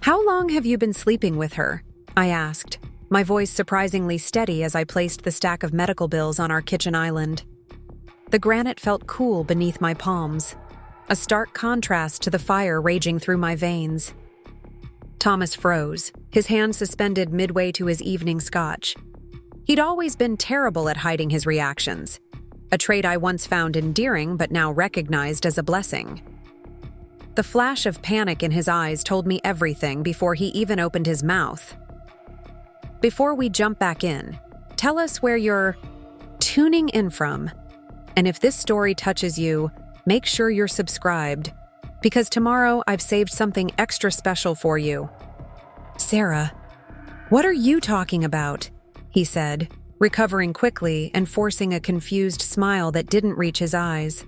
How long have you been sleeping with her? I asked, my voice surprisingly steady as I placed the stack of medical bills on our kitchen island. The granite felt cool beneath my palms, a stark contrast to the fire raging through my veins. Thomas froze, his hand suspended midway to his evening scotch. He'd always been terrible at hiding his reactions, a trait I once found endearing but now recognized as a blessing. The flash of panic in his eyes told me everything before he even opened his mouth. Before we jump back in, tell us where you're tuning in from. And if this story touches you, make sure you're subscribed, because tomorrow I've saved something extra special for you. Sarah, what are you talking about? He said, recovering quickly and forcing a confused smile that didn't reach his eyes.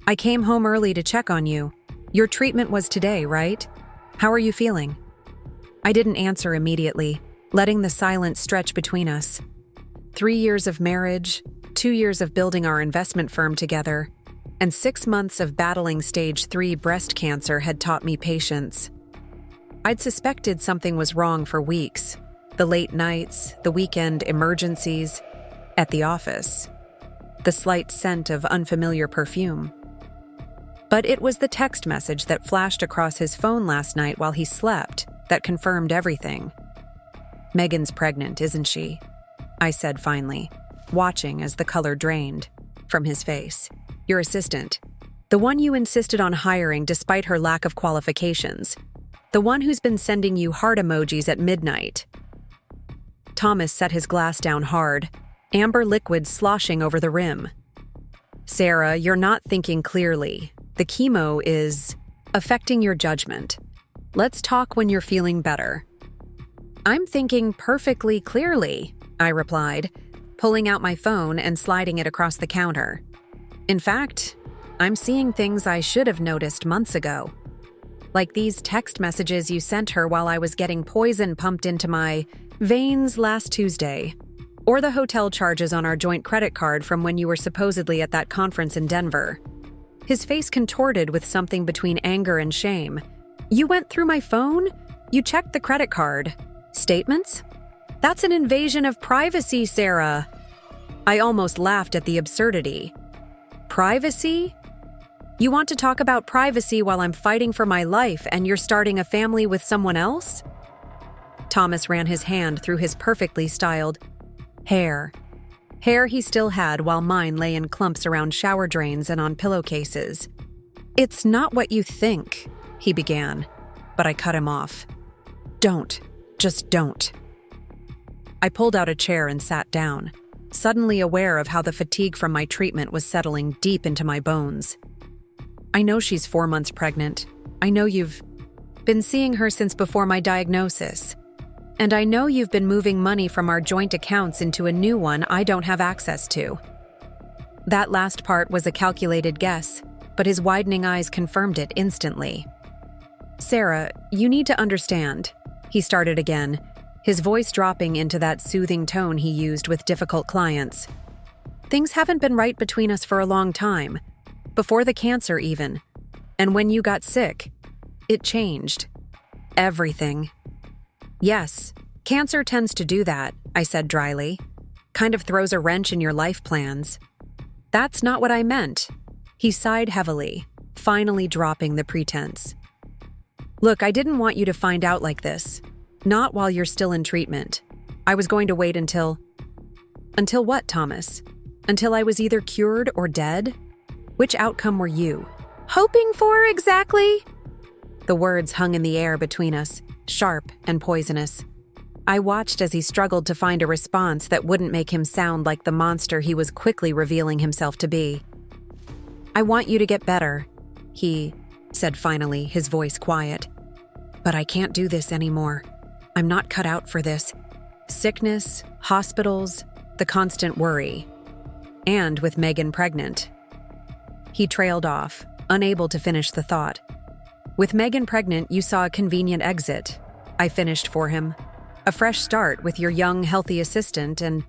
I came home early to check on you. Your treatment was today, right? How are you feeling? I didn't answer immediately, letting the silence stretch between us. 3 years of marriage, 2 years of building our investment firm together, and 6 months of battling stage 3 breast cancer had taught me patience. I'd suspected something was wrong for weeks. The late nights, the weekend emergencies, at the office, the slight scent of unfamiliar perfume. But it was the text message that flashed across his phone last night while he slept that confirmed everything. Megan's pregnant, isn't she? I said finally, watching as the color drained from his face. Your assistant, the one you insisted on hiring despite her lack of qualifications, the one who's been sending you heart emojis at midnight. Thomas set his glass down hard, amber liquid sloshing over the rim. Sarah, you're not thinking clearly. The chemo is affecting your judgment. Let's talk when you're feeling better. I'm thinking perfectly clearly, I replied, pulling out my phone and sliding it across the counter. In fact, I'm seeing things I should have noticed months ago. Like these text messages you sent her while I was getting poison pumped into my veins last Tuesday, or the hotel charges on our joint credit card from when you were supposedly at that conference in Denver. His face contorted with something between anger and shame. You went through my phone? You checked the credit card. Statements? That's an invasion of privacy, Sarah. I almost laughed at the absurdity. Privacy? You want to talk about privacy while I'm fighting for my life and you're starting a family with someone else? Thomas ran his hand through his perfectly styled hair. Hair he still had while mine lay in clumps around shower drains and on pillowcases. It's not what you think, he began, but I cut him off. Don't. Just don't. I pulled out a chair and sat down, suddenly aware of how the fatigue from my treatment was settling deep into my bones. I know she's 4 months pregnant. I know you've been seeing her since before my diagnosis. And I know you've been moving money from our joint accounts into a new one I don't have access to. That last part was a calculated guess, but his widening eyes confirmed it instantly. Sarah, you need to understand, he started again, his voice dropping into that soothing tone he used with difficult clients. Things haven't been right between us for a long time, before the cancer even. And when you got sick, it changed. Everything. Yes, cancer tends to do that, I said dryly. Kind of throws a wrench in your life plans. That's not what I meant. He sighed heavily, finally dropping the pretense. Look, I didn't want you to find out like this. Not while you're still in treatment. I was going to wait until... Until what, Thomas? Until I was either cured or dead? Which outcome were you hoping for exactly? The words hung in the air between us, sharp and poisonous. I watched as he struggled to find a response that wouldn't make him sound like the monster he was quickly revealing himself to be. I want you to get better, he said finally, his voice quiet. But I can't do this anymore. I'm not cut out for this. Sickness, hospitals, the constant worry. And with Megan pregnant. He trailed off, unable to finish the thought. With Megan pregnant, you saw a convenient exit. I finished for him. A fresh start with your young, healthy assistant and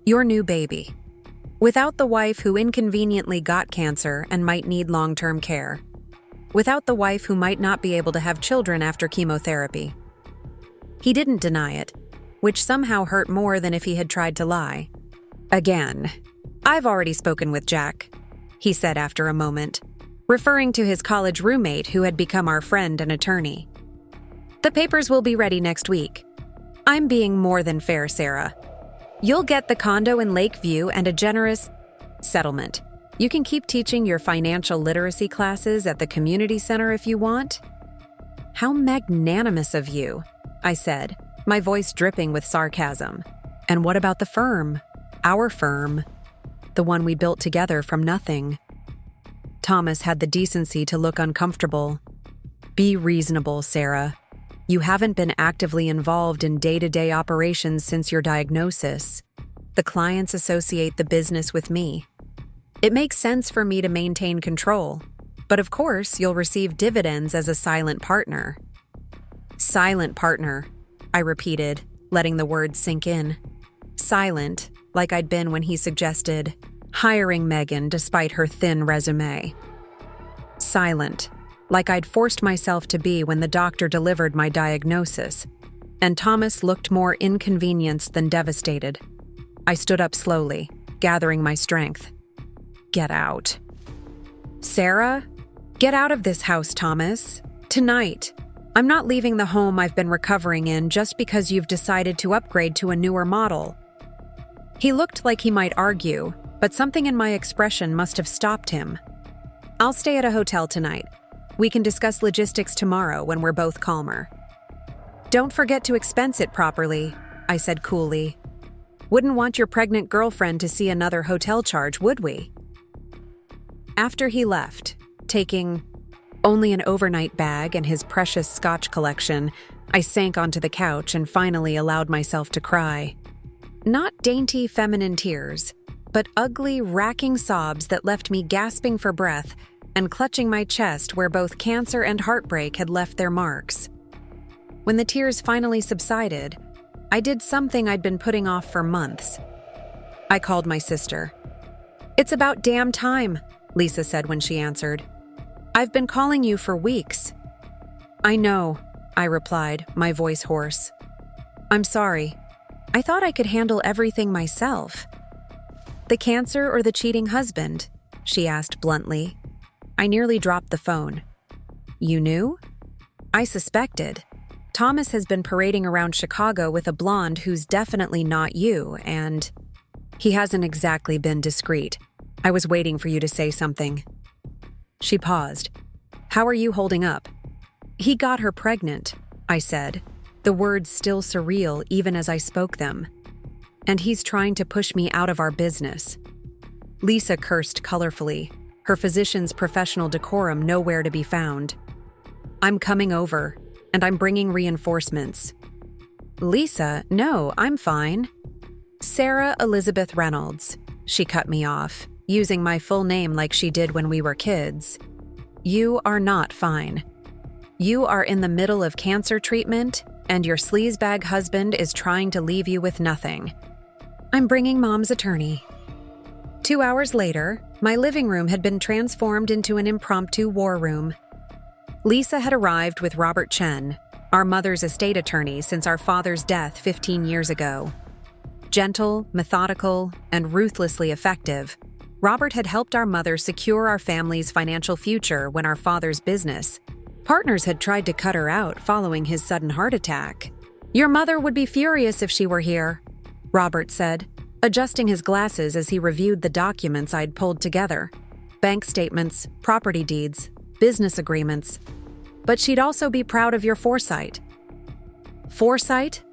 your new baby. Without the wife who inconveniently got cancer and might need long-term care. without the wife who might not be able to have children after chemotherapy. He didn't deny it, which somehow hurt more than if he had tried to lie. Again, "I've already spoken with Jack," he said after a moment, referring to his college roommate who had become our friend and attorney. "The papers will be ready next week. I'm being more than fair, Sarah. You'll get the condo in Lakeview and a generous settlement. You can keep teaching your financial literacy classes at the community center if you want." "How magnanimous of you," I said, my voice dripping with sarcasm. "And what about the firm? Our firm. The one we built together from nothing." Thomas had the decency to look uncomfortable. "Be reasonable, Sarah. You haven't been actively involved in day-to-day operations since your diagnosis. The clients associate the business with me. It makes sense for me to maintain control, but of course you'll receive dividends as a silent partner." "Silent partner," I repeated, letting the words sink in. Silent, like I'd been when he suggested hiring Megan despite her thin resume. Silent, like I'd forced myself to be when the doctor delivered my diagnosis, and Thomas looked more inconvenienced than devastated. I stood up slowly, gathering my strength. "Get out." "Sarah? Get out of this house, Thomas. Tonight. I'm not leaving the home I've been recovering in just because you've decided to upgrade to a newer model." He looked like he might argue, but something in my expression must have stopped him. "I'll stay at a hotel tonight. We can discuss logistics tomorrow when we're both calmer." "Don't forget to expense it properly," I said coolly. "Wouldn't want your pregnant girlfriend to see another hotel charge, would we?" After he left, taking only an overnight bag and his precious scotch collection, I sank onto the couch and finally allowed myself to cry. Not dainty feminine tears, but ugly, racking sobs that left me gasping for breath and clutching my chest where both cancer and heartbreak had left their marks. When the tears finally subsided, I did something I'd been putting off for months. I called my sister. "It's about damn time," Lisa said when she answered. "I've been calling you for weeks." "I know," I replied, my voice hoarse. "I'm sorry. I thought I could handle everything myself." "The cancer or the cheating husband?" she asked bluntly. I nearly dropped the phone. "You knew?" "I suspected. Thomas has been parading around Chicago with a blonde who's definitely not you, and he hasn't exactly been discreet. I was waiting for you to say something." She paused. "How are you holding up?" "He got her pregnant," I said, the words still surreal even as I spoke them. "And he's trying to push me out of our business." Lisa cursed colorfully, her physician's professional decorum nowhere to be found. "I'm coming over, and I'm bringing reinforcements." "Lisa, no, I'm fine." "Sarah Elizabeth Reynolds," she cut me off, using my full name like she did when we were kids. "You are not fine. You are in the middle of cancer treatment, and your sleazebag husband is trying to leave you with nothing. I'm bringing Mom's attorney." 2 hours later, my living room had been transformed into an impromptu war room. Lisa had arrived with Robert Chen, our mother's estate attorney since our father's death 15 years ago. Gentle, methodical, and ruthlessly effective, Robert had helped our mother secure our family's financial future when our father's business partners had tried to cut her out following his sudden heart attack. "Your mother would be furious if she were here," Robert said, adjusting his glasses as he reviewed the documents I'd pulled together. Bank statements, property deeds, business agreements. "But she'd also be proud of your foresight." "Foresight?"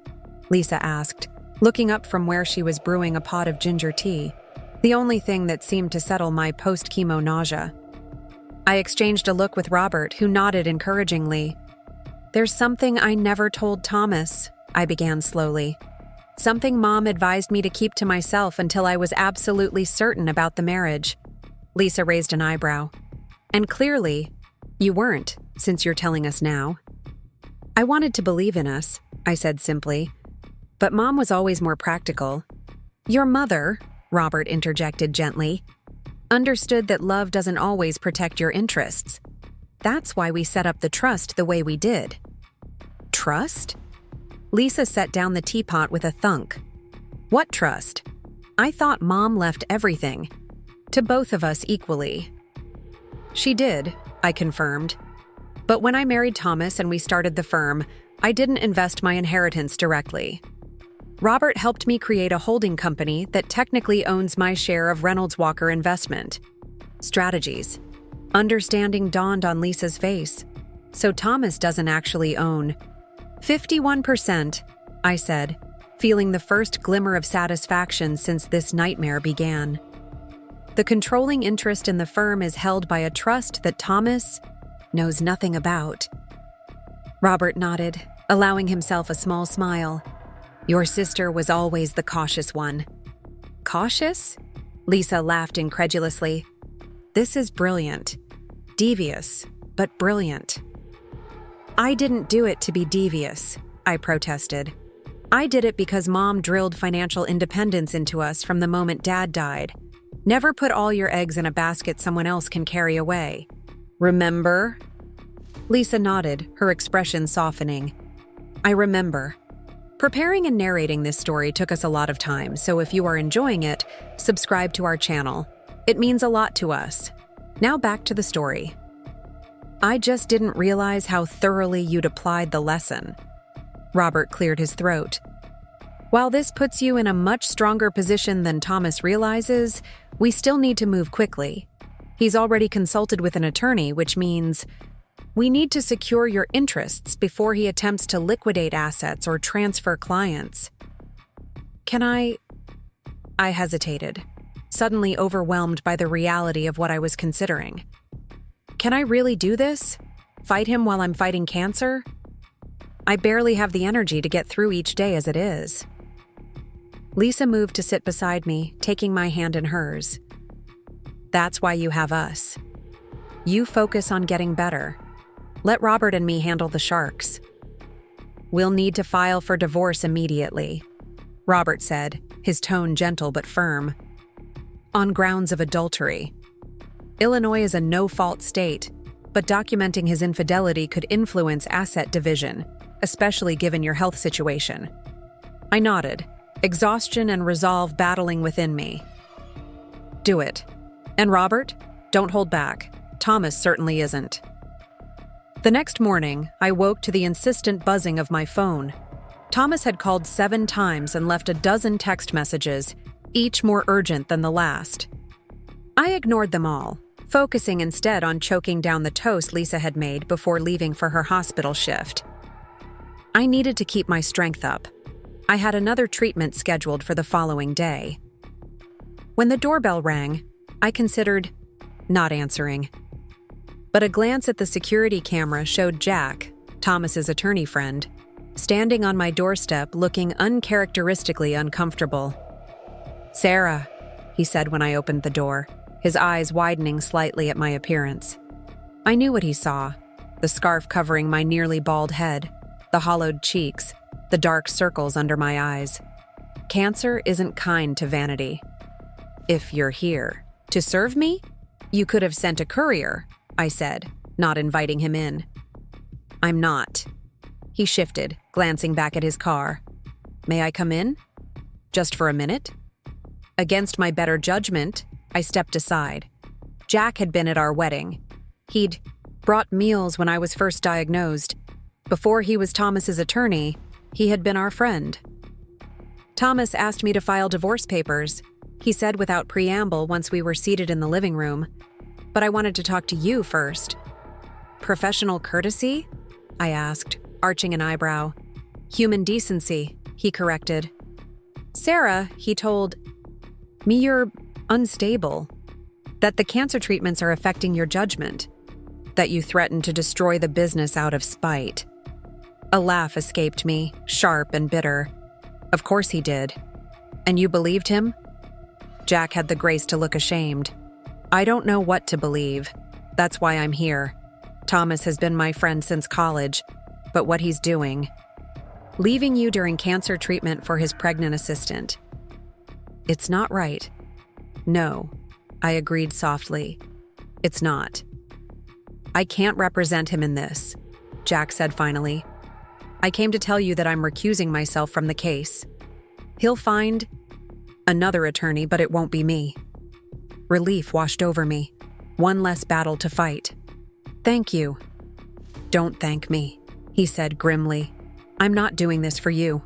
Lisa asked, looking up from where she was brewing a pot of ginger tea, the only thing that seemed to settle my post-chemo nausea. I exchanged a look with Robert, who nodded encouragingly. "There's something I never told Thomas," I began slowly. "Something Mom advised me to keep to myself until I was absolutely certain about the marriage." Lisa raised an eyebrow. "And clearly, you weren't, since you're telling us now." "I wanted to believe in us," I said simply. "But Mom was always more practical." "Your mother," Robert interjected gently, "understood that love doesn't always protect your interests." That's why we set up the trust the way we did. Trust? Lisa set down the teapot with a thunk. What trust? I thought Mom left everything. To both of us equally. She did, I confirmed. But when I married Thomas and we started the firm, I didn't invest my inheritance directly. Robert helped me create a holding company that technically owns my share of Reynolds Walker Investment Strategies. Understanding dawned on Lisa's face. So Thomas doesn't actually own 51%, I said, feeling the first glimmer of satisfaction since this nightmare began. The controlling interest in the firm is held by a trust that Thomas knows nothing about. Robert nodded, allowing himself a small smile. Your sister was always the cautious one. Cautious? Lisa laughed incredulously. This is brilliant. Devious, but brilliant. I didn't do it to be devious, I protested. I did it because Mom drilled financial independence into us from the moment Dad died. Never put all your eggs in a basket someone else can carry away. Remember? Lisa nodded, her expression softening. I remember. Preparing and narrating this story took us a lot of time, so if you are enjoying it, subscribe to our channel. It means a lot to us. Now back to the story. I just didn't realize how thoroughly you'd applied the lesson. Robert cleared his throat. While this puts you in a much stronger position than Thomas realizes, we still need to move quickly. He's already consulted with an attorney, which means we need to secure your interests before he attempts to liquidate assets or transfer clients. Can I hesitated, suddenly overwhelmed by the reality of what I was considering. Can I really do this? Fight him while I'm fighting cancer? I barely have the energy to get through each day as it is. Lisa moved to sit beside me, taking my hand in hers. That's why you have us. You focus on getting better. Let Robert and me handle the sharks. We'll need to file for divorce immediately, Robert said, his tone gentle but firm. On grounds of adultery. Illinois is a no-fault state, but documenting his infidelity could influence asset division, especially given your health situation. I nodded, exhaustion and resolve battling within me. Do it. And Robert, don't hold back. Thomas certainly isn't. The next morning, I woke to the insistent buzzing of my phone. Thomas had called 7 times and left a dozen text messages, each more urgent than the last. I ignored them all, focusing instead on choking down the toast Lisa had made before leaving for her hospital shift. I needed to keep my strength up. I had another treatment scheduled for the following day. When the doorbell rang, I considered not answering. But a glance at the security camera showed Jack, Thomas's attorney friend, standing on my doorstep looking uncharacteristically uncomfortable. Sarah, he said when I opened the door, his eyes widening slightly at my appearance. I knew what he saw, the scarf covering my nearly bald head, the hollowed cheeks, the dark circles under my eyes. Cancer isn't kind to vanity. If you're here to serve me, you could have sent a courier, I said, not inviting him in. I'm not. He shifted, glancing back at his car. May I come in? Just for a minute? Against my better judgment, I stepped aside. Jack had been at our wedding. He'd brought meals when I was first diagnosed. Before he was Thomas's attorney, he had been our friend. Thomas asked me to file divorce papers, he said without preamble once we were seated in the living room. But I wanted to talk to you first. Professional courtesy? I asked, arching an eyebrow. Human decency, he corrected. Sarah, he told me you're unstable, that the cancer treatments are affecting your judgment, that you threatened to destroy the business out of spite. A laugh escaped me, sharp and bitter. Of course he did. And you believed him? Jack had the grace to look ashamed. I don't know what to believe. That's why I'm here. Thomas has been my friend since college, but what he's doing, leaving you during cancer treatment for his pregnant assistant. It's not right. No, I agreed softly. It's not. I can't represent him in this, Jack said finally. I came to tell you that I'm recusing myself from the case. He'll find another attorney, but it won't be me. Relief washed over me. One less battle to fight. Thank you. Don't thank me, he said grimly. I'm not doing this for you.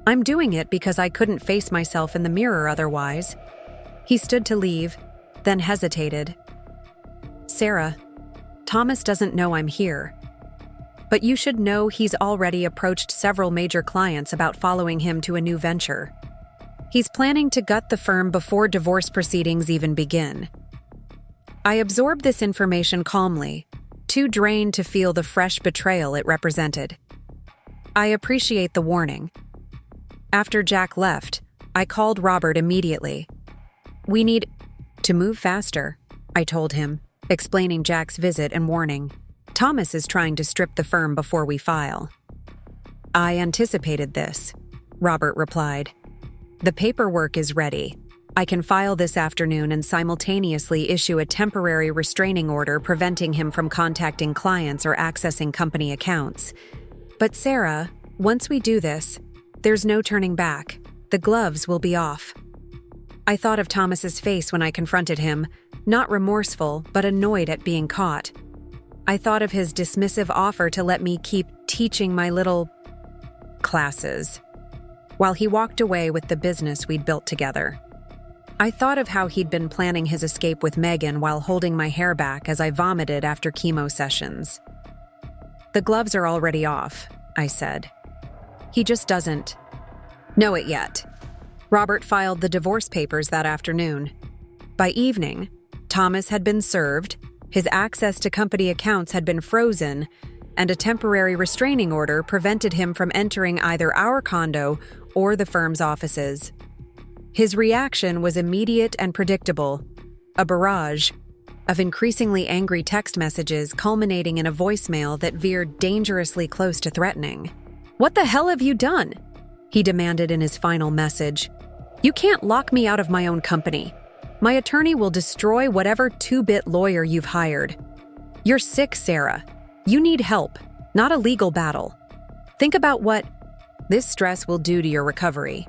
I'm doing it because I couldn't face myself in the mirror otherwise. He stood to leave, then hesitated. Sarah, Thomas doesn't know I'm here. But you should know he's already approached several major clients about following him to a new venture. He's planning to gut the firm before divorce proceedings even begin. I absorbed this information calmly, too drained to feel the fresh betrayal it represented. I appreciate the warning. After Jack left, I called Robert immediately. We need to move faster, I told him, explaining Jack's visit and warning. Thomas is trying to strip the firm before we file. I anticipated this, Robert replied. The paperwork is ready. I can file this afternoon and simultaneously issue a temporary restraining order preventing him from contacting clients or accessing company accounts. But Sarah, once we do this, there's no turning back. The gloves will be off. I thought of Thomas's face when I confronted him, not remorseful, but annoyed at being caught. I thought of his dismissive offer to let me keep teaching my little classes, while he walked away with the business we'd built together. I thought of how he'd been planning his escape with Megan while holding my hair back as I vomited after chemo sessions. The gloves are already off, I said. He just doesn't know it yet. Robert filed the divorce papers that afternoon. By evening, Thomas had been served, his access to company accounts had been frozen, and a temporary restraining order prevented him from entering either our condo or the firm's offices. His reaction was immediate and predictable, a barrage of increasingly angry text messages culminating in a voicemail that veered dangerously close to threatening. "What the hell have you done?" he demanded in his final message. "You can't lock me out of my own company. My attorney will destroy whatever two-bit lawyer you've hired. You're sick, Sarah. You need help, not a legal battle. Think about what this stress will do to your recovery."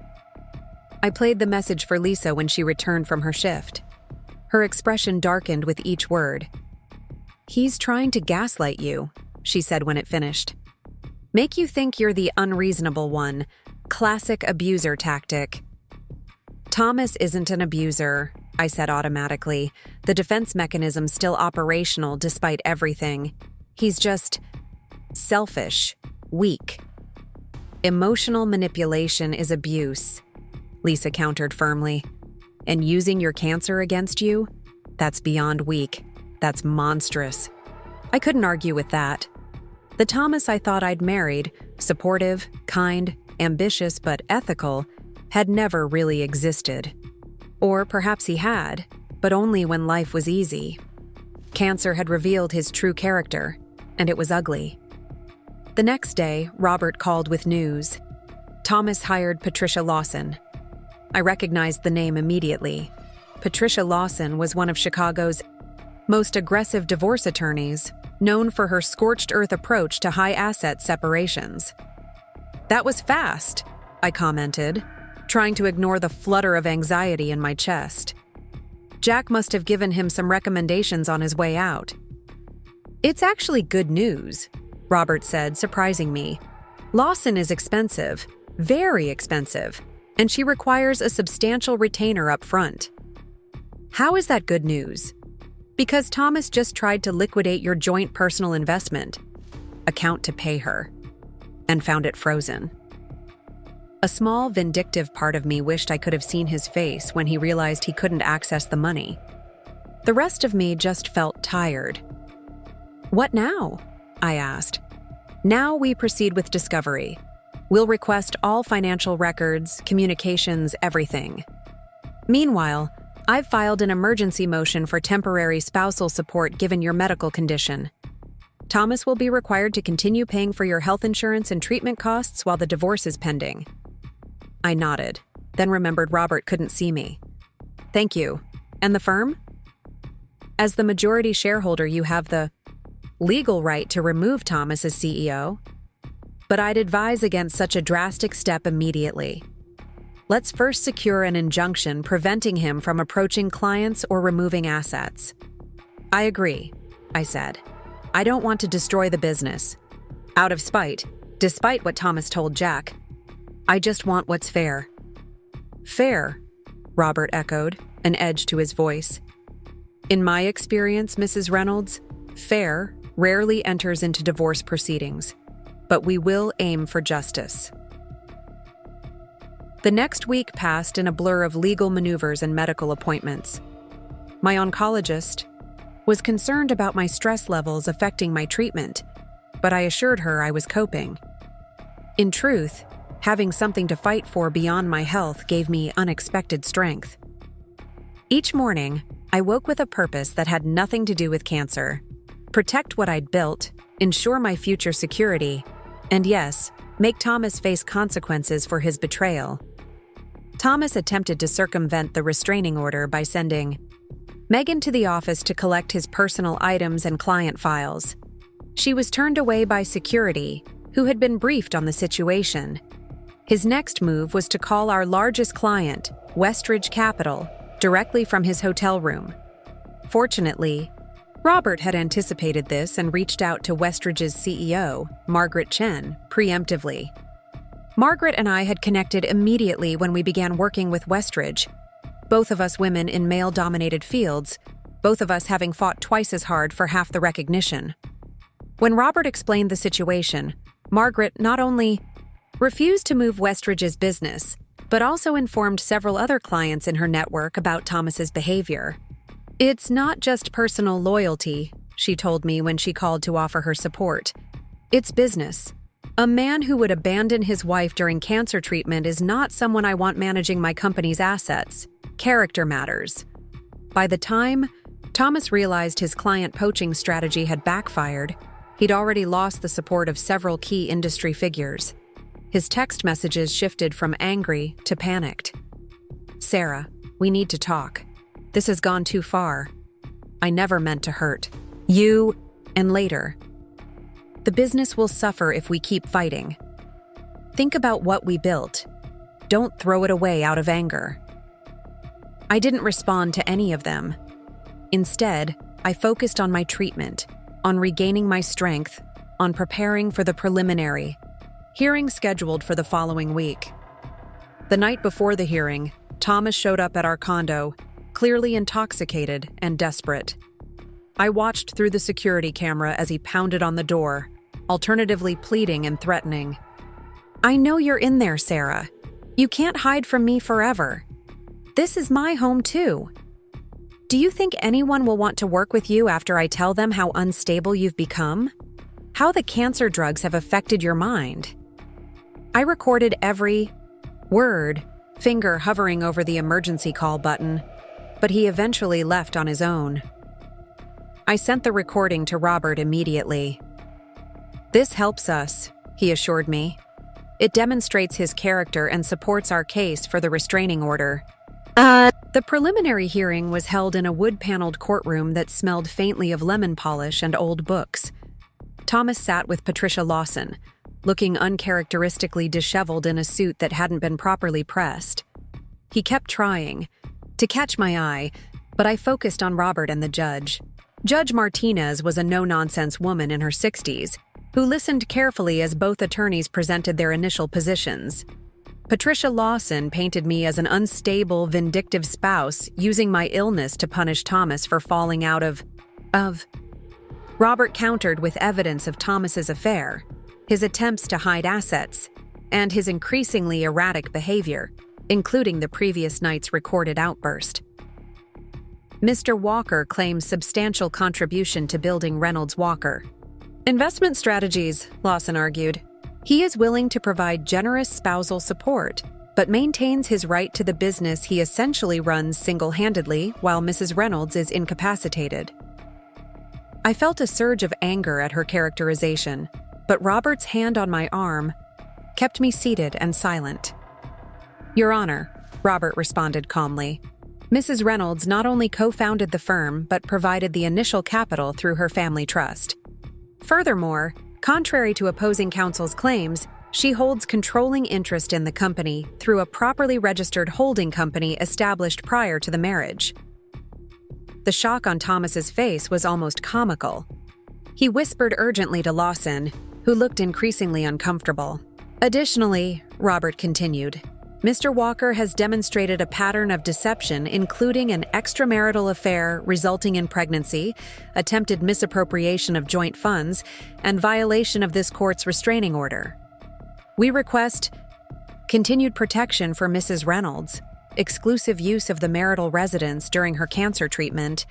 I played the message for Lisa when she returned from her shift. Her expression darkened with each word. "He's trying to gaslight you," she said when it finished. "Make you think you're the unreasonable one. Classic abuser tactic." "Thomas isn't an abuser," I said automatically, the defense mechanism still operational despite everything. "He's just selfish, weak." "Emotional manipulation is abuse," Lisa countered firmly. "And using your cancer against you? That's beyond weak. That's monstrous." I couldn't argue with that. The Thomas I thought I'd married, supportive, kind, ambitious, but ethical, had never really existed. Or perhaps he had, but only when life was easy. Cancer had revealed his true character, and it was ugly. The next day, Robert called with news. Thomas hired Patricia Lawson. I recognized the name immediately. Patricia Lawson was one of Chicago's most aggressive divorce attorneys, known for her scorched-earth approach to high-asset separations. "That was fast," I commented, trying to ignore the flutter of anxiety in my chest. Jack must have given him some recommendations on his way out. "It's actually good news," Robert said, surprising me. "Lawson is expensive, very expensive, and she requires a substantial retainer up front." "How is that good news?" "Because Thomas just tried to liquidate your joint personal investment account to pay her, and found it frozen." A small, vindictive part of me wished I could have seen his face when he realized he couldn't access the money. The rest of me just felt tired. "What now?" I asked. "Now we proceed with discovery. We'll request all financial records, communications, everything. Meanwhile, I've filed an emergency motion for temporary spousal support given your medical condition. Thomas will be required to continue paying for your health insurance and treatment costs while the divorce is pending." I nodded, then remembered Robert couldn't see me. "Thank you. And the firm?" "As the majority shareholder, you have the..." legal right to remove Thomas as CEO, but I'd advise against such a drastic step immediately. Let's first secure an injunction preventing him from approaching clients or removing assets. I agree, I said. I don't want to destroy the business. Out of spite, despite what Thomas told Jack. I just want what's fair. Fair, Robert echoed, an edge to his voice. In my experience, Mrs. Reynolds, fair rarely enters into divorce proceedings, but we will aim for justice. The next week passed in a blur of legal maneuvers and medical appointments. My oncologist was concerned about my stress levels affecting my treatment, but I assured her I was coping. In truth, having something to fight for beyond my health gave me unexpected strength. Each morning, I woke with a purpose that had nothing to do with cancer. Protect what I'd built, ensure my future security, and yes, make Thomas face consequences for his betrayal. Thomas attempted to circumvent the restraining order by sending Megan to the office to collect his personal items and client files. She was turned away by security, who had been briefed on the situation. His next move was to call our largest client, Westridge Capital, directly from his hotel room. Fortunately, Robert had anticipated this and reached out to Westridge's CEO, Margaret Chen, preemptively. Margaret and I had connected immediately when we began working with Westridge, both of us women in male-dominated fields, both of us having fought twice as hard for half the recognition. When Robert explained the situation, Margaret not only refused to move Westridge's business, but also informed several other clients in her network about Thomas's behavior. It's not just personal loyalty, she told me when she called to offer her support. It's business. A man who would abandon his wife during cancer treatment is not someone I want managing my company's assets. Character matters. By the time Thomas realized his client poaching strategy had backfired, he'd already lost the support of several key industry figures. His text messages shifted from angry to panicked. Sarah, we need to talk. This has gone too far. I never meant to hurt you, and later. The business will suffer if we keep fighting. Think about what we built. Don't throw it away out of anger. I didn't respond to any of them. Instead, I focused on my treatment, on regaining my strength, on preparing for the preliminary hearing scheduled for the following week. The night before the hearing, Thomas showed up at our condo, clearly intoxicated and desperate. I watched through the security camera as he pounded on the door, alternatively pleading and threatening. I know you're in there, Sarah. You can't hide from me forever. This is my home too. Do you think anyone will want to work with you after I tell them how unstable you've become? How the cancer drugs have affected your mind? I recorded every word, finger hovering over the emergency call button, but he eventually left on his own. I sent the recording to Robert immediately. This helps us, he assured me. It demonstrates his character and supports our case for the restraining order. The preliminary hearing was held in a wood-paneled courtroom that smelled faintly of lemon polish and old books. Thomas sat with Patricia Lawson, looking uncharacteristically disheveled in a suit that hadn't been properly pressed. He kept trying to catch my eye, but I focused on Robert and the judge. Judge Martinez was a no-nonsense woman in her 60s, who listened carefully as both attorneys presented their initial positions. Patricia Lawson painted me as an unstable, vindictive spouse using my illness to punish Thomas for falling out of. Robert countered with evidence of Thomas's affair, his attempts to hide assets, and his increasingly erratic behavior, including the previous night's recorded outburst. Mr. Walker claims substantial contribution to building Reynolds Walker. Investment strategies, Lawson argued. He is willing to provide generous spousal support, but maintains his right to the business he essentially runs single-handedly while Mrs. Reynolds is incapacitated. I felt a surge of anger at her characterization, but Robert's hand on my arm kept me seated and silent. Your Honor, Robert responded calmly. Mrs. Reynolds not only co-founded the firm but provided the initial capital through her family trust. Furthermore, contrary to opposing counsel's claims, she holds controlling interest in the company through a properly registered holding company established prior to the marriage. The shock on Thomas's face was almost comical. He whispered urgently to Lawson, who looked increasingly uncomfortable. Additionally, Robert continued, Mr. Walker has demonstrated a pattern of deception, including an extramarital affair resulting in pregnancy, attempted misappropriation of joint funds, and violation of this court's restraining order. We request continued protection for Mrs. Reynolds, exclusive use of the marital residence during her cancer treatment,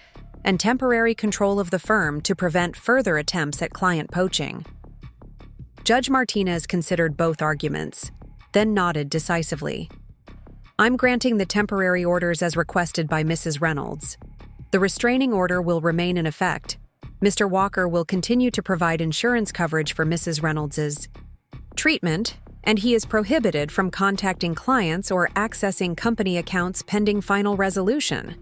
and temporary control of the firm to prevent further attempts at client poaching. Judge Martinez considered both arguments, then nodded decisively. I'm granting the temporary orders as requested by Mrs. Reynolds. The restraining order will remain in effect. Mr. Walker will continue to provide insurance coverage for Mrs. Reynolds's treatment, and he is prohibited from contacting clients or accessing company accounts pending final resolution.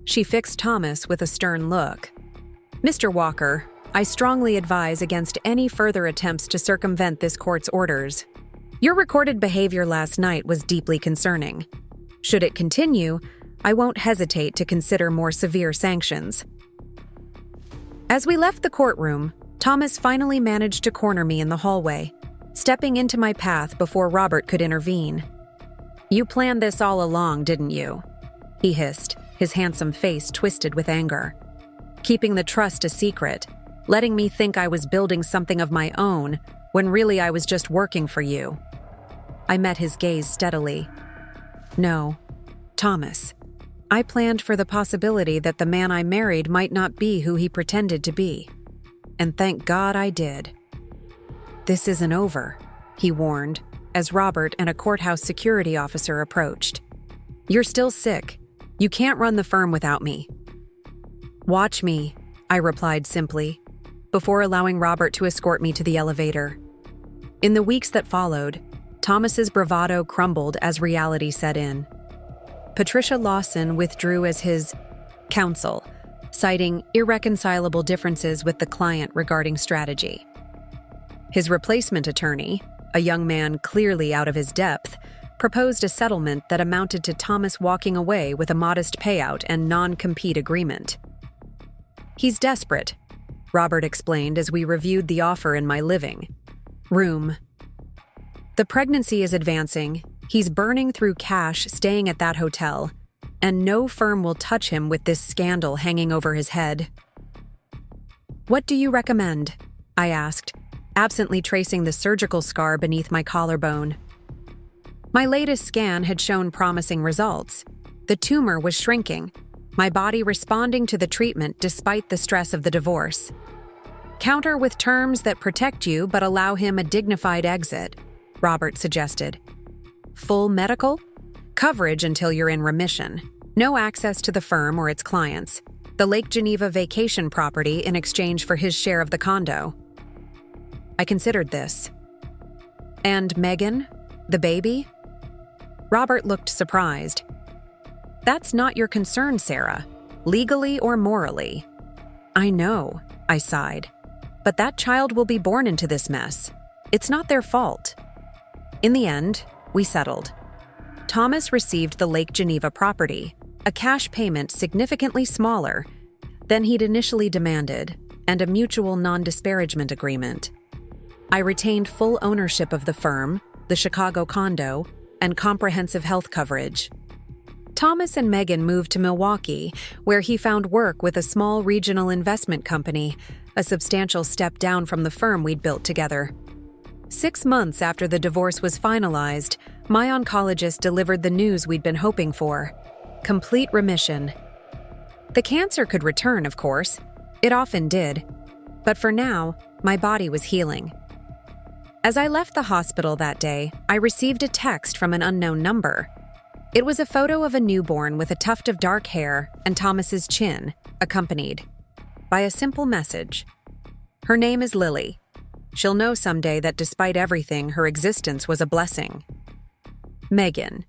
She fixed Thomas with a stern look. Mr. Walker, I strongly advise against any further attempts to circumvent this court's orders. Your recorded behavior last night was deeply concerning. Should it continue, I won't hesitate to consider more severe sanctions. As we left the courtroom, Thomas finally managed to corner me in the hallway, stepping into my path before Robert could intervene. You planned this all along, didn't you? He hissed, his handsome face twisted with anger. Keeping the trust a secret, letting me think I was building something of my own, when really I was just working for you. I met his gaze steadily. No, Thomas. I planned for the possibility that the man I married might not be who he pretended to be. And thank God I did. This isn't over, he warned, as Robert and a courthouse security officer approached. You're still sick. You can't run the firm without me. Watch me, I replied simply, before allowing Robert to escort me to the elevator. In the weeks that followed, Thomas's bravado crumbled as reality set in. Patricia Lawson withdrew as his counsel, citing irreconcilable differences with the client regarding strategy. His replacement attorney, a young man clearly out of his depth, proposed a settlement that amounted to Thomas walking away with a modest payout and non-compete agreement. He's desperate, Robert explained as we reviewed the offer in my living room. The pregnancy is advancing, he's burning through cash staying at that hotel, and no firm will touch him with this scandal hanging over his head. What do you recommend? I asked, absently tracing the surgical scar beneath my collarbone. My latest scan had shown promising results. The tumor was shrinking, my body responding to the treatment despite the stress of the divorce. Counter with terms that protect you but allow him a dignified exit, Robert suggested. Full medical? Coverage until you're in remission. No access to the firm or its clients. The Lake Geneva vacation property in exchange for his share of the condo. I considered this. And Megan? The baby? Robert looked surprised. That's not your concern, Sarah. Legally or morally. I know, I sighed. But that child will be born into this mess. It's not their fault. In the end, we settled. Thomas received the Lake Geneva property, a cash payment significantly smaller than he'd initially demanded, and a mutual non-disparagement agreement. I retained full ownership of the firm, the Chicago condo, and comprehensive health coverage. Thomas and Megan moved to Milwaukee, where he found work with a small regional investment company, a substantial step down from the firm we'd built together. 6 months after the divorce was finalized, my oncologist delivered the news we'd been hoping for: complete remission. The cancer could return, of course. It often did. But for now, my body was healing. As I left the hospital that day, I received a text from an unknown number. It was a photo of a newborn with a tuft of dark hair and Thomas's chin, accompanied by a simple message. Her name is Lily. She'll know someday that despite everything, her existence was a blessing. Megan.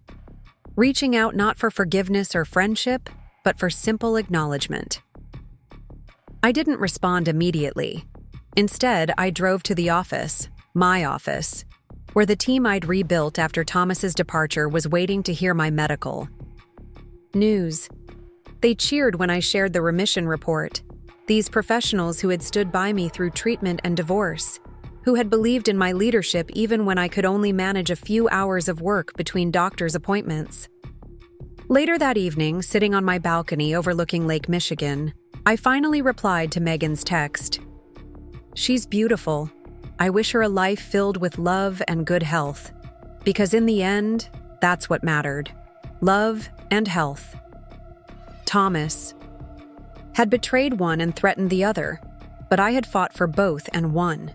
Reaching out not for forgiveness or friendship, but for simple acknowledgement. I didn't respond immediately. Instead, I drove to the office, my office, where the team I'd rebuilt after Thomas's departure was waiting to hear my medical news. They cheered when I shared the remission report. These professionals who had stood by me through treatment and divorce, who had believed in my leadership even when I could only manage a few hours of work between doctor's appointments. Later that evening, sitting on my balcony overlooking Lake Michigan, I finally replied to Megan's text. She's beautiful. I wish her a life filled with love and good health. Because in the end, that's what mattered. Love and health. Thomas had betrayed one and threatened the other, but I had fought for both and won.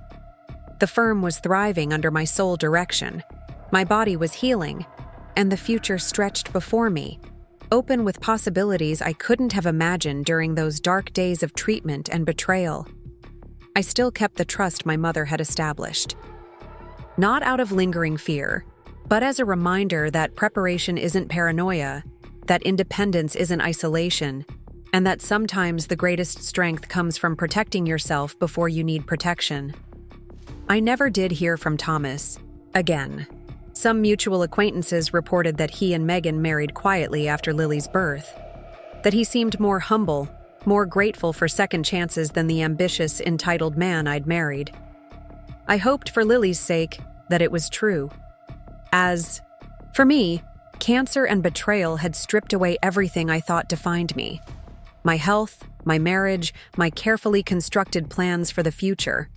The firm was thriving under my sole direction. My body was healing, and the future stretched before me, open with possibilities I couldn't have imagined during those dark days of treatment and betrayal. I still kept the trust my mother had established. Not out of lingering fear, but as a reminder that preparation isn't paranoia, that independence isn't isolation, and that sometimes the greatest strength comes from protecting yourself before you need protection. I never did hear from Thomas again. Some mutual acquaintances reported that he and Megan married quietly after Lily's birth, that he seemed more humble, more grateful for second chances than the ambitious, entitled man I'd married. I hoped for Lily's sake that it was true. As, for me, cancer and betrayal had stripped away everything I thought defined me. My health, my marriage, my carefully constructed plans for the future.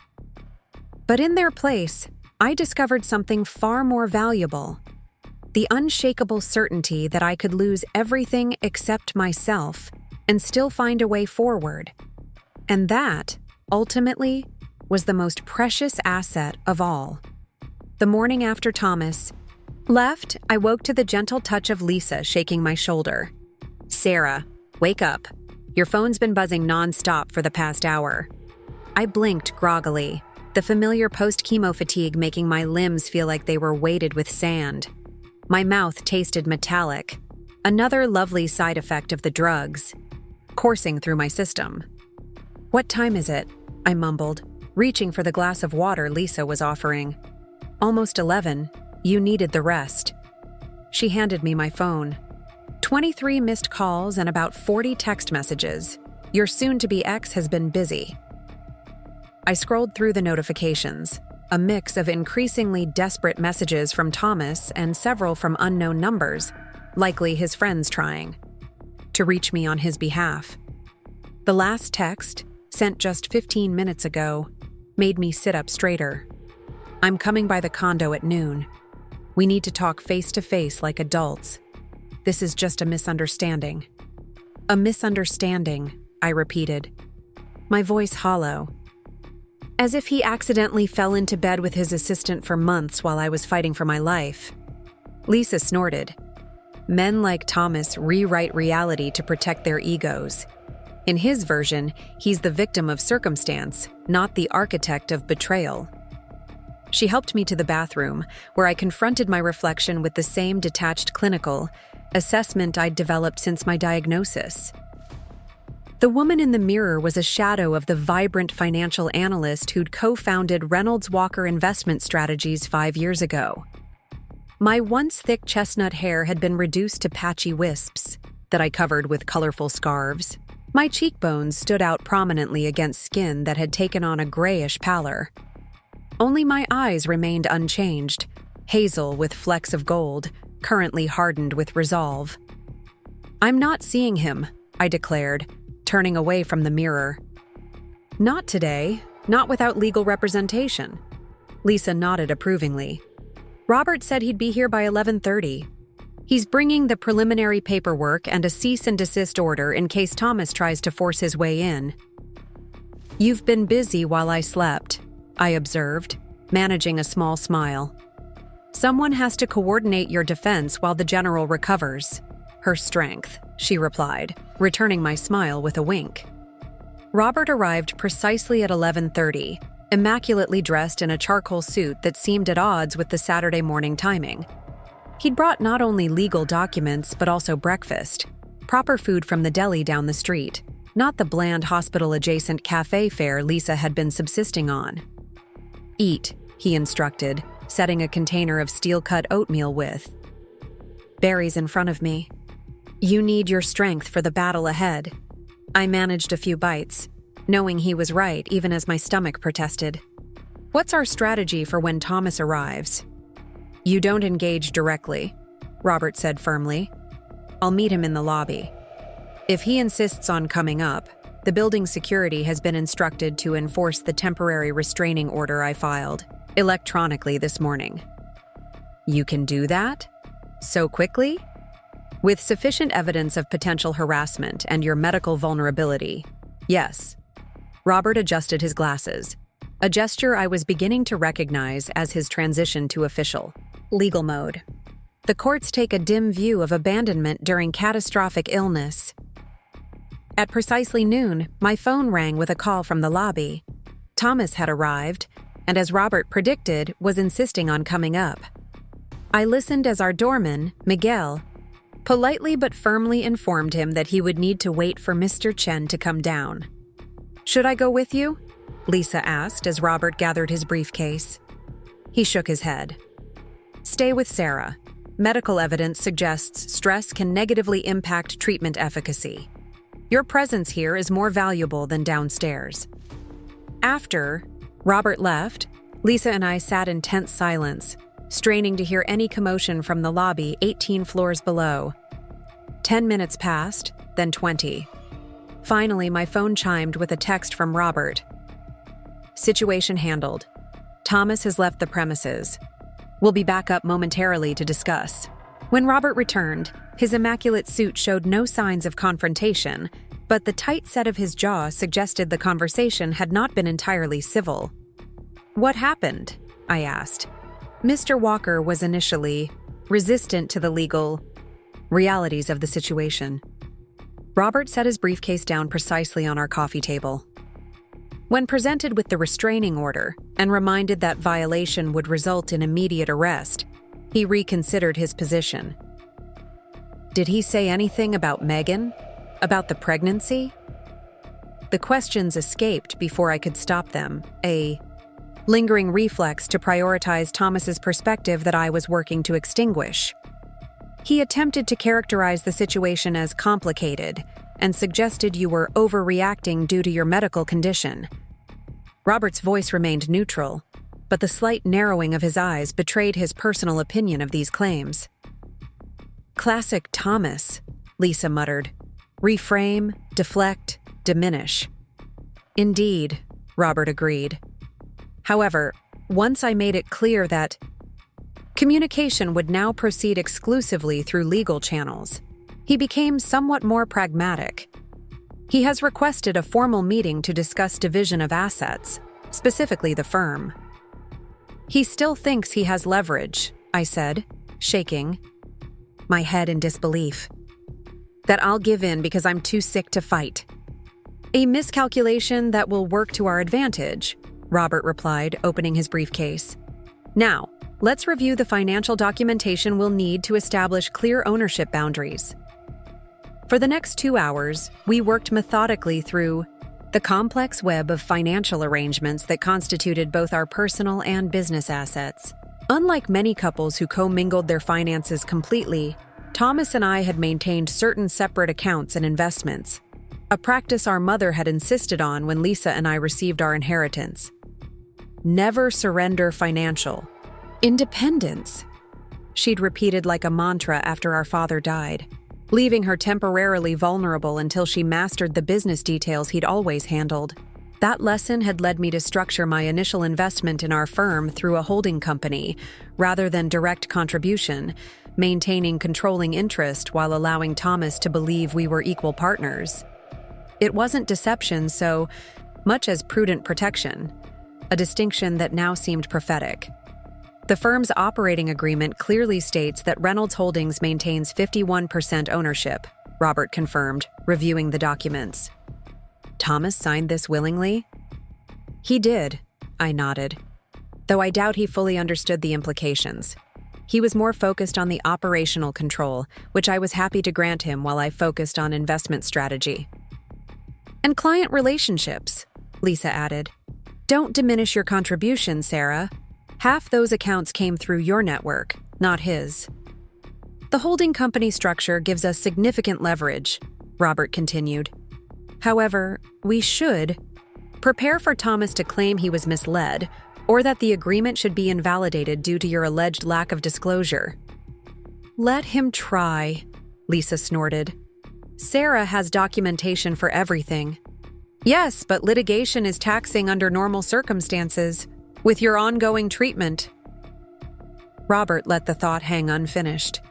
But in their place, I discovered something far more valuable. The unshakable certainty that I could lose everything except myself and still find a way forward. And that, ultimately, was the most precious asset of all. The morning after Thomas left, I woke to the gentle touch of Lisa shaking my shoulder. "Sarah, wake up. Your phone's been buzzing non-stop for the past hour." I blinked groggily, the familiar post-chemo fatigue making my limbs feel like they were weighted with sand. My mouth tasted metallic, another lovely side effect of the drugs, coursing through my system. "What time is it?" I mumbled, reaching for the glass of water Lisa was offering. "Almost 11. You needed the rest." She handed me my phone. 23 missed calls and about 40 text messages. Your soon-to-be ex has been busy. I scrolled through the notifications, a mix of increasingly desperate messages from Thomas and several from unknown numbers, likely his friends trying to reach me on his behalf. The last text, sent just 15 minutes ago, made me sit up straighter. "I'm coming by the condo at noon. We need to talk face-to-face like adults. This is just a misunderstanding." "A misunderstanding," I repeated, my voice hollow, as if he accidentally fell into bed with his assistant for months while I was fighting for my life. Lisa snorted. Men like Thomas rewrite reality to protect their egos. In his version, he's the victim of circumstance, not the architect of betrayal. She helped me to the bathroom, where I confronted my reflection with the same detached clinical assessment I'd developed since my diagnosis. The woman in the mirror was a shadow of the vibrant financial analyst who'd co-founded Reynolds Walker Investment Strategies 5 years ago. My once thick chestnut hair had been reduced to patchy wisps that I covered with colorful scarves. My cheekbones stood out prominently against skin that had taken on a grayish pallor. Only my eyes remained unchanged, hazel with flecks of gold, currently hardened with resolve. "I'm not seeing him," I declared, turning away from the mirror. "Not today, not without legal representation." Lisa nodded approvingly. "Robert said he'd be here by 11:30. He's bringing the preliminary paperwork and a cease and desist order in case Thomas tries to force his way in." "You've been busy while I slept," I observed, managing a small smile. "Someone has to coordinate your defense while the general recovers." "Her strength," she replied, returning my smile with a wink. Robert arrived precisely at 11:30, immaculately dressed in a charcoal suit that seemed at odds with the Saturday morning timing. He'd brought not only legal documents but also breakfast, proper food from the deli down the street. not the bland hospital-adjacent cafe fare Lisa had been subsisting on. "Eat," he instructed, setting a container of steel-cut oatmeal with berries in front of me. "You need your strength for the battle ahead." I managed a few bites, knowing he was right even as my stomach protested. "What's our strategy for when Thomas arrives?" "You don't engage directly," Robert said firmly. "I'll meet him in the lobby. If he insists on coming up, the building security has been instructed to enforce the temporary restraining order I filed electronically this morning." "You can do that? So quickly?" "With sufficient evidence of potential harassment and your medical vulnerability, yes." Robert adjusted his glasses, a gesture I was beginning to recognize as his transition to official legal mode. "The courts take a dim view of abandonment during catastrophic illness." At precisely noon, my phone rang with a call from the lobby. Thomas had arrived, and as Robert predicted, was insisting on coming up. I listened as our doorman, Miguel, politely but firmly informed him that he would need to wait for Mr. Chen to come down. "Should I go with you?" Lisa asked as Robert gathered his briefcase. He shook his head. "Stay with Sarah. Medical evidence suggests stress can negatively impact treatment efficacy. Your presence here is more valuable than downstairs." After Robert left, Lisa and I sat in tense silence, straining to hear any commotion from the lobby 18 floors below. 10 minutes passed, then 20. Finally, my phone chimed with a text from Robert. "Situation handled. Thomas has left the premises. We'll be back up momentarily to discuss." When Robert returned, his immaculate suit showed no signs of confrontation, but the tight set of his jaw suggested the conversation had not been entirely civil. "What happened?" I asked. Mr. Walker was initially resistant to the legal realities of the situation. Robert set his briefcase down precisely on our coffee table. When presented with the restraining order and reminded that violation would result in immediate arrest, he reconsidered his position. "Did he say anything about Megan? About the pregnancy?" The questions escaped before I could stop them, a lingering reflex to prioritize Thomas's perspective that I was working to extinguish. He attempted to characterize the situation as complicated and suggested you were overreacting due to your medical condition. Robert's voice remained neutral, but the slight narrowing of his eyes betrayed his personal opinion of these claims. "Classic Thomas," Lisa muttered. "Reframe, deflect, diminish." "Indeed," Robert agreed. However, once I made it clear that communication would now proceed exclusively through legal channels, he became somewhat more pragmatic. He has requested a formal meeting to discuss division of assets, specifically the firm. "He still thinks he has leverage," I said, shaking my head in disbelief. "That I'll give in because I'm too sick to fight." "A miscalculation that will work to our advantage," Robert replied, opening his briefcase. "Now, let's review the financial documentation we'll need to establish clear ownership boundaries." For the next 2 hours, we worked methodically through the complex web of financial arrangements that constituted both our personal and business assets. Unlike many couples who commingled their finances completely, Thomas and I had maintained certain separate accounts and investments, a practice our mother had insisted on when Lisa and I received our inheritance. "Never surrender financial independence," she'd repeated like a mantra after our father died, leaving her temporarily vulnerable until she mastered the business details he'd always handled. That lesson had led me to structure my initial investment in our firm through a holding company, rather than direct contribution, maintaining controlling interest while allowing Thomas to believe we were equal partners. It wasn't deception so much as prudent protection, a distinction that now seemed prophetic. The firm's operating agreement clearly states that Reynolds Holdings maintains 51% ownership, Robert confirmed, reviewing the documents. "Thomas signed this willingly?" "He did," I nodded, though I doubt he fully understood the implications. He was more focused on the operational control, which I was happy to grant him while I focused on investment strategy. And client relationships, Lisa added. Don't diminish your contribution, Sarah. Half those accounts came through your network, not his. The holding company structure gives us significant leverage, Robert continued. However, we should prepare for Thomas to claim he was misled, or that the agreement should be invalidated due to your alleged lack of disclosure. Let him try, Lisa snorted. Sarah has documentation for everything. Yes, but litigation is taxing under normal circumstances, with your ongoing treatment. Robert let the thought hang unfinished.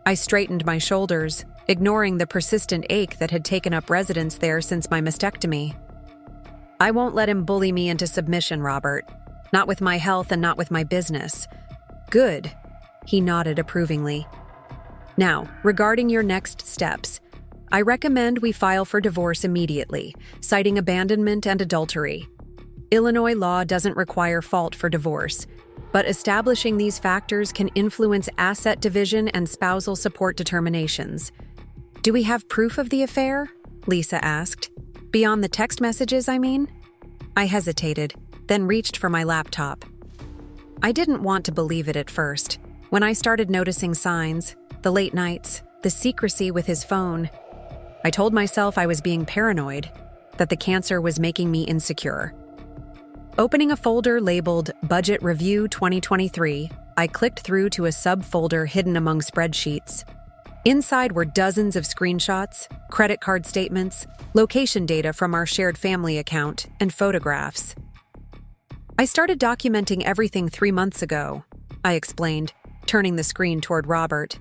I straightened my shoulders, ignoring the persistent ache that had taken up residence there since my mastectomy. I won't let him bully me into submission, Robert. Not with my health and not with my business. Good, he nodded approvingly. Now, regarding your next steps, I recommend we file for divorce immediately, citing abandonment and adultery. Illinois law doesn't require fault for divorce, but establishing these factors can influence asset division and spousal support determinations. Do we have proof of the affair? Lisa asked. Beyond the text messages, I mean? I hesitated, then reached for my laptop. I didn't want to believe it at first. When I started noticing signs, the late nights, the secrecy with his phone, I told myself I was being paranoid, that the cancer was making me insecure. Opening a folder labeled Budget Review 2023, I clicked through to a subfolder hidden among spreadsheets. Inside were dozens of screenshots, credit card statements, location data from our shared family account, and photographs. I started documenting everything 3 months ago, I explained, turning the screen toward Robert.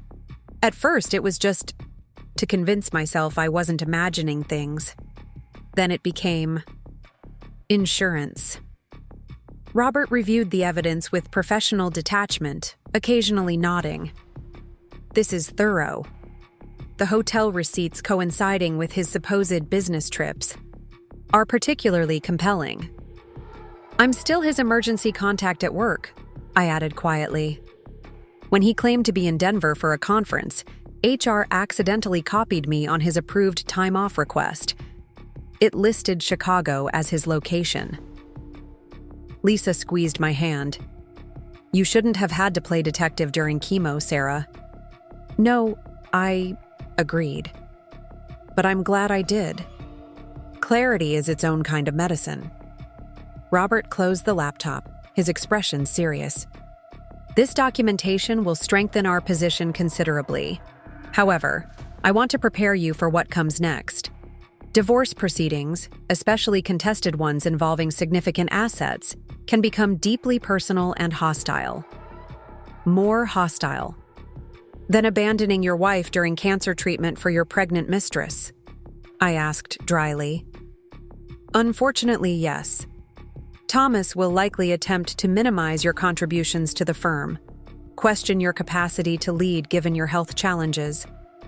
At first, it was just to convince myself I wasn't imagining things. Then it became insurance. Robert reviewed the evidence with professional detachment, occasionally nodding. This is thorough. The hotel receipts coinciding with his supposed business trips are particularly compelling. I'm still his emergency contact at work, I added quietly. When he claimed to be in Denver for a conference, HR accidentally copied me on his approved time-off request. It listed Chicago as his location. Lisa squeezed my hand. You shouldn't have had to play detective during chemo, Sarah. No, I agreed. But I'm glad I did. Clarity is its own kind of medicine. Robert closed the laptop, his expression serious. This documentation will strengthen our position considerably. However, I want to prepare you for what comes next. Divorce proceedings, especially contested ones involving significant assets, can become deeply personal and hostile. More hostile than abandoning your wife during cancer treatment for your pregnant mistress, I asked dryly. Unfortunately, yes. Thomas will likely attempt to minimize your contributions to the firm, question your capacity to lead given your health challenges,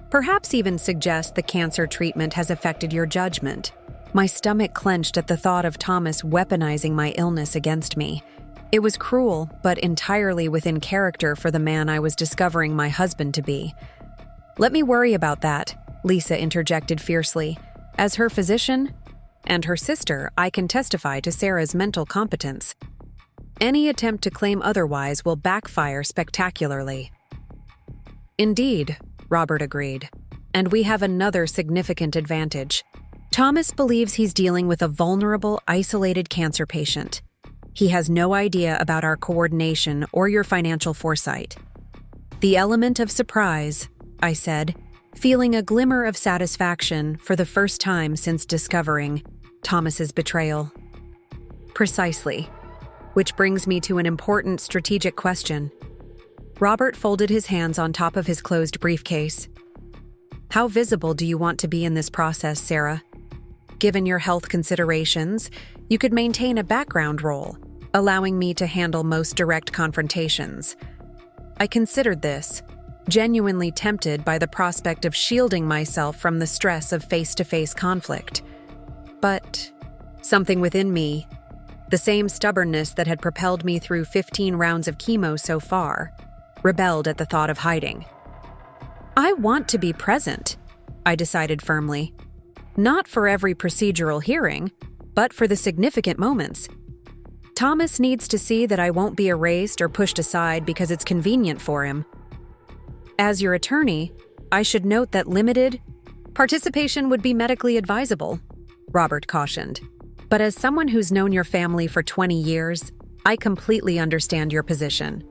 perhaps even suggest the cancer treatment has affected your judgment. My stomach clenched at the thought of Thomas weaponizing my illness against me. It was cruel, but entirely within character for the man I was discovering my husband to be. Let me worry about that, Lisa interjected fiercely. As her physician and her sister, I can testify to Sarah's mental competence. Any attempt to claim otherwise will backfire spectacularly. Indeed, Robert agreed. And we have another significant advantage. Thomas believes he's dealing with a vulnerable, isolated cancer patient. He has no idea about our coordination or your financial foresight. The element of surprise, I said, feeling a glimmer of satisfaction for the first time since discovering Thomas's betrayal. Precisely. Which brings me to an important strategic question. Robert folded his hands on top of his closed briefcase. How visible do you want to be in this process, Sarah? Given your health considerations, you could maintain a background role, allowing me to handle most direct confrontations. I considered this, genuinely tempted by the prospect of shielding myself from the stress of face-to-face conflict. But something within me, the same stubbornness that had propelled me through 15 rounds of chemo so far, rebelled at the thought of hiding. I want to be present, I decided firmly. Not for every procedural hearing, but for the significant moments. Thomas needs to see that I won't be erased or pushed aside because it's convenient for him. As your attorney, I should note that limited participation would be medically advisable, Robert cautioned. But as someone who's known your family for 20 years, I completely understand your position.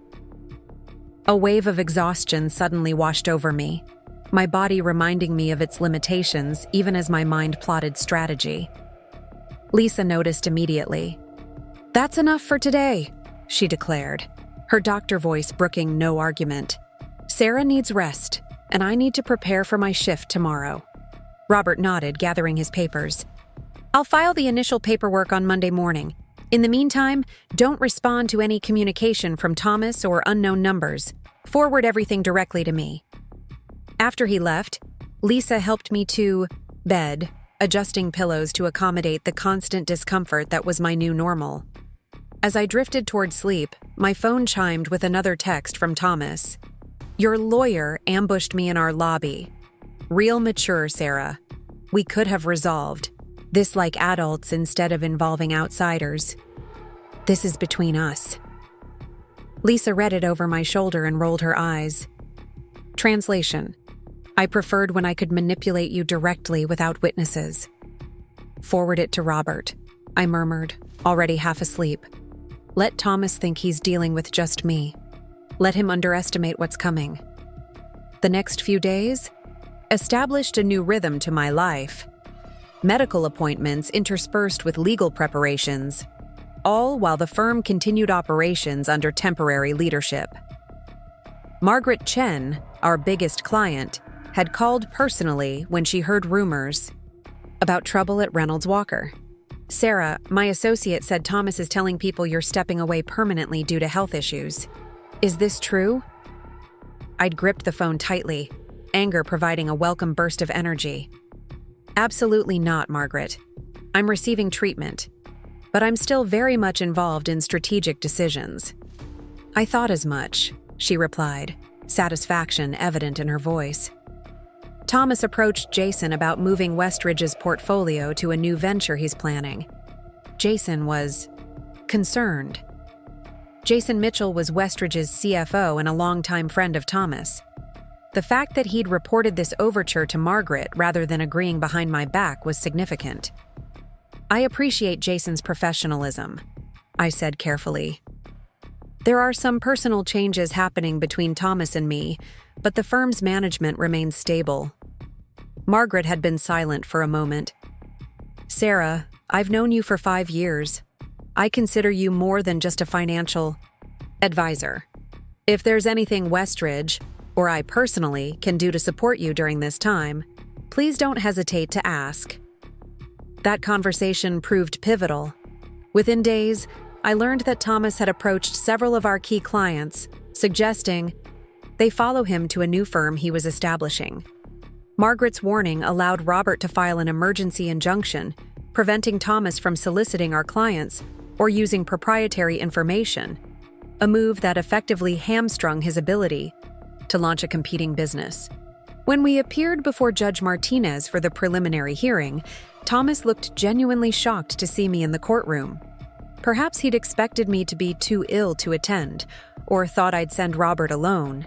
A wave of exhaustion suddenly washed over me, my body reminding me of its limitations even as my mind plotted strategy. Lisa noticed immediately. "That's enough for today," she declared, her doctor voice brooking no argument. "Sarah needs rest, and I need to prepare for my shift tomorrow." Robert nodded, gathering his papers. "I'll file the initial paperwork on Monday morning. In the meantime, don't respond to any communication from Thomas or unknown numbers. Forward everything directly to me." After he left, Lisa helped me to bed, adjusting pillows to accommodate the constant discomfort that was my new normal. As I drifted toward sleep, my phone chimed with another text from Thomas. "Your lawyer ambushed me in our lobby. Real mature, Sarah. We could have resolved this like adults instead of involving outsiders. This is between us." Lisa read it over my shoulder and rolled her eyes. Translation: I preferred when I could manipulate you directly without witnesses. "Forward it to Robert," I murmured, already half asleep. "Let Thomas think he's dealing with just me. Let him underestimate what's coming." The next few days established a new rhythm to my life. Medical appointments interspersed with legal preparations, all while the firm continued operations under temporary leadership. Margaret Chen, our biggest client, had called personally when she heard rumors about trouble at Reynolds Walker. "Sarah, my associate said Thomas is telling people you're stepping away permanently due to health issues. Is this true?" I'd gripped the phone tightly, anger providing a welcome burst of energy. "Absolutely not, Margaret. I'm receiving treatment, but I'm still very much involved in strategic decisions." "I thought as much," she replied, satisfaction evident in her voice. Thomas approached Jason about moving Westridge's portfolio to a new venture he's planning. Jason was concerned. Jason Mitchell was Westridge's CFO and a longtime friend of Thomas. The fact that he'd reported this overture to Margaret rather than agreeing behind my back was significant. "I appreciate Jason's professionalism," I said carefully. "There are some personal changes happening between Thomas and me, but the firm's management remains stable." Margaret had been silent for a moment. "Sarah, I've known you for 5 years. I consider you more than just a financial advisor. If there's anything Westridge, or I personally, can do to support you during this time, please don't hesitate to ask." That conversation proved pivotal. Within days, I learned that Thomas had approached several of our key clients, suggesting they follow him to a new firm he was establishing. Margaret's warning allowed Robert to file an emergency injunction, preventing Thomas from soliciting our clients or using proprietary information, a move that effectively hamstrung his ability to launch a competing business. When we appeared before Judge Martinez for the preliminary hearing, Thomas looked genuinely shocked to see me in the courtroom. Perhaps he'd expected me to be too ill to attend, or thought I'd send Robert alone.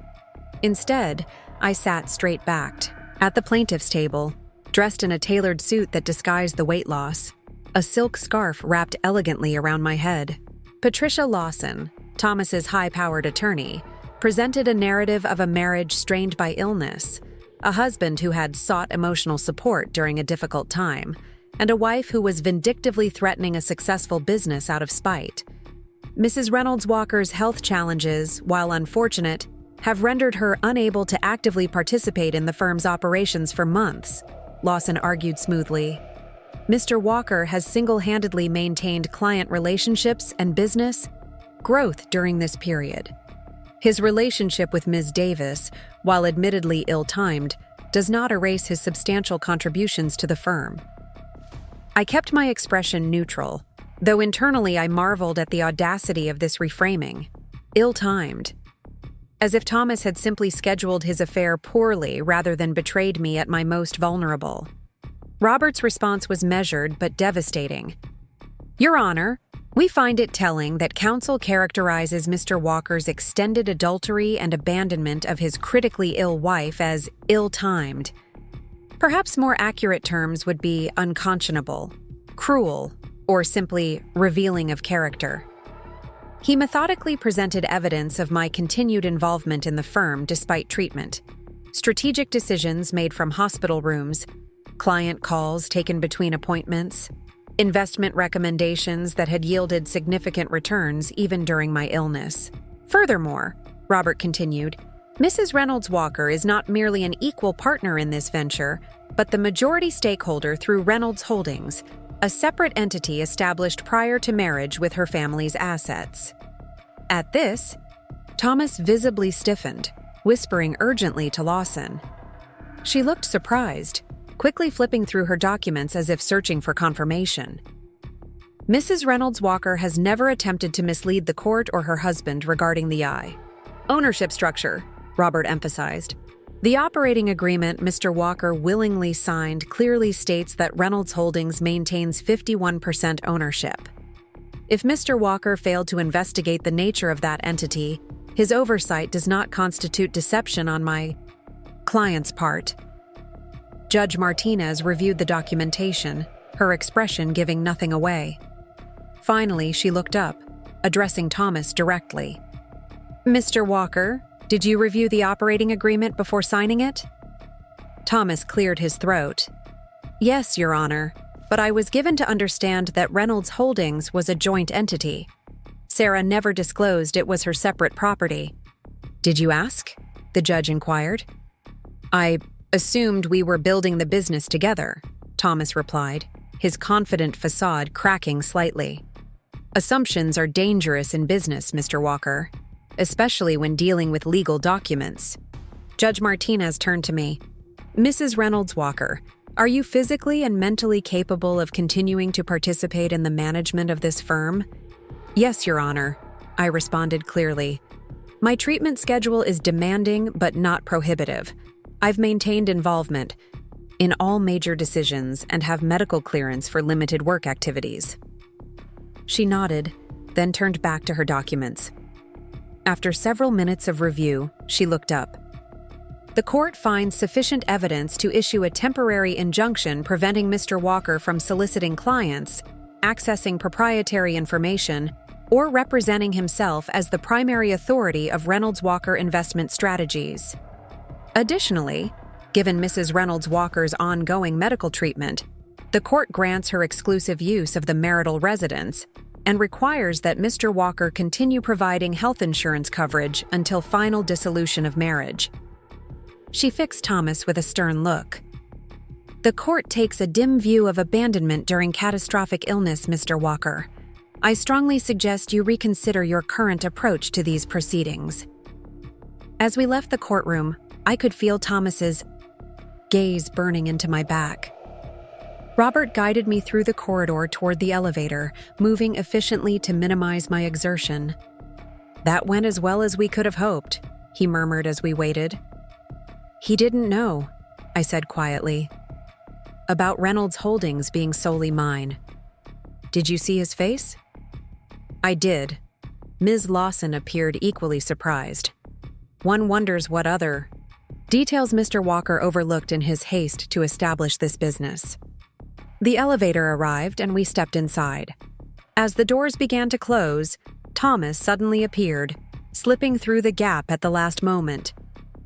Instead, I sat straight-backed, at the plaintiff's table, dressed in a tailored suit that disguised the weight loss, a silk scarf wrapped elegantly around my head. Patricia Lawson, Thomas's high-powered attorney, presented a narrative of a marriage strained by illness, a husband who had sought emotional support during a difficult time, and a wife who was vindictively threatening a successful business out of spite. Mrs. Reynolds Walker's health challenges, while unfortunate, have rendered her unable to actively participate in the firm's operations for months, Lawson argued smoothly. Mr. Walker has single-handedly maintained client relationships and business growth during this period. His relationship with Ms. Davis, while admittedly ill-timed, does not erase his substantial contributions to the firm. I kept my expression neutral, though internally I marveled at the audacity of this reframing. Ill-timed. As if Thomas had simply scheduled his affair poorly rather than betrayed me at my most vulnerable. Robert's response was measured but devastating. Your Honor, we find it telling that counsel characterizes Mr. Walker's extended adultery and abandonment of his critically ill wife as ill-timed. Perhaps more accurate terms would be unconscionable, cruel, or simply revealing of character. He methodically presented evidence of my continued involvement in the firm despite treatment, strategic decisions made from hospital rooms, client calls taken between appointments, investment recommendations that had yielded significant returns even during my illness. Furthermore, Robert continued, Mrs. Reynolds Walker is not merely an equal partner in this venture, but the majority stakeholder through Reynolds Holdings, a separate entity established prior to marriage with her family's assets. At this, Thomas visibly stiffened, whispering urgently to Lawson. She looked surprised, quickly flipping through her documents as if searching for confirmation. Mrs. Reynolds Walker has never attempted to mislead the court or her husband regarding the ownership structure, Robert emphasized. The operating agreement Mr. Walker willingly signed clearly states that Reynolds Holdings maintains 51% ownership. If Mr. Walker failed to investigate the nature of that entity, his oversight does not constitute deception on my client's part. Judge Martinez reviewed the documentation, her expression giving nothing away. Finally, she looked up, addressing Thomas directly. Mr. Walker, did you review the operating agreement before signing it? Thomas cleared his throat. Yes, Your Honor, but I was given to understand that Reynolds Holdings was a joint entity. Sarah never disclosed it was her separate property. Did you ask? The judge inquired. I assumed we were building the business together, Thomas replied, his confident facade cracking slightly. Assumptions are dangerous in business, Mr. Walker, especially when dealing with legal documents. Judge Martinez turned to me. Mrs. Reynolds Walker, are you physically and mentally capable of continuing to participate in the management of this firm? Yes, Your Honor, I responded clearly. My treatment schedule is demanding but not prohibitive. I've maintained involvement in all major decisions and have medical clearance for limited work activities. She nodded, then turned back to her documents. After several minutes of review, she looked up. The court finds sufficient evidence to issue a temporary injunction preventing Mr. Walker from soliciting clients, accessing proprietary information, or representing himself as the primary authority of Reynolds Walker Investment Strategies. Additionally, given Mrs. Reynolds Walker's ongoing medical treatment, the court grants her exclusive use of the marital residence and requires that Mr. Walker continue providing health insurance coverage until final dissolution of marriage. She fixed Thomas with a stern look. The court takes a dim view of abandonment during catastrophic illness, Mr. Walker. I strongly suggest you reconsider your current approach to these proceedings. As we left the courtroom, I could feel Thomas's gaze burning into my back. Robert guided me through the corridor toward the elevator, moving efficiently to minimize my exertion. That went as well as we could have hoped, he murmured as we waited. He didn't know, I said quietly. About Reynolds Holdings being solely mine. Did you see his face? I did. Ms. Lawson appeared equally surprised. One wonders what other details Mr. Walker overlooked in his haste to establish this business. The elevator arrived and we stepped inside. As the doors began to close, Thomas suddenly appeared, slipping through the gap at the last moment.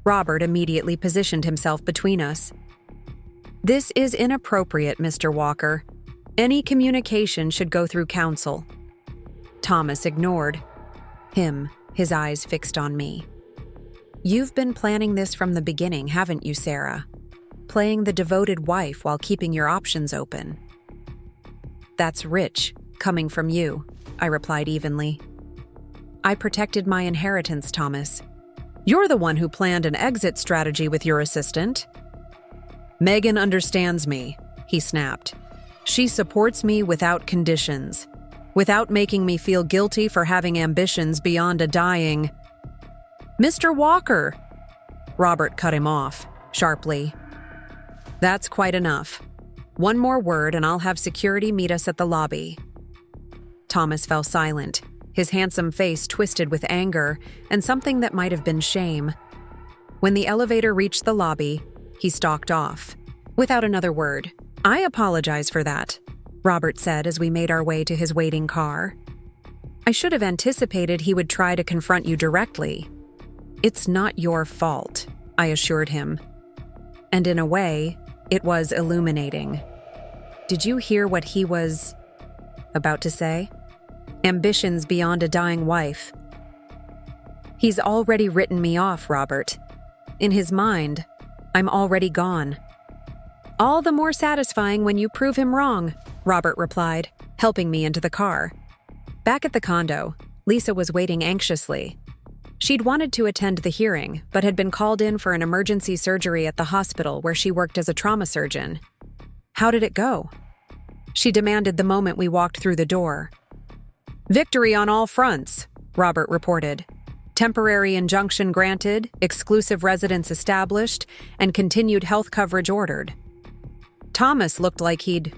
Robert immediately positioned himself between us. This is inappropriate, Mr. Walker. Any communication should go through counsel. Thomas ignored him, his eyes fixed on me. You've been planning this from the beginning, haven't you, Sarah? Playing the devoted wife while keeping your options open. That's rich, coming from you, I replied evenly. I protected my inheritance, Thomas. You're the one who planned an exit strategy with your assistant. Megan understands me, he snapped. She supports me without conditions, without making me feel guilty for having ambitions beyond a dying. Mr. Walker! Robert cut him off, sharply. That's quite enough. One more word and I'll have security meet us at the lobby." Thomas fell silent, his handsome face twisted with anger and something that might have been shame. When the elevator reached the lobby, he stalked off, without another word. "I apologize for that," Robert said as we made our way to his waiting car. "I should have anticipated he would try to confront you directly." "It's not your fault," I assured him. And in a way, it was illuminating. "Did you hear what he was about to say? Ambitions beyond a dying wife." "He's already written me off, Robert. In his mind, I'm already gone." "All the more satisfying when you prove him wrong," Robert replied, helping me into the car. Back at the condo, Lisa was waiting anxiously. She'd wanted to attend the hearing, but had been called in for an emergency surgery at the hospital where she worked as a trauma surgeon. "How did it go?" she demanded the moment we walked through the door. "Victory on all fronts," Robert reported. "Temporary injunction granted, exclusive residence established, and continued health coverage ordered." Thomas looked like he'd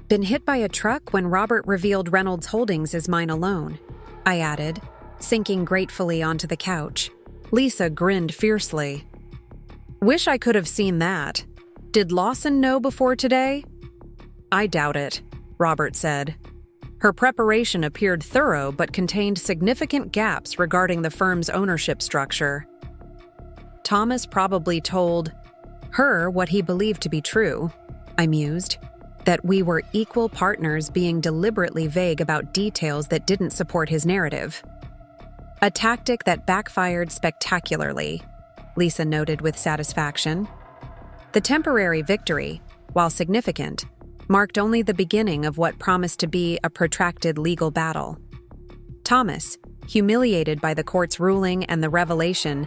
been hit by a truck when Robert revealed Reynolds Holdings is mine alone, I added, sinking gratefully onto the couch. Lisa grinned fiercely. "Wish I could have seen that. Did Lawson know before today?" "I doubt it," Robert said. Her preparation appeared thorough but contained significant gaps regarding the firm's ownership structure. Thomas probably told her what he believed to be true, I mused, that we were equal partners being deliberately vague about details that didn't support his narrative. "A tactic that backfired spectacularly," Lisa noted with satisfaction. The temporary victory, while significant, marked only the beginning of what promised to be a protracted legal battle. Thomas, humiliated by the court's ruling and the revelation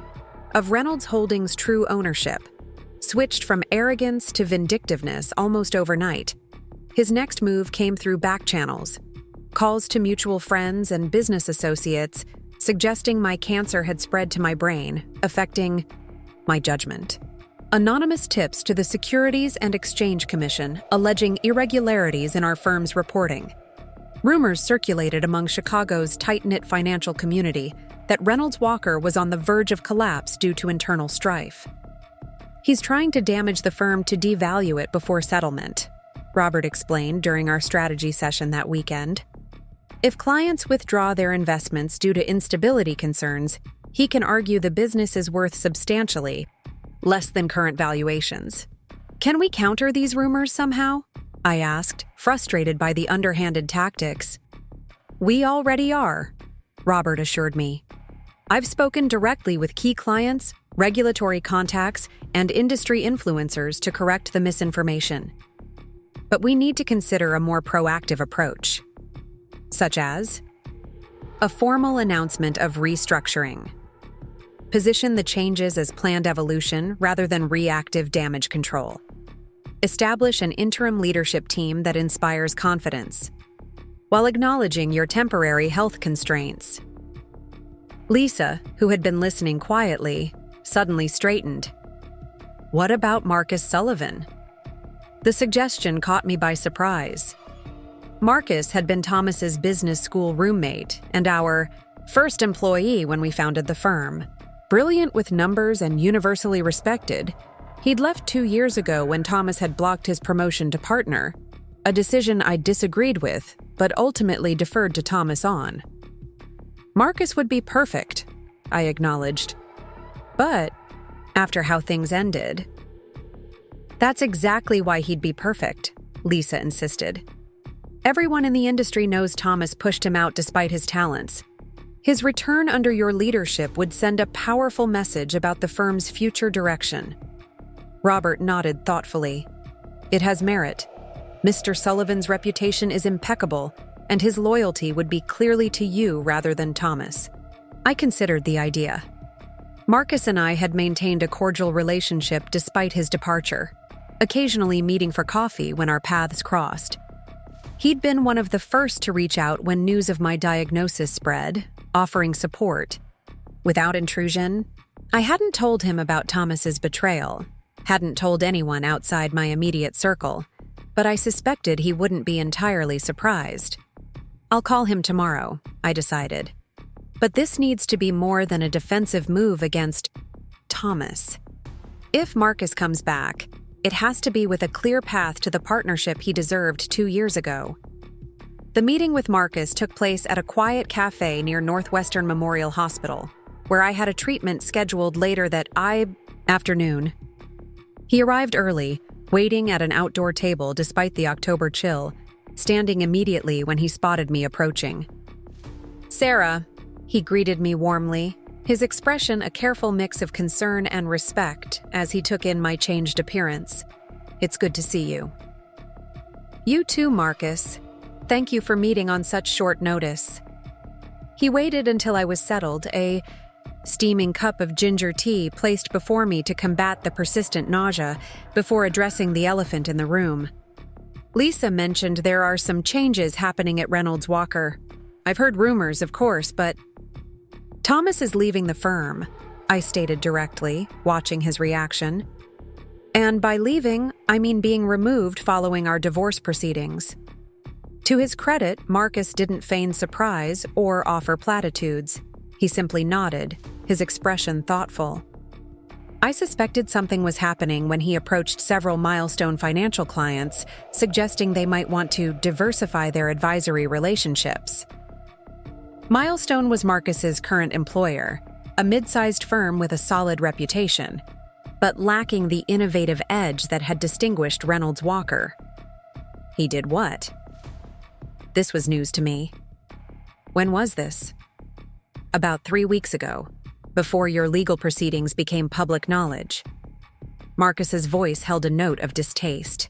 of Reynolds Holdings' true ownership, switched from arrogance to vindictiveness almost overnight. His next move came through back channels, calls to mutual friends and business associates suggesting my cancer had spread to my brain, affecting my judgment. Anonymous tips to the Securities and Exchange Commission alleging irregularities in our firm's reporting. Rumors circulated among Chicago's tight-knit financial community that Reynolds Walker was on the verge of collapse due to internal strife. "He's trying to damage the firm to devalue it before settlement," Robert explained during our strategy session that weekend. "If clients withdraw their investments due to instability concerns, he can argue the business is worth substantially less than current valuations." "Can we counter these rumors somehow?" I asked, frustrated by the underhanded tactics. "We already are," Robert assured me. "I've spoken directly with key clients, regulatory contacts, and industry influencers to correct the misinformation. But we need to consider a more proactive approach, such as a formal announcement of restructuring. Position the changes as planned evolution rather than reactive damage control. Establish an interim leadership team that inspires confidence, while acknowledging your temporary health constraints." Lisa, who had been listening quietly, suddenly straightened. "What about Marcus Sullivan?" The suggestion caught me by surprise. Marcus had been Thomas's business school roommate and our first employee when we founded the firm. Brilliant with numbers and universally respected, he'd left 2 years ago when Thomas had blocked his promotion to partner, a decision I disagreed with, but ultimately deferred to Thomas on. "Marcus would be perfect," I acknowledged. "But, after how things ended—" "That's exactly why he'd be perfect," Lisa insisted. "Everyone in the industry knows Thomas pushed him out despite his talents. His return under your leadership would send a powerful message about the firm's future direction." Robert nodded thoughtfully. "It has merit. Mr. Sullivan's reputation is impeccable, and his loyalty would be clearly to you rather than Thomas." I considered the idea. Marcus and I had maintained a cordial relationship despite his departure, occasionally meeting for coffee when our paths crossed. He'd been one of the first to reach out when news of my diagnosis spread, offering support. Without intrusion, I hadn't told him about Thomas's betrayal, hadn't told anyone outside my immediate circle, but I suspected he wouldn't be entirely surprised. I'll call him tomorrow, I decided. But this needs to be more than a defensive move against Thomas. If Marcus comes back, it has to be with a clear path to the partnership he deserved 2 years ago. The meeting with Marcus took place at a quiet cafe near Northwestern Memorial Hospital, where I had a treatment scheduled later that afternoon. He arrived early, waiting at an outdoor table despite the October chill, standing immediately when he spotted me approaching. "Sarah," he greeted me warmly, his expression a careful mix of concern and respect as he took in my changed appearance. "It's good to see you." "You too, Marcus. Thank you for meeting on such short notice." He waited until I was settled, a steaming cup of ginger tea placed before me to combat the persistent nausea before addressing the elephant in the room. "Lisa mentioned there are some changes happening at Reynolds Walker. I've heard rumors, of course, but—" "Thomas is leaving the firm," I stated directly, watching his reaction. "And by leaving, I mean being removed following our divorce proceedings." To his credit, Marcus didn't feign surprise or offer platitudes. He simply nodded, his expression thoughtful. I suspected something was happening when he approached several Milestone financial clients, suggesting they might want to diversify their advisory relationships. Milestone was Marcus's current employer, a mid-sized firm with a solid reputation, but lacking the innovative edge that had distinguished Reynolds Walker. He did what? This was news to me. When was this? About 3 weeks ago, before your legal proceedings became public knowledge. Marcus's voice held a note of distaste.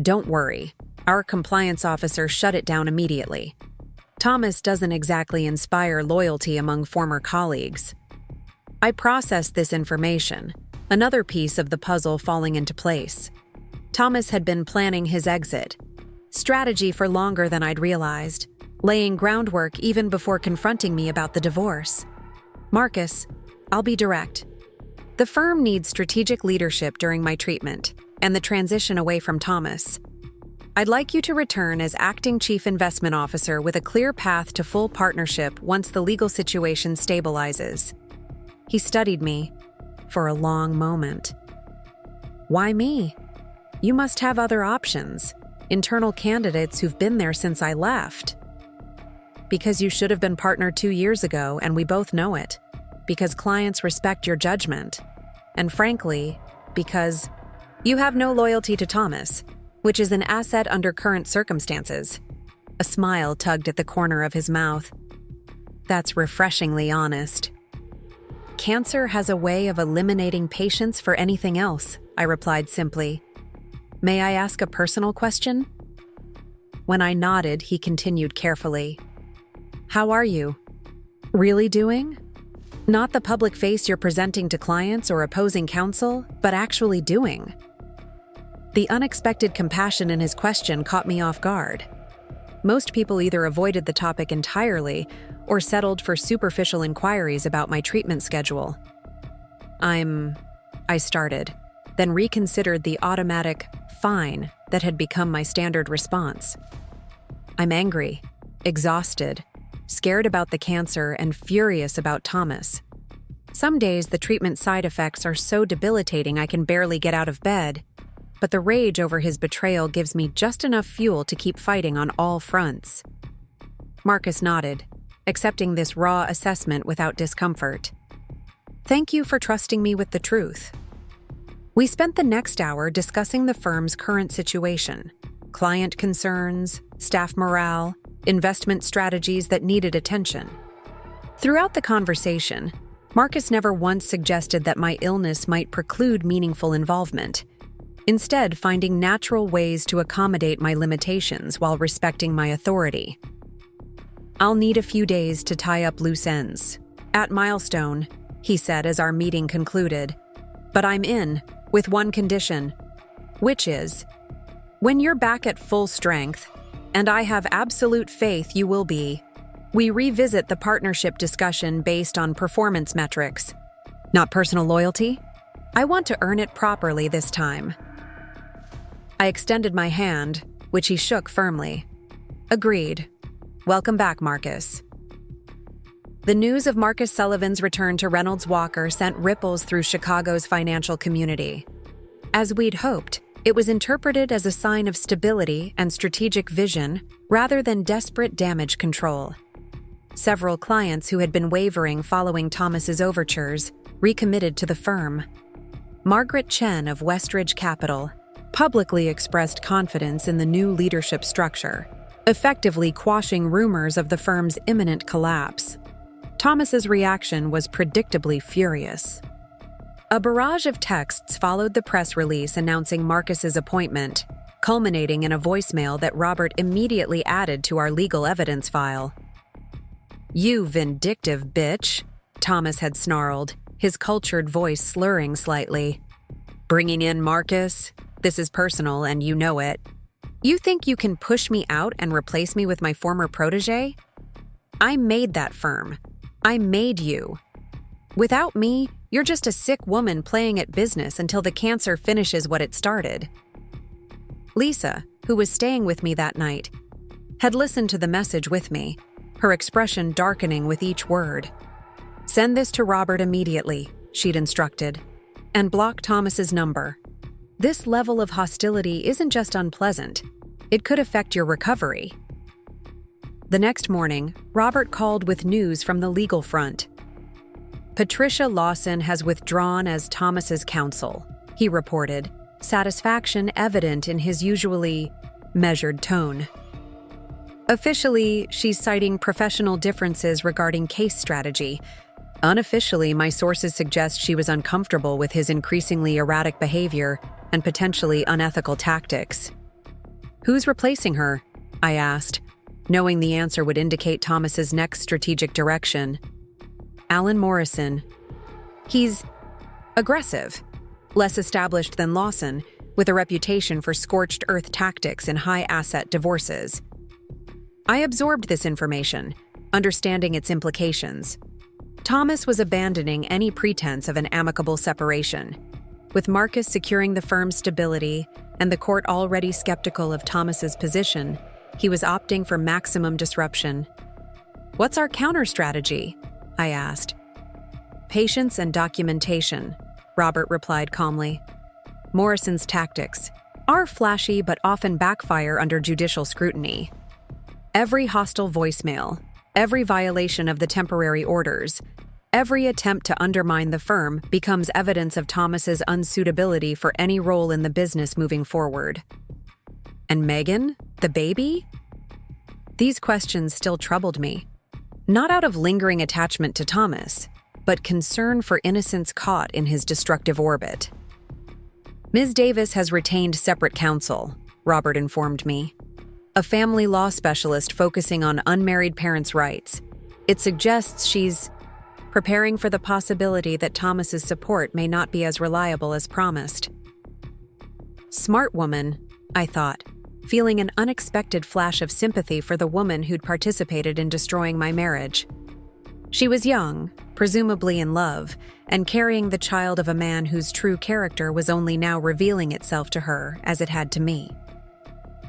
"Don't worry, our compliance officer shut it down immediately. Thomas doesn't exactly inspire loyalty among former colleagues." I processed this information, another piece of the puzzle falling into place. Thomas had been planning his exit, strategy for longer than I'd realized, laying groundwork even before confronting me about the divorce. "Marcus, I'll be direct. The firm needs strategic leadership during my treatment and the transition away from Thomas. I'd like you to return as acting chief investment officer with a clear path to full partnership once the legal situation stabilizes." He studied me for a long moment. "Why me? You must have other options, internal candidates who've been there since I left." "Because you should have been partner 2 years ago, and we both know it. Because clients respect your judgment. And frankly, because you have no loyalty to Thomas, which is an asset under current circumstances." A smile tugged at the corner of his mouth. "That's refreshingly honest." "Cancer has a way of eliminating patience for anything else," I replied simply. "May I ask a personal question?" When I nodded, he continued carefully. "How are you? Really doing? Not the public face you're presenting to clients or opposing counsel, but actually doing." The unexpected compassion in his question caught me off guard. Most people either avoided the topic entirely or settled for superficial inquiries about my treatment schedule. I started, then reconsidered the automatic "fine" that had become my standard response. "I'm angry, exhausted, scared about the cancer, and furious about Thomas. Some days the treatment side effects are so debilitating I can barely get out of bed, but the rage over his betrayal gives me just enough fuel to keep fighting on all fronts." Marcus nodded, accepting this raw assessment without discomfort. "Thank you for trusting me with the truth." We spent the next hour discussing the firm's current situation, client concerns, staff morale, investment strategies that needed attention. Throughout the conversation, Marcus never once suggested that my illness might preclude meaningful involvement, instead finding natural ways to accommodate my limitations while respecting my authority. "I'll need a few days to tie up loose ends. At Milestone," he said as our meeting concluded, "but I'm in, with one condition, which is, when you're back at full strength, and I have absolute faith you will be, we revisit the partnership discussion based on performance metrics, not personal loyalty. I want to earn it properly this time." I extended my hand, which he shook firmly. Agreed. Welcome back, Marcus. The news of Marcus Sullivan's return to Reynolds Walker sent ripples through Chicago's financial community. As we'd hoped, it was interpreted as a sign of stability and strategic vision rather than desperate damage control. Several clients who had been wavering following Thomas's overtures recommitted to the firm. Margaret Chen of Westridge Capital publicly expressed confidence in the new leadership structure, effectively quashing rumors of the firm's imminent collapse. Thomas's reaction was predictably furious. A barrage of texts followed the press release announcing Marcus's appointment, culminating in a voicemail that Robert immediately added to our legal evidence file. "You vindictive bitch," Thomas had snarled, his cultured voice slurring slightly. "Bringing in Marcus? This is personal and you know it. You think you can push me out and replace me with my former protege? I made that firm. I made you. Without me, you're just a sick woman playing at business until the cancer finishes what it started." Lisa, who was staying with me that night, had listened to the message with me, her expression darkening with each word. "Send this to Robert immediately," she'd instructed, "and block Thomas's number. This level of hostility isn't just unpleasant, it could affect your recovery." The next morning, Robert called with news from the legal front. "Patricia Lawson has withdrawn as Thomas's counsel," he reported, satisfaction evident in his usually measured tone. "Officially, she's citing professional differences regarding case strategy. Unofficially, my sources suggest she was uncomfortable with his increasingly erratic behavior and potentially unethical tactics." "Who's replacing her?" I asked, knowing the answer would indicate Thomas's next strategic direction. "Alan Morrison. He's aggressive, less established than Lawson, with a reputation for scorched earth tactics in high-asset divorces." I absorbed this information, understanding its implications. Thomas was abandoning any pretense of an amicable separation. With Marcus securing the firm's stability and the court already skeptical of Thomas's position, he was opting for maximum disruption. "What's our counter-strategy?" I asked. "Patience and documentation," Robert replied calmly. "Morrison's tactics are flashy but often backfire under judicial scrutiny. Every hostile voicemail, every violation of the temporary orders, every attempt to undermine the firm becomes evidence of Thomas's unsuitability for any role in the business moving forward." "And Megan, the baby?" These questions still troubled me, not out of lingering attachment to Thomas, but concern for innocents caught in his destructive orbit. "Ms. Davis has retained separate counsel," Robert informed me. "A family law specialist focusing on unmarried parents' rights. It suggests she's preparing for the possibility that Thomas's support may not be as reliable as promised." Smart woman, I thought, feeling an unexpected flash of sympathy for the woman who'd participated in destroying my marriage. She was young, presumably in love, and carrying the child of a man whose true character was only now revealing itself to her as it had to me.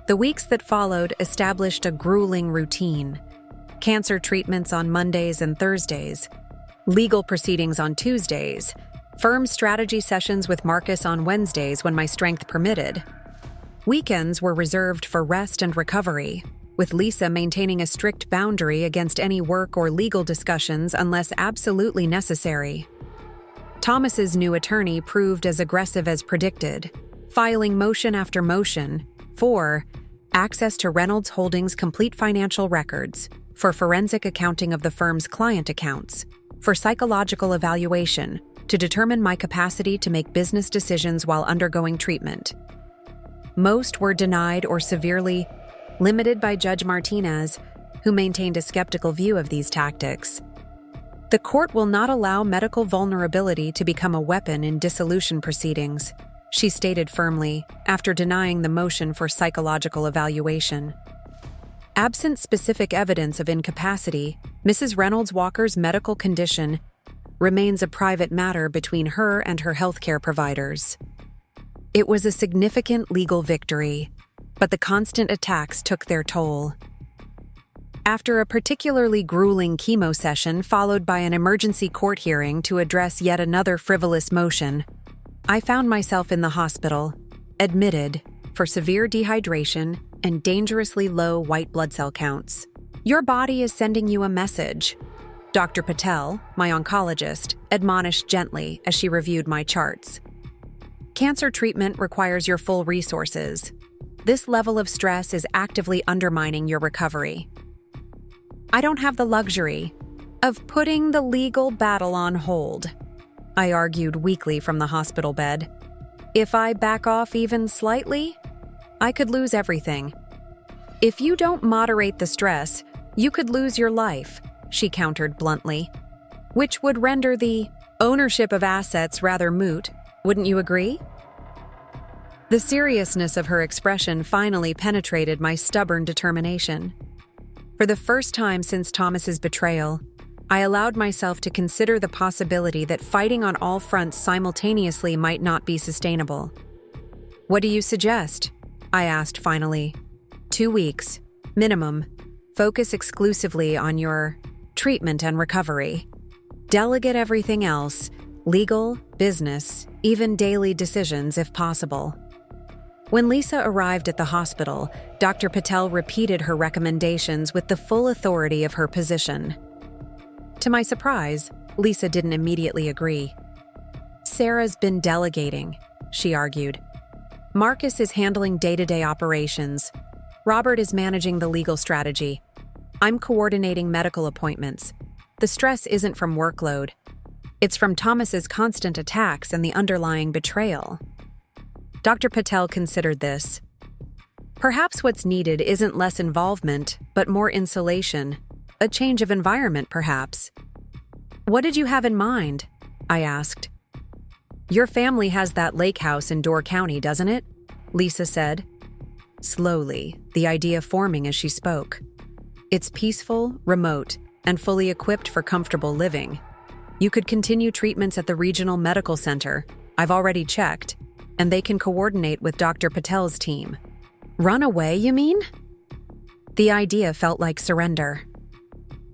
The weeks that followed established a grueling routine: cancer treatments on Mondays and Thursdays, legal proceedings on Tuesdays, firm strategy sessions with Marcus on Wednesdays when my strength permitted. Weekends were reserved for rest and recovery, with Lisa maintaining a strict boundary against any work or legal discussions unless absolutely necessary. Thomas's new attorney proved as aggressive as predicted, filing motion after motion for access to Reynolds Holdings' complete financial records, for forensic accounting of the firm's client accounts, for psychological evaluation to determine my capacity to make business decisions while undergoing treatment. Most were denied or severely limited by Judge Martinez, who maintained a skeptical view of these tactics. "The court will not allow medical vulnerability to become a weapon in dissolution proceedings," she stated firmly, after denying the motion for psychological evaluation. Absent specific evidence of incapacity, Mrs. Reynolds Walker's medical condition remains a private matter between her and her healthcare providers. It was a significant legal victory, but the constant attacks took their toll. After a particularly grueling chemo session followed by an emergency court hearing to address yet another frivolous motion, I found myself in the hospital, admitted for severe dehydration and dangerously low white blood cell counts. "Your body is sending you a message," Dr. Patel, my oncologist, admonished gently as she reviewed my charts. "Cancer treatment requires your full resources. This level of stress is actively undermining your recovery. I don't have the luxury of putting the legal battle on hold," I argued weakly from the hospital bed. "If I back off even slightly, I could lose everything." "If you don't moderate the stress, you could lose your life," she countered bluntly, "which would render the ownership of assets rather moot. Wouldn't you agree?" The seriousness of her expression finally penetrated my stubborn determination. For the first time since Thomas's betrayal, I allowed myself to consider the possibility that fighting on all fronts simultaneously might not be sustainable. "What do you suggest?" I asked finally. 2 weeks, minimum. Focus exclusively on your treatment and recovery. Delegate everything else, legal, business, even daily decisions if possible. When Lisa arrived at the hospital, Dr. Patel repeated her recommendations with the full authority of her position. To my surprise, Lisa didn't immediately agree. "Sarah's been delegating," she argued. "Marcus is handling day-to-day operations. Robert is managing the legal strategy. I'm coordinating medical appointments. The stress isn't from workload. It's from Thomas's constant attacks and the underlying betrayal." Dr. Patel considered this. "Perhaps what's needed isn't less involvement, but more insulation. A change of environment, perhaps." "What did you have in mind?" I asked. "Your family has that lake house in Door County, doesn't it?" Lisa said, slowly, the idea forming as she spoke. "It's peaceful, remote, and fully equipped for comfortable living. You could continue treatments at the regional medical center. I've already checked, and they can coordinate with Dr. Patel's team." "Run away, you mean?" The idea felt like surrender.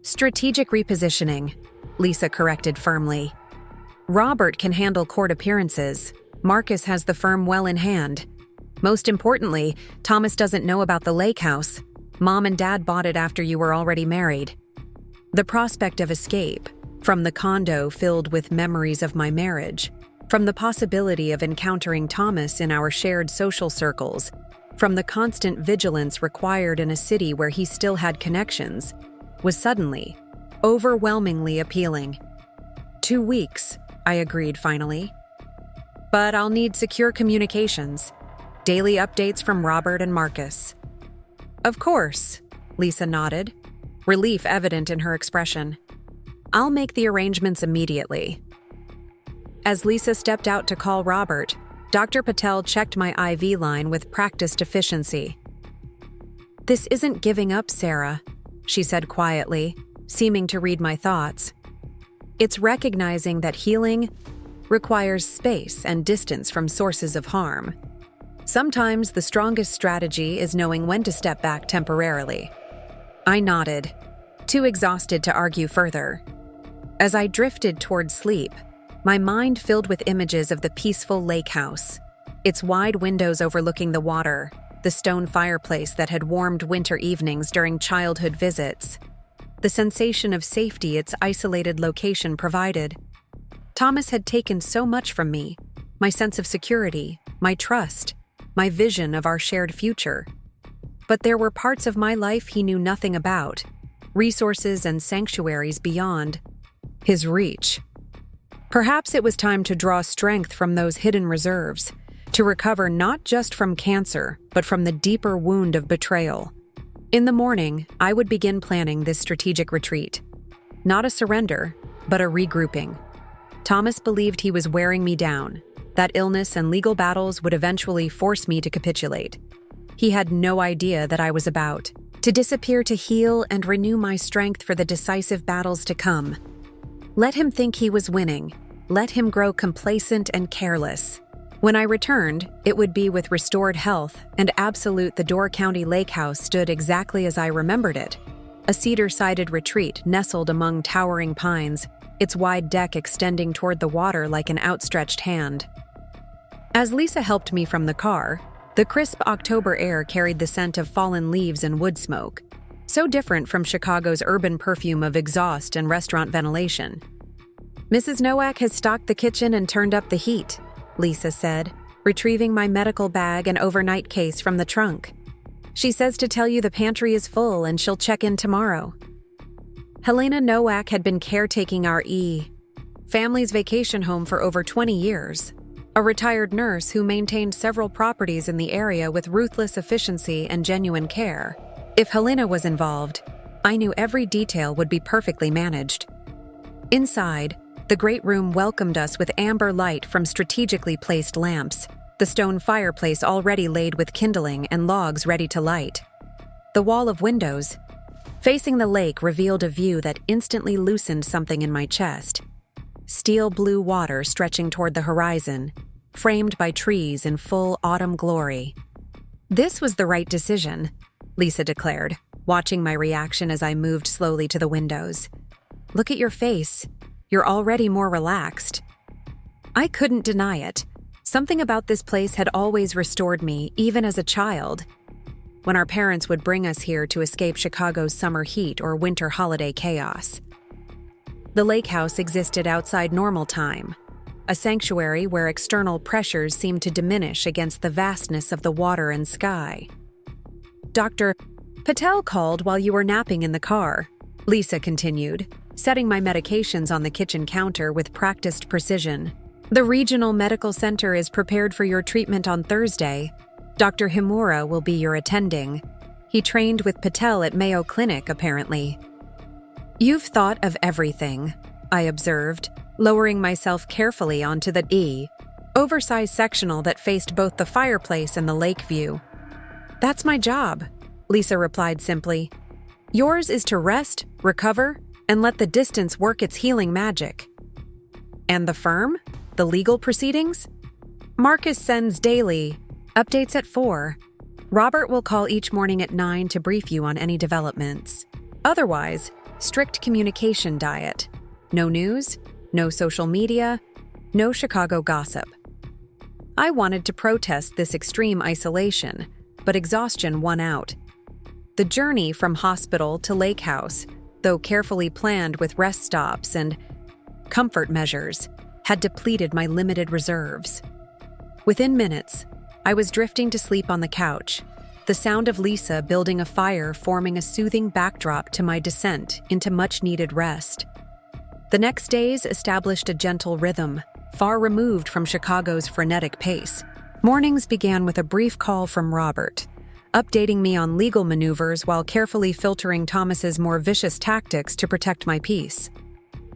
"Strategic repositioning," Lisa corrected firmly. "Robert can handle court appearances. Marcus has the firm well in hand. Most importantly, Thomas doesn't know about the lake house. Mom and Dad bought it after you were already married." The prospect of escape, from the condo filled with memories of my marriage, from the possibility of encountering Thomas in our shared social circles, from the constant vigilance required in a city where he still had connections, was suddenly, overwhelmingly appealing. 2 weeks, I agreed finally. "But I'll need secure communications. Daily updates from Robert and Marcus." "Of course," Lisa nodded, relief evident in her expression. "I'll make the arrangements immediately." As Lisa stepped out to call Robert, Dr. Patel checked my IV line with practiced efficiency. "This isn't giving up, Sarah," she said quietly, seeming to read my thoughts. "It's recognizing that healing requires space and distance from sources of harm. Sometimes the strongest strategy is knowing when to step back temporarily." I nodded, too exhausted to argue further. As I drifted toward sleep, my mind filled with images of the peaceful lake house, its wide windows overlooking the water, the stone fireplace that had warmed winter evenings during childhood visits, the sensation of safety its isolated location provided. Thomas had taken so much from me, my sense of security, my trust, my vision of our shared future. But there were parts of my life he knew nothing about, resources and sanctuaries beyond his reach. Perhaps it was time to draw strength from those hidden reserves, to recover not just from cancer, but from the deeper wound of betrayal. In the morning, I would begin planning this strategic retreat. Not a surrender, but a regrouping. Thomas believed he was wearing me down, that illness and legal battles would eventually force me to capitulate. He had no idea that I was about to disappear to heal and renew my strength for the decisive battles to come. Let him think he was winning. Let him grow complacent and careless. When I returned, it would be with restored health, and absolute the Door County Lake House stood exactly as I remembered it. A cedar-sided retreat nestled among towering pines, its wide deck extending toward the water like an outstretched hand. As Lisa helped me from the car, the crisp October air carried the scent of fallen leaves and wood smoke, so different from Chicago's urban perfume of exhaust and restaurant ventilation. "Mrs. Nowak has stocked the kitchen and turned up the heat," Lisa said, retrieving my medical bag and overnight case from the trunk. "She says to tell you the pantry is full and she'll check in tomorrow." Helena Nowak had been caretaking our family's vacation home for over 20 years, a retired nurse who maintained several properties in the area with ruthless efficiency and genuine care. If Helena was involved, I knew every detail would be perfectly managed. Inside, the great room welcomed us with amber light from strategically placed lamps, the stone fireplace already laid with kindling and logs ready to light. The wall of windows, facing the lake, revealed a view that instantly loosened something in my chest. Steel blue water stretching toward the horizon, framed by trees in full autumn glory. "This was the right decision," Lisa declared, watching my reaction as I moved slowly to the windows. "Look at your face. You're already more relaxed." I couldn't deny it. Something about this place had always restored me, even as a child. When our parents would bring us here to escape Chicago's summer heat or winter holiday chaos. The lake house existed outside normal time, a sanctuary where external pressures seemed to diminish against the vastness of the water and sky. "Dr. Patel called while you were napping in the car," Lisa continued, setting my medications on the kitchen counter with practiced precision. "The regional medical center is prepared for your treatment on Thursday. Dr. Himura will be your attending. He trained with Patel at Mayo Clinic, apparently." "You've thought of everything," I observed, lowering myself carefully onto the oversized sectional that faced both the fireplace and the lake view. "That's my job," Lisa replied simply. "Yours is to rest, recover, and let the distance work its healing magic." "And the firm? The legal proceedings?" "Marcus sends daily updates at 4. Robert will call each morning at 9 to brief you on any developments. Otherwise, strict communication diet. No news, no social media, no Chicago gossip." I wanted to protest this extreme isolation, but exhaustion won out. The journey from hospital to lake house, though carefully planned with rest stops and comfort measures, had depleted my limited reserves. Within minutes, I was drifting to sleep on the couch, the sound of Lisa building a fire forming a soothing backdrop to my descent into much-needed rest. The next days established a gentle rhythm, far removed from Chicago's frenetic pace. Mornings began with a brief call from Robert, updating me on legal maneuvers while carefully filtering Thomas's more vicious tactics to protect my peace.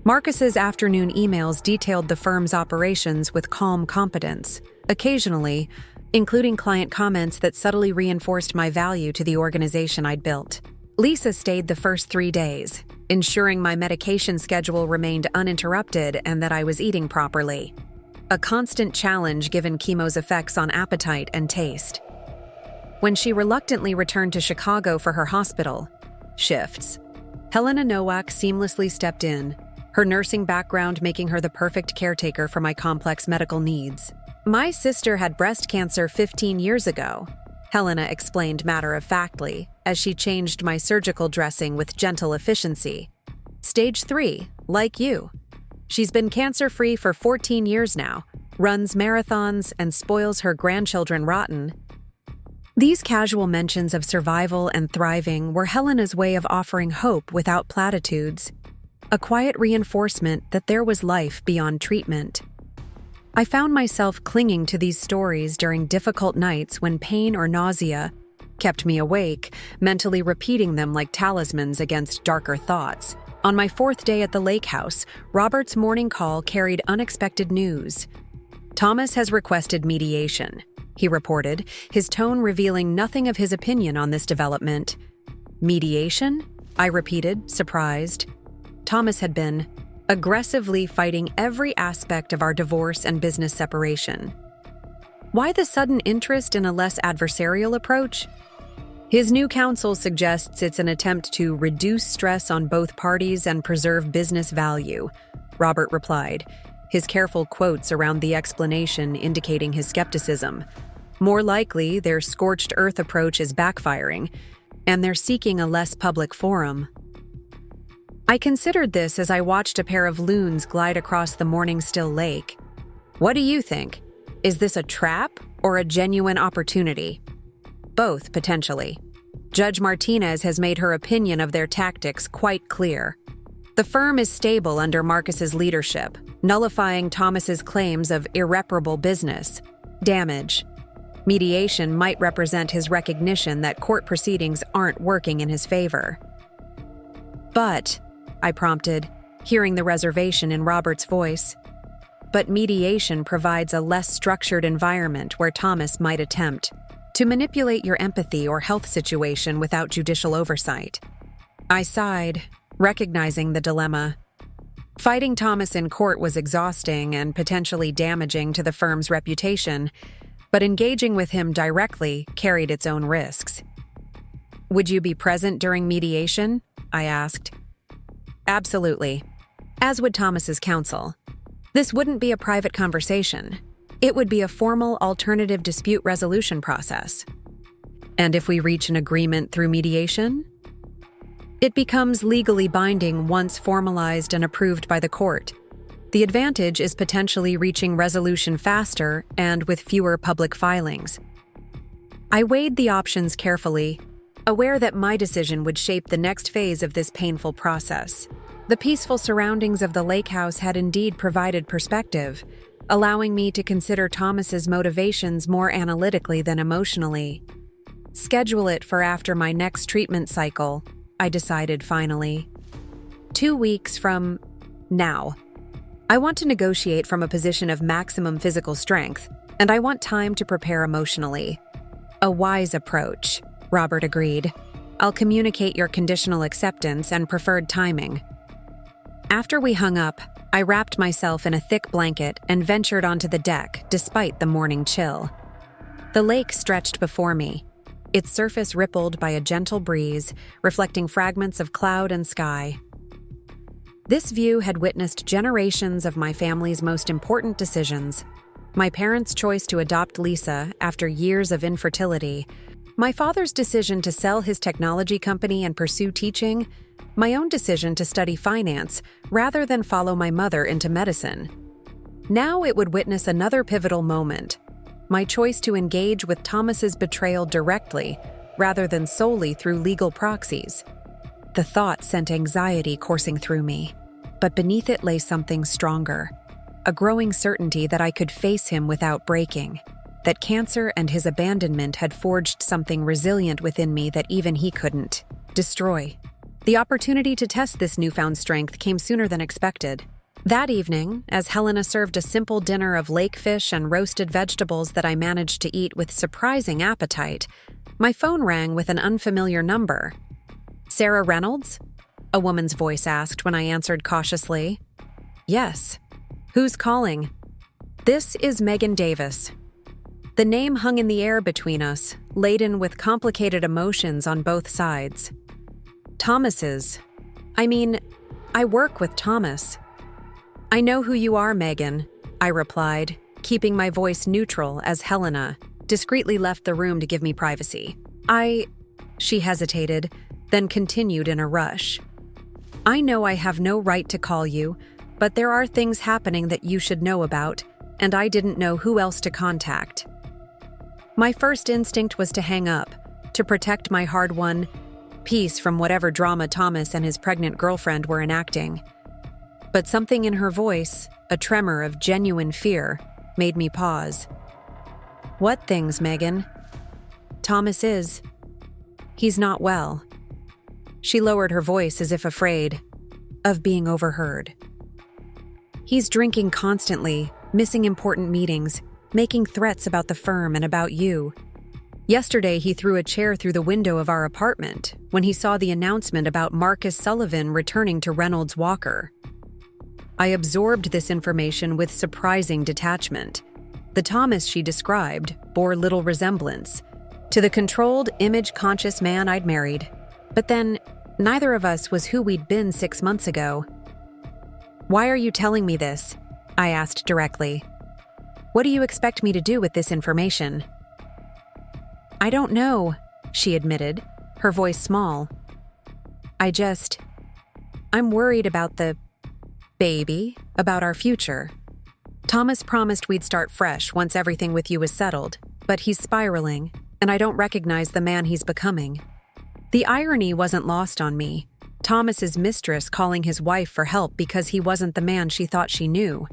Marcus's afternoon emails detailed the firm's operations with calm competence, occasionally including client comments that subtly reinforced my value to the organization I'd built. Lisa stayed the first 3 days, ensuring my medication schedule remained uninterrupted and that I was eating properly. A constant challenge given chemo's effects on appetite and taste. When she reluctantly returned to Chicago for her hospital shifts, Helena Nowak seamlessly stepped in, her nursing background making her the perfect caretaker for my complex medical needs. "My sister had breast cancer 15 years ago," Helena explained matter-of-factly as she changed my surgical dressing with gentle efficiency. "Stage 3, like you. She's been cancer-free for 14 years now, runs marathons, and spoils her grandchildren rotten." These casual mentions of survival and thriving were Helena's way of offering hope without platitudes, a quiet reinforcement that there was life beyond treatment. I found myself clinging to these stories during difficult nights when pain or nausea kept me awake, mentally repeating them like talismans against darker thoughts. On my 4th day at the lake house, Robert's morning call carried unexpected news. "Thomas has requested mediation," he reported, his tone revealing nothing of his opinion on this development. "Mediation?" I repeated, surprised. Thomas had been aggressively fighting every aspect of our divorce and business separation. Why the sudden interest in a less adversarial approach? His new counsel suggests it's an attempt to reduce stress on both parties and preserve business value, Robert replied, his careful quotes around the explanation indicating his skepticism. More likely, their scorched earth approach is backfiring, and they're seeking a less public forum. I considered this as I watched a pair of loons glide across the morning-still lake. What do you think? Is this a trap or a genuine opportunity? Both, potentially. Judge Martinez has made her opinion of their tactics quite clear. The firm is stable under Marcus's leadership, nullifying Thomas's claims of irreparable business damage. Mediation might represent his recognition that court proceedings aren't working in his favor. But, I prompted, hearing the reservation in Robert's voice. But mediation provides a less structured environment where Thomas might attempt to manipulate your empathy or health situation without judicial oversight. I sighed, recognizing the dilemma. Fighting Thomas in court was exhausting and potentially damaging to the firm's reputation, but engaging with him directly carried its own risks. Would you be present during mediation? I asked. Absolutely, as would Thomas's counsel. This wouldn't be a private conversation. It would be a formal alternative dispute resolution process. And if we reach an agreement through mediation? It becomes legally binding once formalized and approved by the court. The advantage is potentially reaching resolution faster and with fewer public filings. I weighed the options carefully, aware that my decision would shape the next phase of this painful process. The peaceful surroundings of the lake house had indeed provided perspective, allowing me to consider Thomas's motivations more analytically than emotionally. Schedule it for after my next treatment cycle, I decided finally. 2 weeks from now. I want to negotiate from a position of maximum physical strength, and I want time to prepare emotionally. A wise approach, Robert agreed. I'll communicate your conditional acceptance and preferred timing. After we hung up, I wrapped myself in a thick blanket and ventured onto the deck despite the morning chill. The lake stretched before me, its surface rippled by a gentle breeze, reflecting fragments of cloud and sky. This view had witnessed generations of my family's most important decisions. My parents' choice to adopt Lisa after years of infertility, my father's decision to sell his technology company and pursue teaching, my own decision to study finance rather than follow my mother into medicine. Now it would witness another pivotal moment, my choice to engage with Thomas's betrayal directly rather than solely through legal proxies. The thought sent anxiety coursing through me, but beneath it lay something stronger, a growing certainty that I could face him without breaking, that cancer and his abandonment had forged something resilient within me that even he couldn't destroy. The opportunity to test this newfound strength came sooner than expected. That evening, as Helena served a simple dinner of lake fish and roasted vegetables that I managed to eat with surprising appetite, my phone rang with an unfamiliar number. "Sarah Reynolds?" a woman's voice asked when I answered cautiously. "Yes." "Who's calling?" "This is Megan Davis." The name hung in the air between us, laden with complicated emotions on both sides. "Thomas's. I work with Thomas." "I know who you are, Megan," I replied, keeping my voice neutral as Helena discreetly left the room to give me privacy. She hesitated, then continued in a rush. "I know I have no right to call you, but there are things happening that you should know about, and I didn't know who else to contact." My first instinct was to hang up, to protect my hard-won peace from whatever drama Thomas and his pregnant girlfriend were enacting. But something in her voice, a tremor of genuine fear, made me pause. "What things, Megan?" "Thomas is. He's not well." She lowered her voice as if afraid of being overheard. "He's drinking constantly, missing important meetings, making threats about the firm and about you. Yesterday, he threw a chair through the window of our apartment when he saw the announcement about Marcus Sullivan returning to Reynolds Walker." I absorbed this information with surprising detachment. The Thomas she described bore little resemblance to the controlled, image-conscious man I'd married. But then, neither of us was who we'd been 6 months ago. "Why are you telling me this?" I asked directly. "What do you expect me to do with this information?" "I don't know," she admitted, her voice small. I'm worried about the baby, about our future. Thomas promised we'd start fresh once everything with you was settled, but he's spiraling, and I don't recognize the man he's becoming." The irony wasn't lost on me. Thomas's mistress calling his wife for help because he wasn't the man she thought she knew.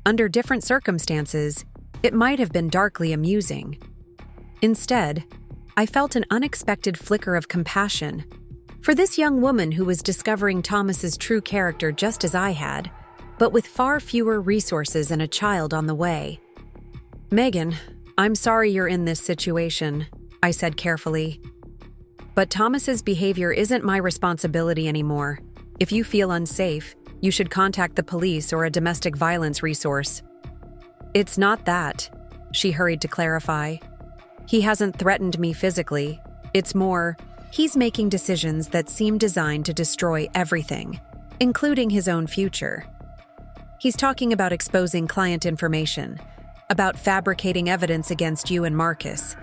Under different circumstances, it might have been darkly amusing. Instead, I felt an unexpected flicker of compassion for this young woman who was discovering Thomas's true character just as I had, but with far fewer resources and a child on the way. "Megan, I'm sorry you're in this situation," I said carefully. "But Thomas's behavior isn't my responsibility anymore. If you feel unsafe, you should contact the police or a domestic violence resource." "It's not that," she hurried to clarify. "He hasn't threatened me physically. It's more, he's making decisions that seem designed to destroy everything, including his own future. He's talking about exposing client information, about fabricating evidence against you and Marcus,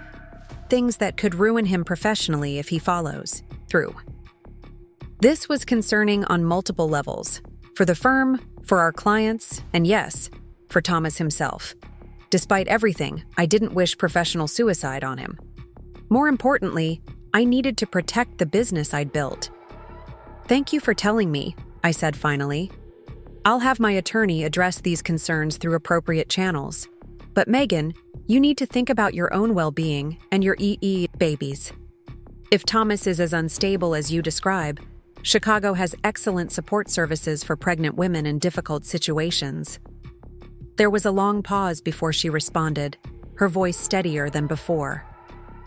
things that could ruin him professionally if he follows through." This was concerning on multiple levels, for the firm, for our clients, and yes, for Thomas himself. Despite everything, I didn't wish professional suicide on him. More importantly, I needed to protect the business I'd built. "Thank you for telling me," I said finally. "I'll have my attorney address these concerns through appropriate channels. But Megan, you need to think about your own well-being and your babies. If Thomas is as unstable as you describe, Chicago has excellent support services for pregnant women in difficult situations." There was a long pause before she responded, her voice steadier than before.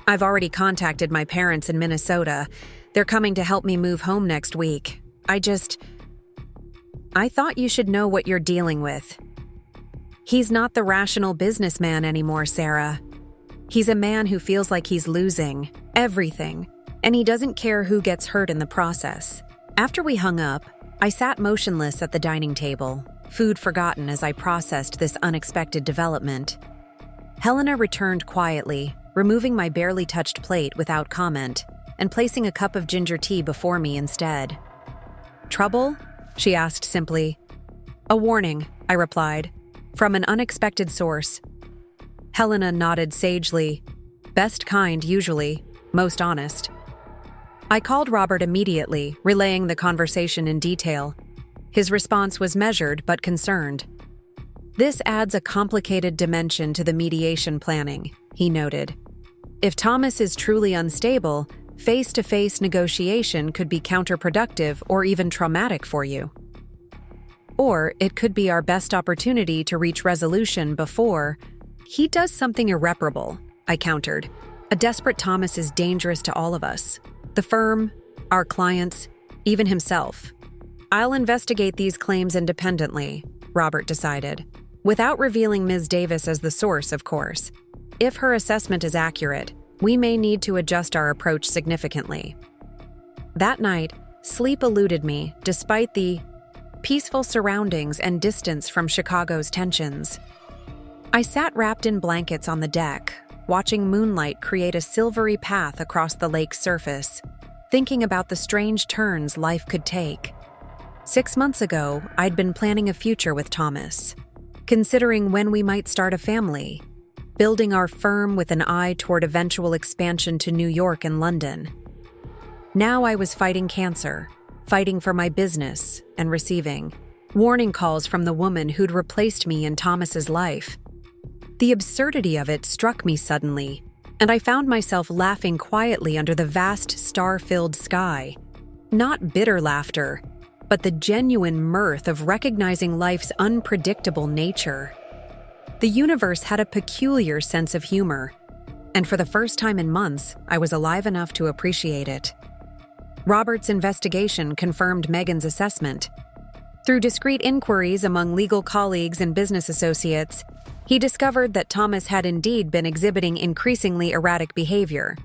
"I've already contacted my parents in Minnesota. They're coming to help me move home next week. I thought you should know what you're dealing with. He's not the rational businessman anymore, Sarah. He's a man who feels like he's losing everything, and he doesn't care who gets hurt in the process." After we hung up, I sat motionless at the dining table, food forgotten as I processed this unexpected development. Helena returned quietly, removing my barely touched plate without comment, and placing a cup of ginger tea before me instead. "Trouble?" she asked simply. "A warning," I replied, "from an unexpected source." Helena nodded sagely. Best kind, usually, most honest. I called Robert immediately, relaying the conversation in detail. His response was measured but concerned. "This adds a complicated dimension to the mediation planning," he noted. "If Thomas is truly unstable, face-to-face negotiation could be counterproductive or even traumatic for you. Or it could be our best opportunity to reach resolution before he does something irreparable," I countered. "A desperate Thomas is dangerous to all of us. The firm, our clients, even himself." "I'll investigate these claims independently," Robert decided, without revealing Ms. Davis as the source, of course. "If her assessment is accurate, we may need to adjust our approach significantly." That night, sleep eluded me, despite the peaceful surroundings and distance from Chicago's tensions. I sat wrapped in blankets on the deck, watching moonlight create a silvery path across the lake's surface, thinking about the strange turns life could take. 6 months ago, I'd been planning a future with Thomas, considering when we might start a family, building our firm with an eye toward eventual expansion to New York and London. Now I was fighting cancer, fighting for my business, and receiving warning calls from the woman who'd replaced me in Thomas's life. The absurdity of it struck me suddenly, and I found myself laughing quietly under the vast star-filled sky. Not bitter laughter, but the genuine mirth of recognizing life's unpredictable nature. The universe had a peculiar sense of humor, and for the first time in months, I was alive enough to appreciate it. Robert's investigation confirmed Megan's assessment. Through discreet inquiries among legal colleagues and business associates, He discovered that Thomas had indeed been exhibiting increasingly erratic behavior.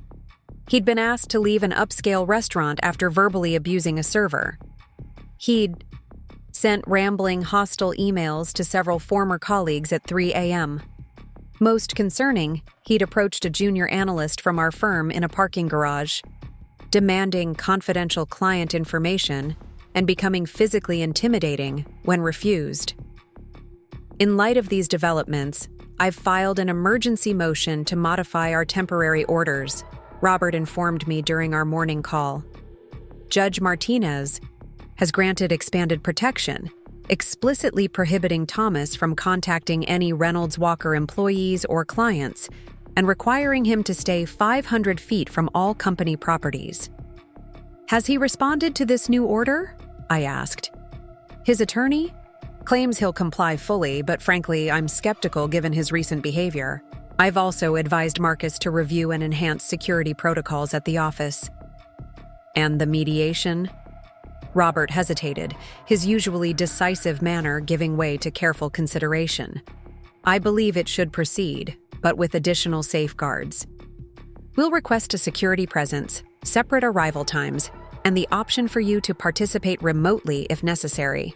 He'd been asked to leave an upscale restaurant after verbally abusing a server. He'd sent rambling, hostile emails to several former colleagues at 3 a.m. Most concerning, he'd approached a junior analyst from our firm in a parking garage, demanding confidential client information and becoming physically intimidating when refused. In light of these developments, I've filed an emergency motion to modify our temporary orders, Robert informed me during our morning call. Judge Martinez has granted expanded protection, explicitly prohibiting Thomas from contacting any Reynolds Walker employees or clients, and requiring him to stay 500 feet from all company properties. Has he responded to this new order? I asked. His attorney claims he'll comply fully, but frankly, I'm skeptical given his recent behavior. I've also advised Marcus to review and enhance security protocols at the office. And the mediation? Robert hesitated, his usually decisive manner giving way to careful consideration. I believe it should proceed, but with additional safeguards. We'll request a security presence, separate arrival times, and the option for you to participate remotely if necessary.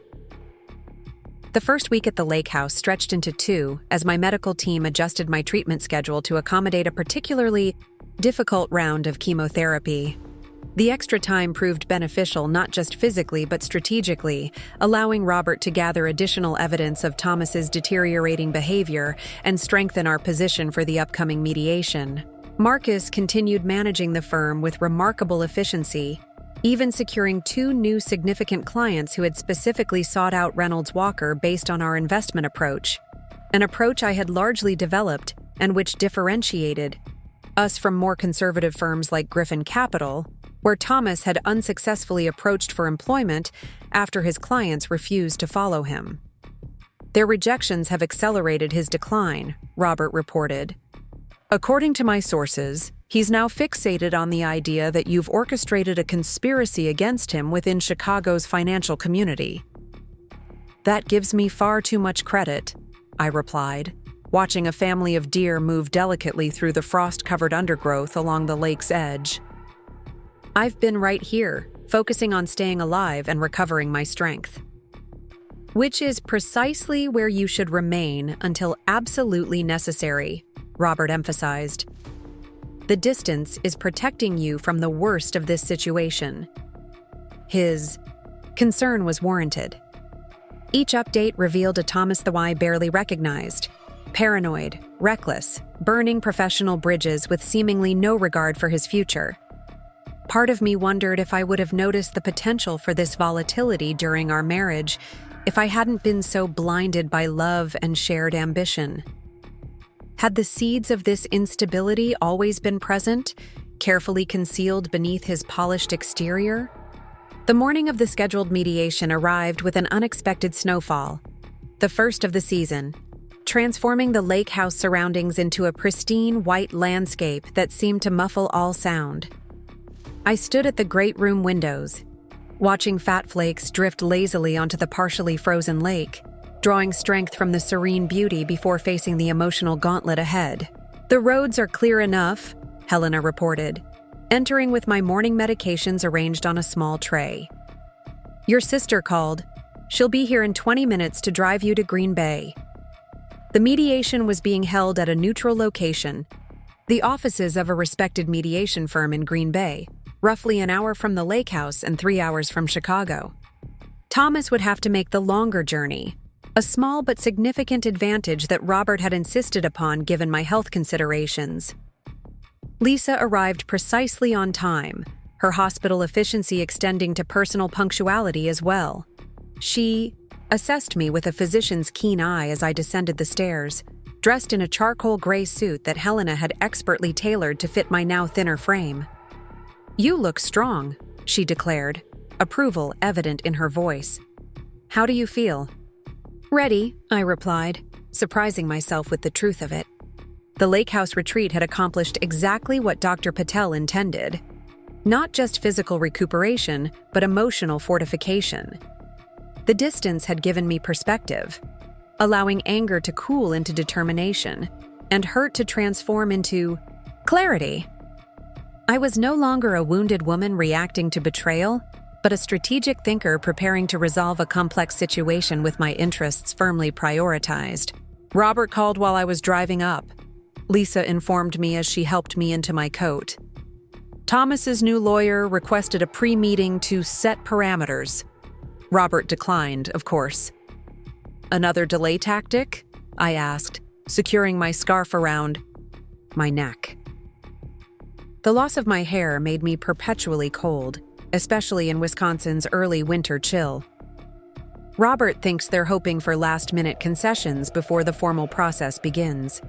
The first week at the lake house stretched into 2 as my medical team adjusted my treatment schedule to accommodate a particularly difficult round of chemotherapy. The extra time proved beneficial not just physically but strategically, allowing Robert to gather additional evidence of Thomas's deteriorating behavior and strengthen our position for the upcoming mediation. Marcus continued managing the firm with remarkable efficiency, even securing 2 new significant clients who had specifically sought out Reynolds Walker based on our investment approach, an approach I had largely developed and which differentiated us from more conservative firms like Griffin Capital, where Thomas had unsuccessfully approached for employment after his clients refused to follow him. Their rejections have accelerated his decline, Robert reported. According to my sources, he's now fixated on the idea that you've orchestrated a conspiracy against him within Chicago's financial community. That gives me far too much credit, I replied, watching a family of deer move delicately through the frost-covered undergrowth along the lake's edge. I've been right here, focusing on staying alive and recovering my strength. Which is precisely where you should remain until absolutely necessary, Robert emphasized. The distance is protecting you from the worst of this situation. His concern was warranted. Each update revealed a Thomas the I barely recognized. Paranoid, reckless, burning professional bridges with seemingly no regard for his future. Part of me wondered if I would have noticed the potential for this volatility during our marriage if I hadn't been so blinded by love and shared ambition. Had the seeds of this instability always been present, carefully concealed beneath his polished exterior? The morning of the scheduled mediation arrived with an unexpected snowfall, the first of the season, transforming the lake house surroundings into a pristine white landscape that seemed to muffle all sound. I stood at the great room windows, watching fat flakes drift lazily onto the partially frozen lake, drawing strength from the serene beauty before facing the emotional gauntlet ahead. The roads are clear enough, Helena reported, entering with my morning medications arranged on a small tray. Your sister called. She'll be here in 20 minutes to drive you to Green Bay. The mediation was being held at a neutral location, the offices of a respected mediation firm in Green Bay, roughly an hour from the lake house and 3 hours from Chicago. Thomas would have to make the longer journey, a small but significant advantage that Robert had insisted upon given my health considerations. Lisa arrived precisely on time, her hospital efficiency extending to personal punctuality as well. She assessed me with a physician's keen eye as I descended the stairs, dressed in a charcoal gray suit that Helena had expertly tailored to fit my now thinner frame. You look strong, she declared, approval evident in her voice. How do you feel? Ready, I replied, surprising myself with the truth of it. The lake house retreat had accomplished exactly what Dr. Patel intended. Not just physical recuperation, but emotional fortification. The distance had given me perspective. allowing anger to cool into determination and hurt to transform into clarity. I was no longer a wounded woman reacting to betrayal, but a strategic thinker preparing to resolve a complex situation with my interests firmly prioritized. Robert called while I was driving up. Lisa informed me as she helped me into my coat. Thomas's new lawyer requested a pre-meeting to set parameters. Robert declined, of course. Another delay tactic? I asked, securing my scarf around my neck. The loss of my hair made me perpetually cold, especially in Wisconsin's early winter chill. Robert thinks they're hoping for last-minute concessions before the formal process begins.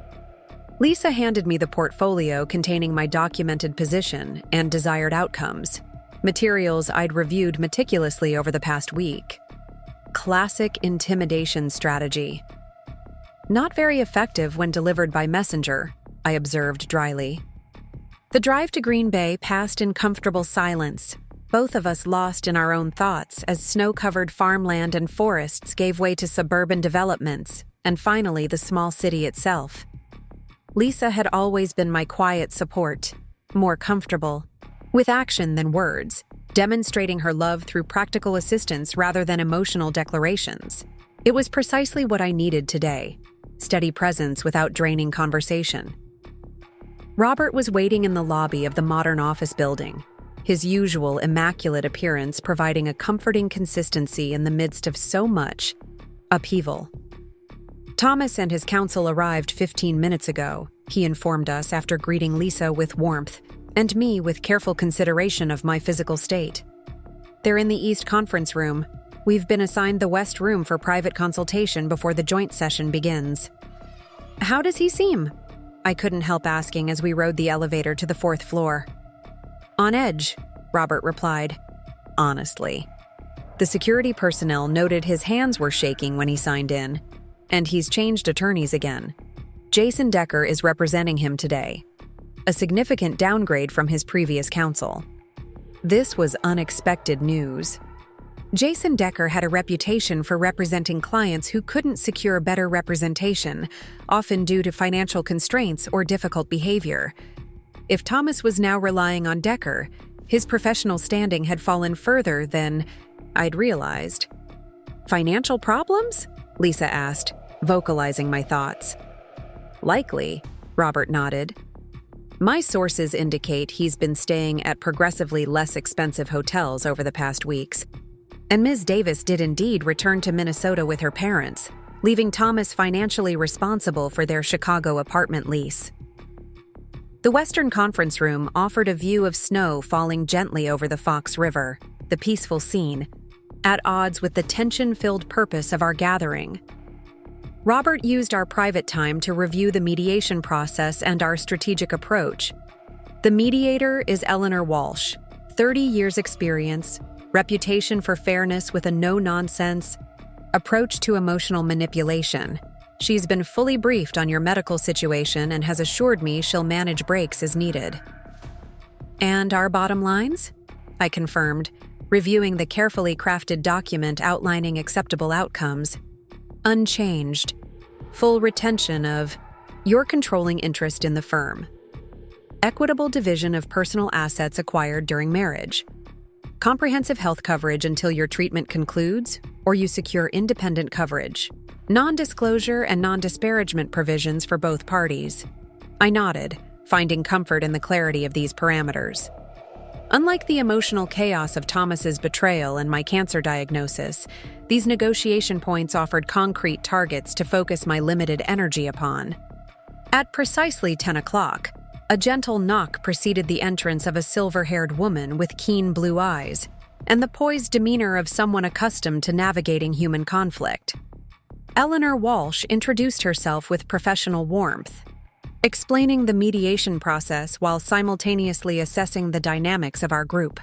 Lisa handed me the portfolio containing my documented position and desired outcomes, materials I'd reviewed meticulously over the past week. Classic intimidation strategy. Not very effective when delivered by messenger, I observed dryly. The drive to Green Bay passed in comfortable silence, both of us lost in our own thoughts as snow-covered farmland and forests gave way to suburban developments, and finally the small city itself. Lisa had always been my quiet support, more comfortable, with action than words, demonstrating her love through practical assistance rather than emotional declarations. It was precisely what I needed today, steady presence without draining conversation. Robert was waiting in the lobby of the modern office building, his usual immaculate appearance providing a comforting consistency in the midst of so much upheaval. Thomas and his counsel arrived 15 minutes ago, he informed us after greeting Lisa with warmth, and me with careful consideration of my physical state. They're in the East Conference Room. We've been assigned the West Room for private consultation before the joint session begins. How does he seem? I couldn't help asking as we rode the elevator to the 4th floor. On edge, Robert replied. Honestly. The security personnel noted his hands were shaking when he signed in, and he's changed attorneys again. Jason Decker is representing him today, a significant downgrade from his previous counsel. This was unexpected news. Jason Decker had a reputation for representing clients who couldn't secure better representation, often due to financial constraints or difficult behavior. If Thomas was now relying on Decker, his professional standing had fallen further than I'd realized. Financial problems? Lisa asked, vocalizing my thoughts. Likely, Robert nodded. My sources indicate he's been staying at progressively less expensive hotels over the past weeks. And Ms. Davis did indeed return to Minnesota with her parents, leaving Thomas financially responsible for their Chicago apartment lease. The Western Conference Room offered a view of snow falling gently over the Fox River, the peaceful scene, at odds with the tension-filled purpose of our gathering. Robert used our private time to review the mediation process and our strategic approach. The mediator is Eleanor Walsh, 30 years experience, reputation for fairness with a no-nonsense approach to emotional manipulation. She's been fully briefed on your medical situation and has assured me she'll manage breaks as needed. And our bottom lines? I confirmed, reviewing the carefully crafted document outlining acceptable outcomes. Unchanged. Full retention of your controlling interest in the firm. Equitable division of personal assets acquired during marriage. Comprehensive health coverage until your treatment concludes, or you secure independent coverage. Non-disclosure and non-disparagement provisions for both parties. I nodded, finding comfort in the clarity of these parameters. Unlike the emotional chaos of Thomas's betrayal and my cancer diagnosis, these negotiation points offered concrete targets to focus my limited energy upon. At precisely 10 o'clock, a gentle knock preceded the entrance of a silver-haired woman with keen blue eyes, and the poised demeanor of someone accustomed to navigating human conflict. Eleanor Walsh introduced herself with professional warmth, explaining the mediation process while simultaneously assessing the dynamics of our group.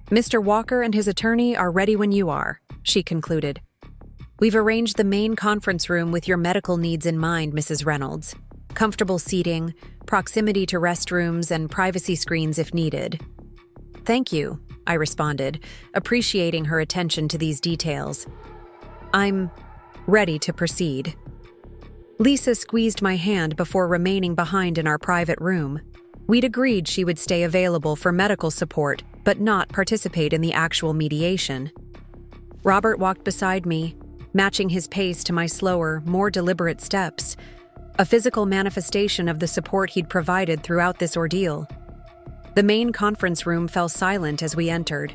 Mr. Walker and his attorney are ready when you are, she concluded. We've arranged the main conference room with your medical needs in mind, Mrs. Reynolds. Comfortable seating, proximity to restrooms, and privacy screens if needed. Thank you, I responded, appreciating her attention to these details. I'm ready to proceed. Lisa squeezed my hand before remaining behind in our private room. We'd agreed she would stay available for medical support, but not participate in the actual mediation. Robert walked beside me, matching his pace to my slower, more deliberate steps, a physical manifestation of the support he'd provided throughout this ordeal. The main conference room fell silent as we entered.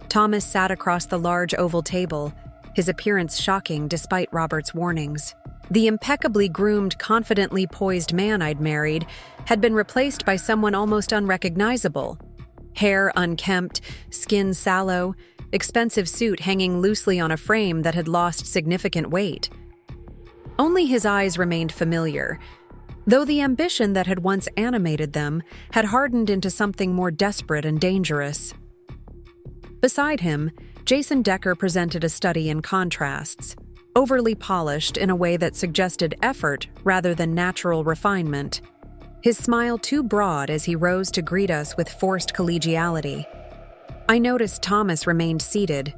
Thomas sat across the large oval table, his appearance shocking despite Robert's warnings. The impeccably groomed, confidently poised man I'd married had been replaced by someone almost unrecognizable. Hair unkempt, skin sallow, expensive suit hanging loosely on a frame that had lost significant weight. Only his eyes remained familiar, though the ambition that had once animated them had hardened into something more desperate and dangerous. Beside him, Jason Decker presented a study in contrasts, overly polished in a way that suggested effort rather than natural refinement. His smile too broad as he rose to greet us with forced collegiality. I noticed Thomas remained seated,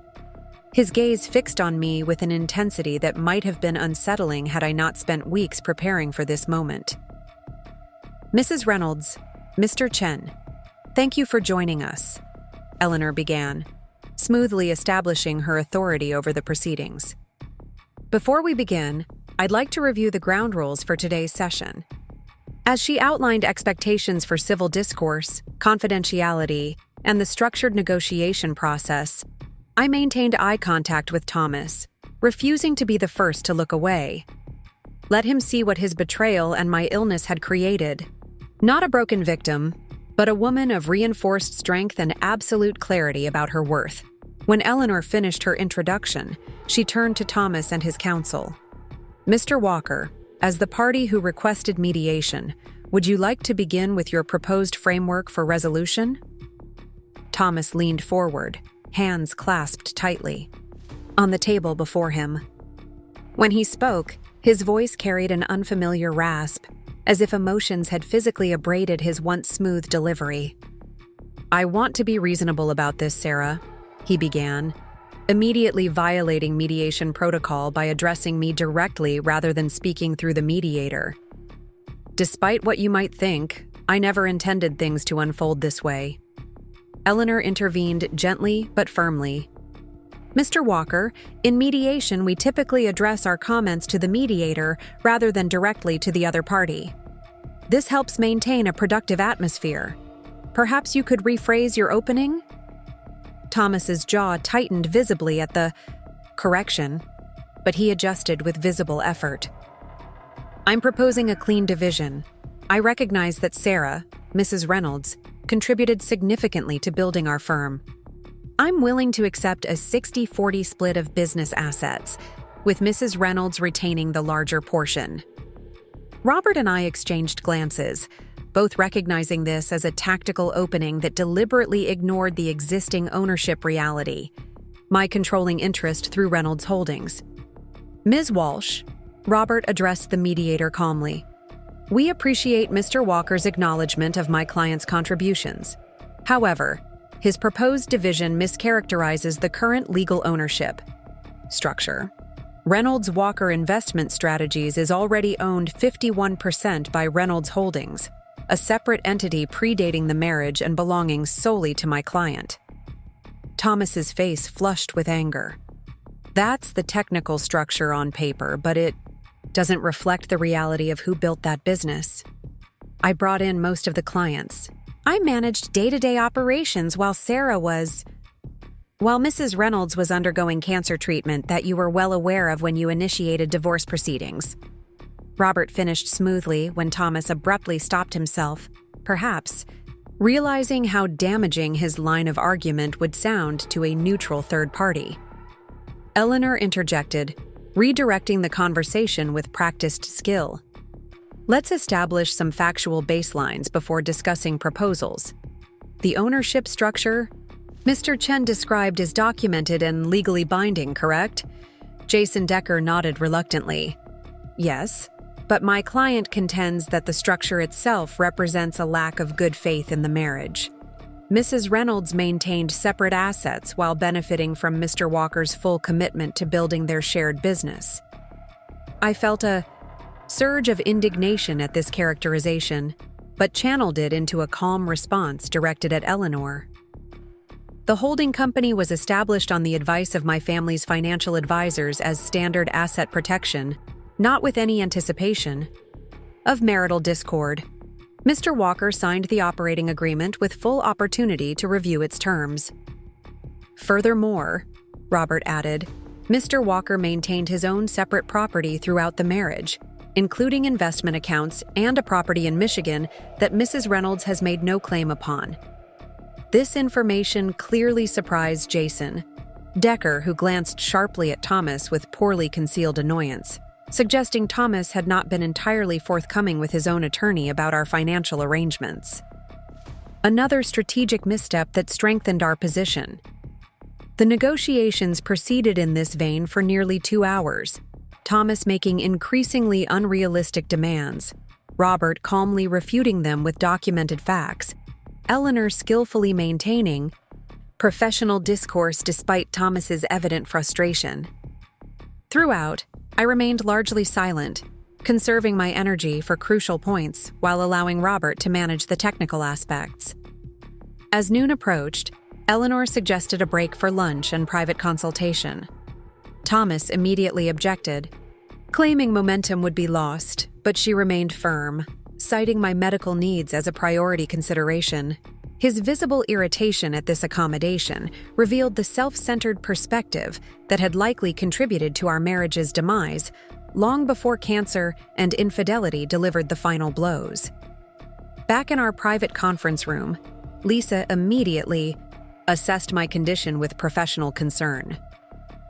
his gaze fixed on me with an intensity that might have been unsettling had I not spent weeks preparing for this moment. "Mrs. Reynolds, Mr. Chen, thank you for joining us," Eleanor began, smoothly establishing her authority over the proceedings. "Before we begin, I'd like to review the ground rules for today's session." As she outlined expectations for civil discourse, confidentiality, and the structured negotiation process, I maintained eye contact with Thomas, refusing to be the first to look away. Let him see what his betrayal and my illness had created. Not a broken victim, but a woman of reinforced strength and absolute clarity about her worth. When Eleanor finished her introduction, she turned to Thomas and his counsel. "Mr. Walker, as the party who requested mediation, would you like to begin with your proposed framework for resolution?" Thomas leaned forward, hands clasped tightly, on the table before him. When he spoke, his voice carried an unfamiliar rasp, as if emotions had physically abraded his once smooth delivery. "I want to be reasonable about this, Sarah," he began, immediately violating mediation protocol by addressing me directly rather than speaking through the mediator. "Despite what you might think, I never intended things to unfold this way." Eleanor intervened gently but firmly. "Mr. Walker, in mediation we typically address our comments to the mediator rather than directly to the other party. This helps maintain a productive atmosphere. Perhaps you could rephrase your opening?" Thomas's jaw tightened visibly at the correction, but he adjusted with visible effort. "I'm proposing a clean division. I recognize that Sarah, Mrs. Reynolds, contributed significantly to building our firm. I'm willing to accept a 60-40 split of business assets, with Mrs. Reynolds retaining the larger portion." Robert and I exchanged glances, both recognizing this as a tactical opening that deliberately ignored the existing ownership reality, my controlling interest through Reynolds Holdings. "Ms. Walsh," Robert addressed the mediator calmly, "we appreciate Mr. Walker's acknowledgement of my client's contributions. However, his proposed division mischaracterizes the current legal ownership structure. Reynolds Walker Investment Strategies is already owned 51% by Reynolds Holdings, a separate entity predating the marriage and belonging solely to my client." Thomas's face flushed with anger. "That's the technical structure on paper, but it doesn't reflect the reality of who built that business. I brought in most of the clients. I managed day-to-day operations while Mrs. Reynolds was undergoing cancer treatment that you were well aware of when you initiated divorce proceedings." Robert finished smoothly when Thomas abruptly stopped himself, perhaps realizing how damaging his line of argument would sound to a neutral third party. Eleanor interjected, redirecting the conversation with practiced skill. "Let's establish some factual baselines before discussing proposals. The ownership structure Mr. Chen described is documented and legally binding, correct?" Jason Decker nodded reluctantly. "Yes, but my client contends that the structure itself represents a lack of good faith in the marriage. Mrs. Reynolds maintained separate assets while benefiting from Mr. Walker's full commitment to building their shared business. I felt a surge of indignation at this characterization, but channeled it into a calm response directed at Eleanor. The holding company was established on the advice of my family's financial advisors as standard asset protection, not with any anticipation of marital discord. Mr. Walker signed the operating agreement with full opportunity to review its terms. Furthermore, Robert added, Mr. Walker maintained his own separate property throughout the marriage, including investment accounts and a property in Michigan that Mrs. Reynolds has made no claim upon. This information clearly surprised Jason Decker, who glanced sharply at Thomas with poorly concealed annoyance, suggesting Thomas had not been entirely forthcoming with his own attorney about our financial arrangements. Another strategic misstep that strengthened our position. The negotiations proceeded in this vein for nearly 2 hours, Thomas making increasingly unrealistic demands, Robert calmly refuting them with documented facts, Eleanor skillfully maintaining professional discourse despite Thomas's evident frustration. Throughout, I remained largely silent, conserving my energy for crucial points while allowing Robert to manage the technical aspects. As noon approached, Eleanor suggested a break for lunch and private consultation. Thomas immediately objected, claiming momentum would be lost, but she remained firm, citing my medical needs as a priority consideration. His visible irritation at this accommodation revealed the self-centered perspective that had likely contributed to our marriage's demise long before cancer and infidelity delivered the final blows. Back in our private conference room, Lisa immediately assessed my condition with professional concern.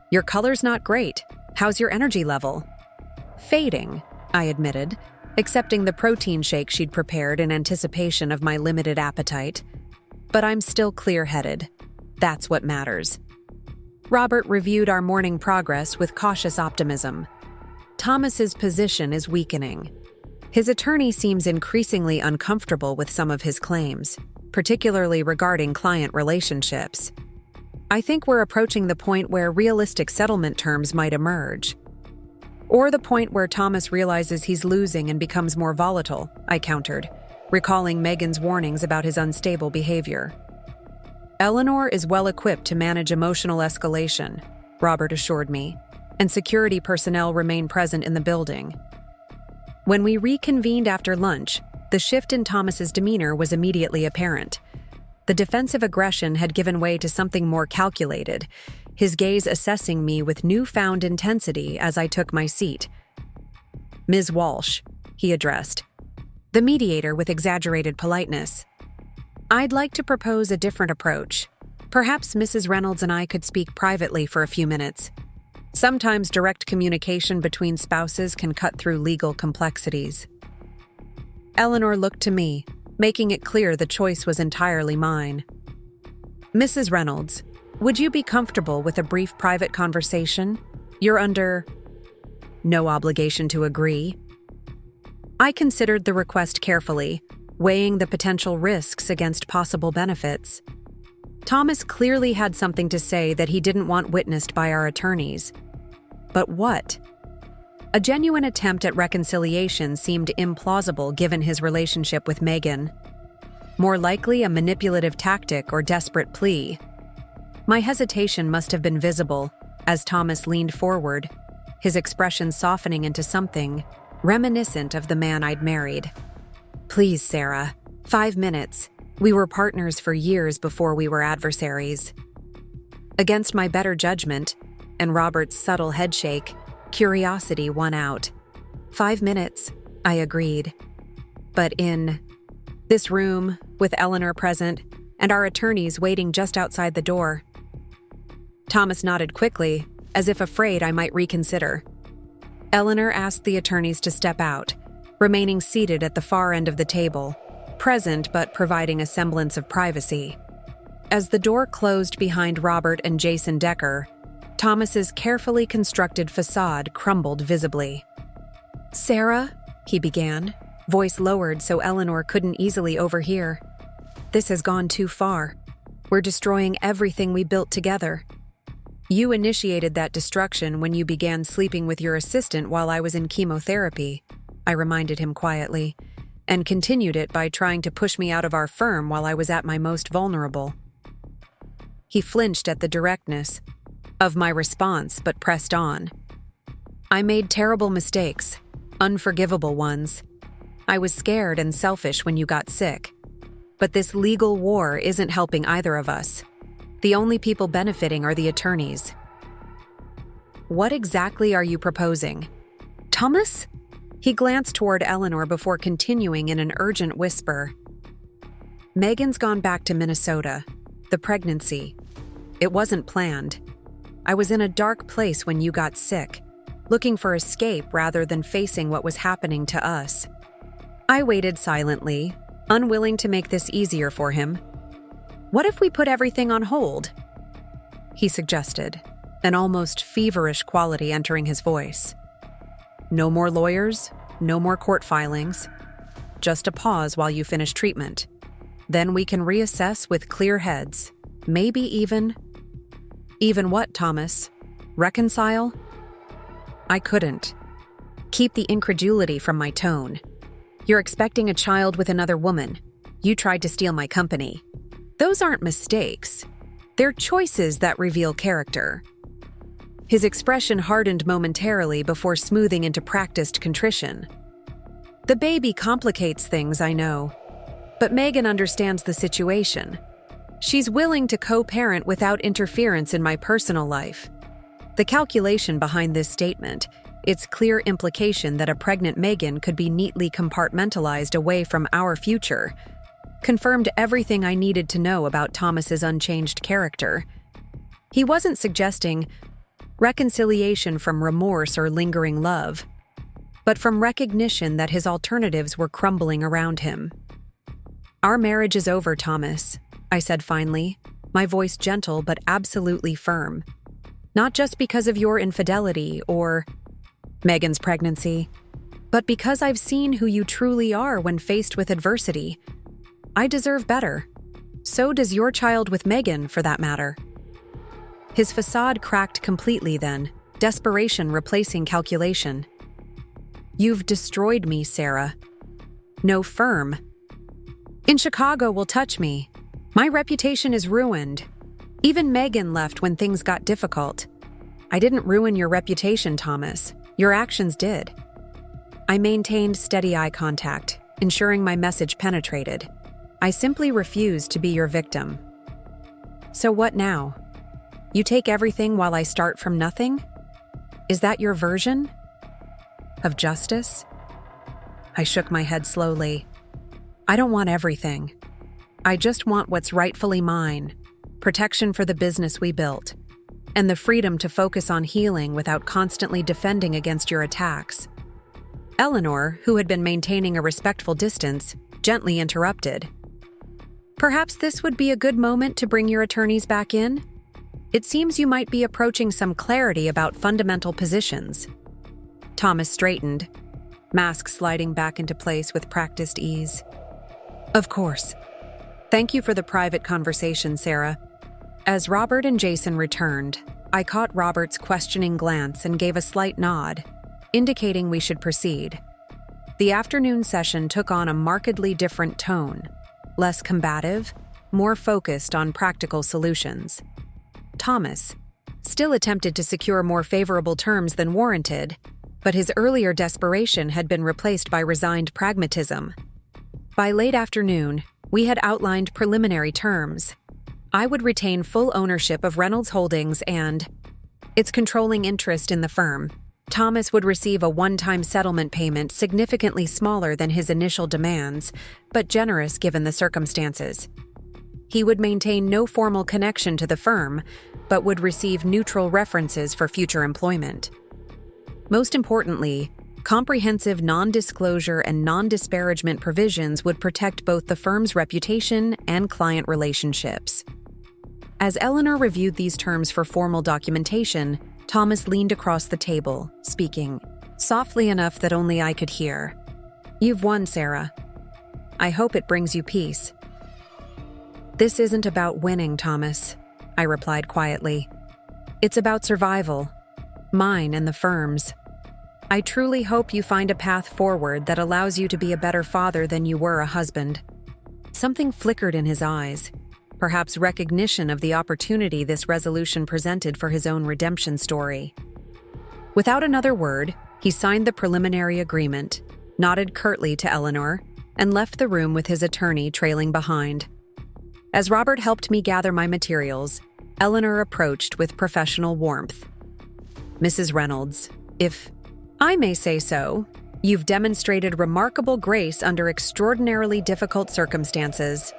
Your color's not great. How's your energy level? Fading, I admitted, accepting the protein shake she'd prepared in anticipation of my limited appetite. But I'm still clear-headed. That's what matters. Robert reviewed our morning progress with cautious optimism. Thomas's position is weakening. His attorney seems increasingly uncomfortable with some of his claims, particularly regarding client relationships. I think we're approaching the point where realistic settlement terms might emerge. Or the point where Thomas realizes he's losing and becomes more volatile, I countered, recalling Megan's warnings about his unstable behavior. Eleanor is well equipped to manage emotional escalation, Robert assured me, and security personnel remain present in the building. When we reconvened after lunch, the shift in Thomas's demeanor was immediately apparent. The defensive aggression had given way to something more calculated, his gaze assessing me with newfound intensity as I took my seat. Ms. Walsh, he addressed, the mediator with exaggerated politeness. I'd like to propose a different approach. Perhaps Mrs. Reynolds and I could speak privately for a few minutes. Sometimes direct communication between spouses can cut through legal complexities. Eleanor looked to me, making it clear the choice was entirely mine. Mrs. Reynolds, would you be comfortable with a brief private conversation? You're under no obligation to agree. I considered the request carefully, weighing the potential risks against possible benefits. Thomas clearly had something to say that he didn't want witnessed by our attorneys. But what? A genuine attempt at reconciliation seemed implausible given his relationship with Megan. More likely a manipulative tactic or desperate plea. My hesitation must have been visible as Thomas leaned forward, his expression softening into something reminiscent of the man I'd married. Please, Sarah, 5 minutes. We were partners for years before we were adversaries. Against my better judgment, and Robert's subtle headshake, curiosity won out. 5 minutes, I agreed. But in this room, with Eleanor present, and our attorneys waiting just outside the door. Thomas nodded quickly, as if afraid I might reconsider. Eleanor asked the attorneys to step out, remaining seated at the far end of the table, present but providing a semblance of privacy. As the door closed behind Robert and Jason Decker, Thomas's carefully constructed facade crumbled visibly. Sarah, he began, voice lowered so Eleanor couldn't easily overhear. This has gone too far. We're destroying everything we built together. You initiated that destruction when you began sleeping with your assistant while I was in chemotherapy, I reminded him quietly, and continued it by trying to push me out of our firm while I was at my most vulnerable. He flinched at the directness of my response but pressed on. I made terrible mistakes, unforgivable ones. I was scared and selfish when you got sick. But this legal war isn't helping either of us. The only people benefiting are the attorneys. What exactly are you proposing? Thomas? He glanced toward Eleanor before continuing in an urgent whisper. Megan's gone back to Minnesota. The pregnancy. It wasn't planned. I was in a dark place when you got sick, looking for escape rather than facing what was happening to us. I waited silently, unwilling to make this easier for him. What if we put everything on hold? He suggested, an almost feverish quality entering his voice. No more lawyers, no more court filings. Just a pause while you finish treatment. Then we can reassess with clear heads. Maybe even... Even what, Thomas? Reconcile? I couldn't. Keep the incredulity from my tone. You're expecting a child with another woman. You tried to steal my company. Those aren't mistakes. They're choices that reveal character. His expression hardened momentarily before smoothing into practiced contrition. The baby complicates things, I know. But Megan understands the situation. She's willing to co-parent without interference in my personal life. The calculation behind this statement, its clear implication that a pregnant Megan could be neatly compartmentalized away from our future, confirmed everything I needed to know about Thomas's unchanged character. He wasn't suggesting reconciliation from remorse or lingering love, but from recognition that his alternatives were crumbling around him. Our marriage is over, Thomas, I said finally, my voice gentle but absolutely firm. Not just because of your infidelity or Megan's pregnancy, but because I've seen who you truly are when faced with adversity. I deserve better. So does your child with Megan, for that matter. His facade cracked completely then, desperation replacing calculation. You've destroyed me, Sarah. No firm in Chicago will touch me. My reputation is ruined. Even Megan left when things got difficult. I didn't ruin your reputation, Thomas. Your actions did. I maintained steady eye contact, ensuring my message penetrated. I simply refused to be your victim. So what now? You take everything while I start from nothing? Is that your version of justice? I shook my head slowly. I don't want everything. I just want what's rightfully mine, protection for the business we built, and the freedom to focus on healing without constantly defending against your attacks. Eleanor, who had been maintaining a respectful distance, gently interrupted. Perhaps this would be a good moment to bring your attorneys back in? It seems you might be approaching some clarity about fundamental positions. Thomas straightened, mask sliding back into place with practiced ease. Of course. Thank you for the private conversation, Sarah. As Robert and Jason returned, I caught Robert's questioning glance and gave a slight nod, indicating we should proceed. The afternoon session took on a markedly different tone, less combative, more focused on practical solutions. Thomas still attempted to secure more favorable terms than warranted, but his earlier desperation had been replaced by resigned pragmatism. By late afternoon, we had outlined preliminary terms. I would retain full ownership of Reynolds Holdings and its controlling interest in the firm. Thomas would receive a one-time settlement payment significantly smaller than his initial demands, but generous given the circumstances. He would maintain no formal connection to the firm, but would receive neutral references for future employment. Most importantly, comprehensive non-disclosure and non-disparagement provisions would protect both the firm's reputation and client relationships. As Eleanor reviewed these terms for formal documentation, Thomas leaned across the table, speaking, softly enough that only I could hear. You've won, Sarah. I hope it brings you peace. This isn't about winning, Thomas, I replied quietly. It's about survival, mine and the firm's. I truly hope you find a path forward that allows you to be a better father than you were a husband." Something flickered in his eyes, perhaps recognition of the opportunity this resolution presented for his own redemption story. Without another word, he signed the preliminary agreement, nodded curtly to Eleanor, and left the room with his attorney trailing behind. As Robert helped me gather my materials, Eleanor approached with professional warmth. "Mrs. Reynolds, if I may say so, you've demonstrated remarkable grace under extraordinarily difficult circumstances.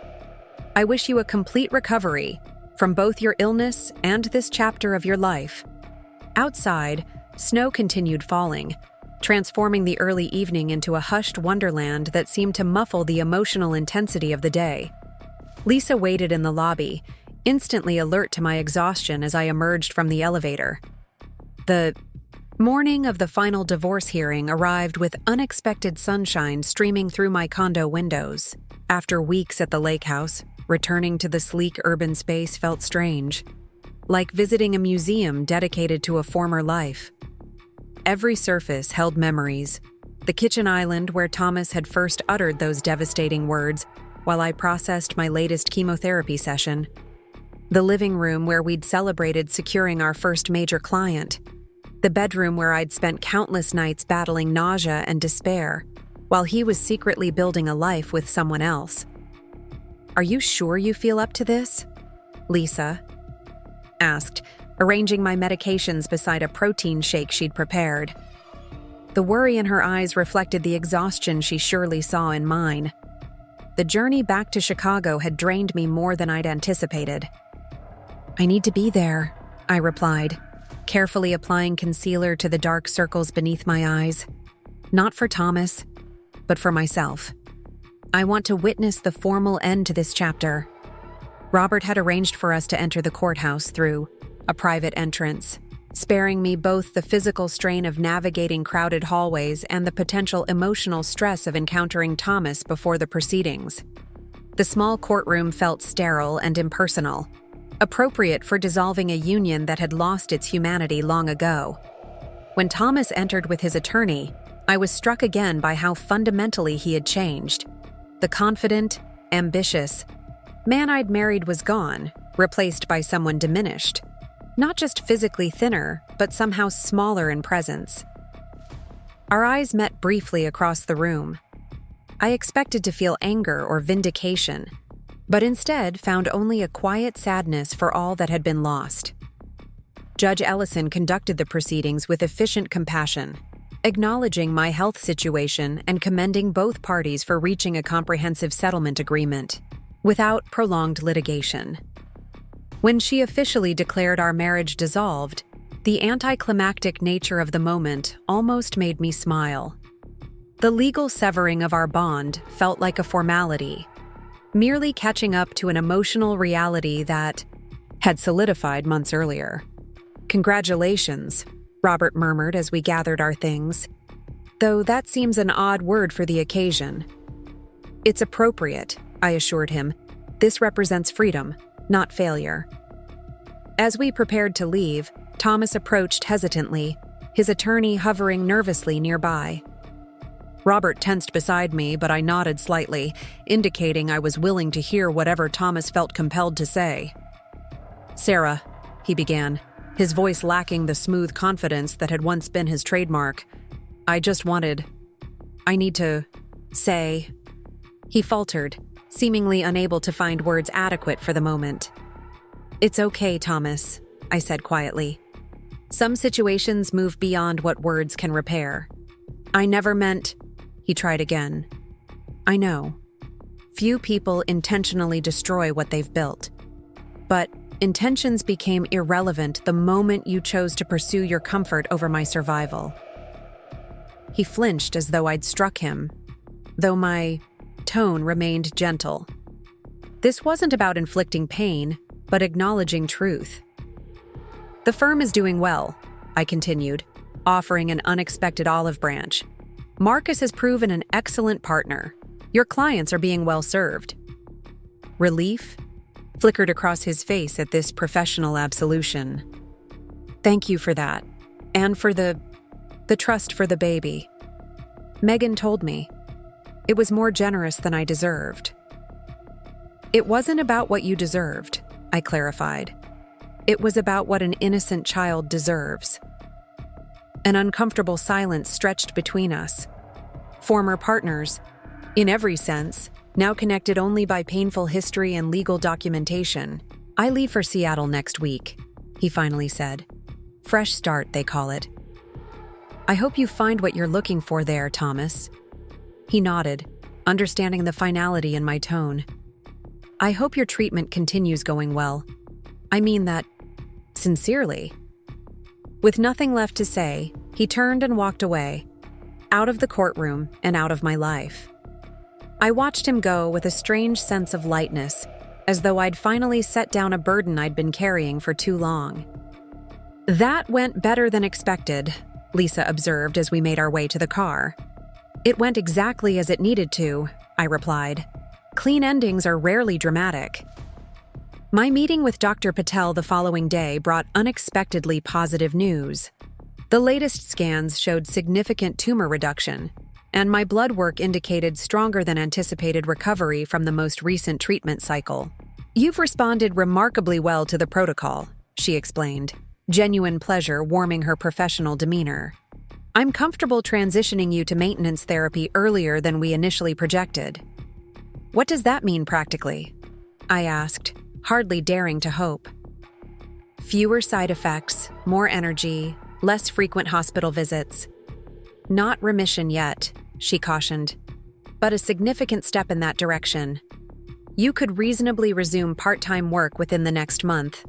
I wish you a complete recovery from both your illness and this chapter of your life." Outside, snow continued falling, transforming the early evening into a hushed wonderland that seemed to muffle the emotional intensity of the day. Lisa waited in the lobby, instantly alert to my exhaustion as I emerged from the elevator. The morning of the final divorce hearing arrived with unexpected sunshine streaming through my condo windows. After weeks at the lake house, returning to the sleek urban space felt strange, like visiting a museum dedicated to a former life. Every surface held memories. The kitchen island where Thomas had first uttered those devastating words while I processed my latest chemotherapy session. The living room where we'd celebrated securing our first major client. The bedroom where I'd spent countless nights battling nausea and despair, while he was secretly building a life with someone else. "Are you sure you feel up to this?" Lisa asked, arranging my medications beside a protein shake she'd prepared. The worry in her eyes reflected the exhaustion she surely saw in mine. The journey back to Chicago had drained me more than I'd anticipated. "I need to be there," I replied, carefully applying concealer to the dark circles beneath my eyes. Not for Thomas, but for myself. I want to witness the formal end to this chapter. Robert had arranged for us to enter the courthouse through a private entrance, sparing me both the physical strain of navigating crowded hallways and the potential emotional stress of encountering Thomas before the proceedings. The small courtroom felt sterile and impersonal, appropriate for dissolving a union that had lost its humanity long ago. When Thomas entered with his attorney, I was struck again by how fundamentally he had changed. The confident, ambitious man I'd married was gone, replaced by someone diminished. Not just physically thinner, but somehow smaller in presence. Our eyes met briefly across the room. I expected to feel anger or vindication, but instead found only a quiet sadness for all that had been lost. Judge Ellison conducted the proceedings with efficient compassion, acknowledging my health situation and commending both parties for reaching a comprehensive settlement agreement, without prolonged litigation. When she officially declared our marriage dissolved, the anticlimactic nature of the moment almost made me smile. The legal severing of our bond felt like a formality, merely catching up to an emotional reality that had solidified months earlier. "Congratulations," Robert murmured as we gathered our things, though that seems an odd word for the occasion. "It's appropriate," I assured him. "This represents freedom, not failure." As we prepared to leave, Thomas approached hesitantly, his attorney hovering nervously nearby. Robert tensed beside me, but I nodded slightly, indicating I was willing to hear whatever Thomas felt compelled to say. "Sarah," he began, his voice lacking the smooth confidence that had once been his trademark. I need to say." He faltered, seemingly unable to find words adequate for the moment. "It's okay, Thomas," I said quietly. "Some situations move beyond what words can repair. I never meant—" He tried again. "I know. Few people intentionally destroy what they've built. But intentions became irrelevant the moment you chose to pursue your comfort over my survival." He flinched as though I'd struck him, though my tone remained gentle. This wasn't about inflicting pain, but acknowledging truth. "The firm is doing well," I continued, offering an unexpected olive branch. "Marcus has proven an excellent partner. Your clients are being well served." Relief flickered across his face at this professional absolution. Thank you for that. And for the trust for the baby. Megan told me. It was more generous than I deserved. It wasn't about what you deserved, I clarified. It was about what an innocent child deserves. An uncomfortable silence stretched between us. Former partners, in every sense, now connected only by painful history and legal documentation. I leave for Seattle next week, he finally said. Fresh start, they call it. I hope you find what you're looking for there, Thomas. He nodded, understanding the finality in my tone. I hope your treatment continues going well. I mean that sincerely. With nothing left to say, he turned and walked away, out of the courtroom and out of my life. I watched him go with a strange sense of lightness, as though I'd finally set down a burden I'd been carrying for too long. That went better than expected, Lisa observed as we made our way to the car. It went exactly as it needed to, I replied. Clean endings are rarely dramatic. My meeting with Dr. Patel the following day brought unexpectedly positive news. The latest scans showed significant tumor reduction, and my blood work indicated stronger than anticipated recovery from the most recent treatment cycle. You've responded remarkably well to the protocol, she explained, genuine pleasure warming her professional demeanor. I'm comfortable transitioning you to maintenance therapy earlier than we initially projected. What does that mean practically? I asked, hardly daring to hope. Fewer side effects, more energy, less frequent hospital visits. Not remission yet, she cautioned, but a significant step in that direction. You could reasonably resume part-time work within the next month,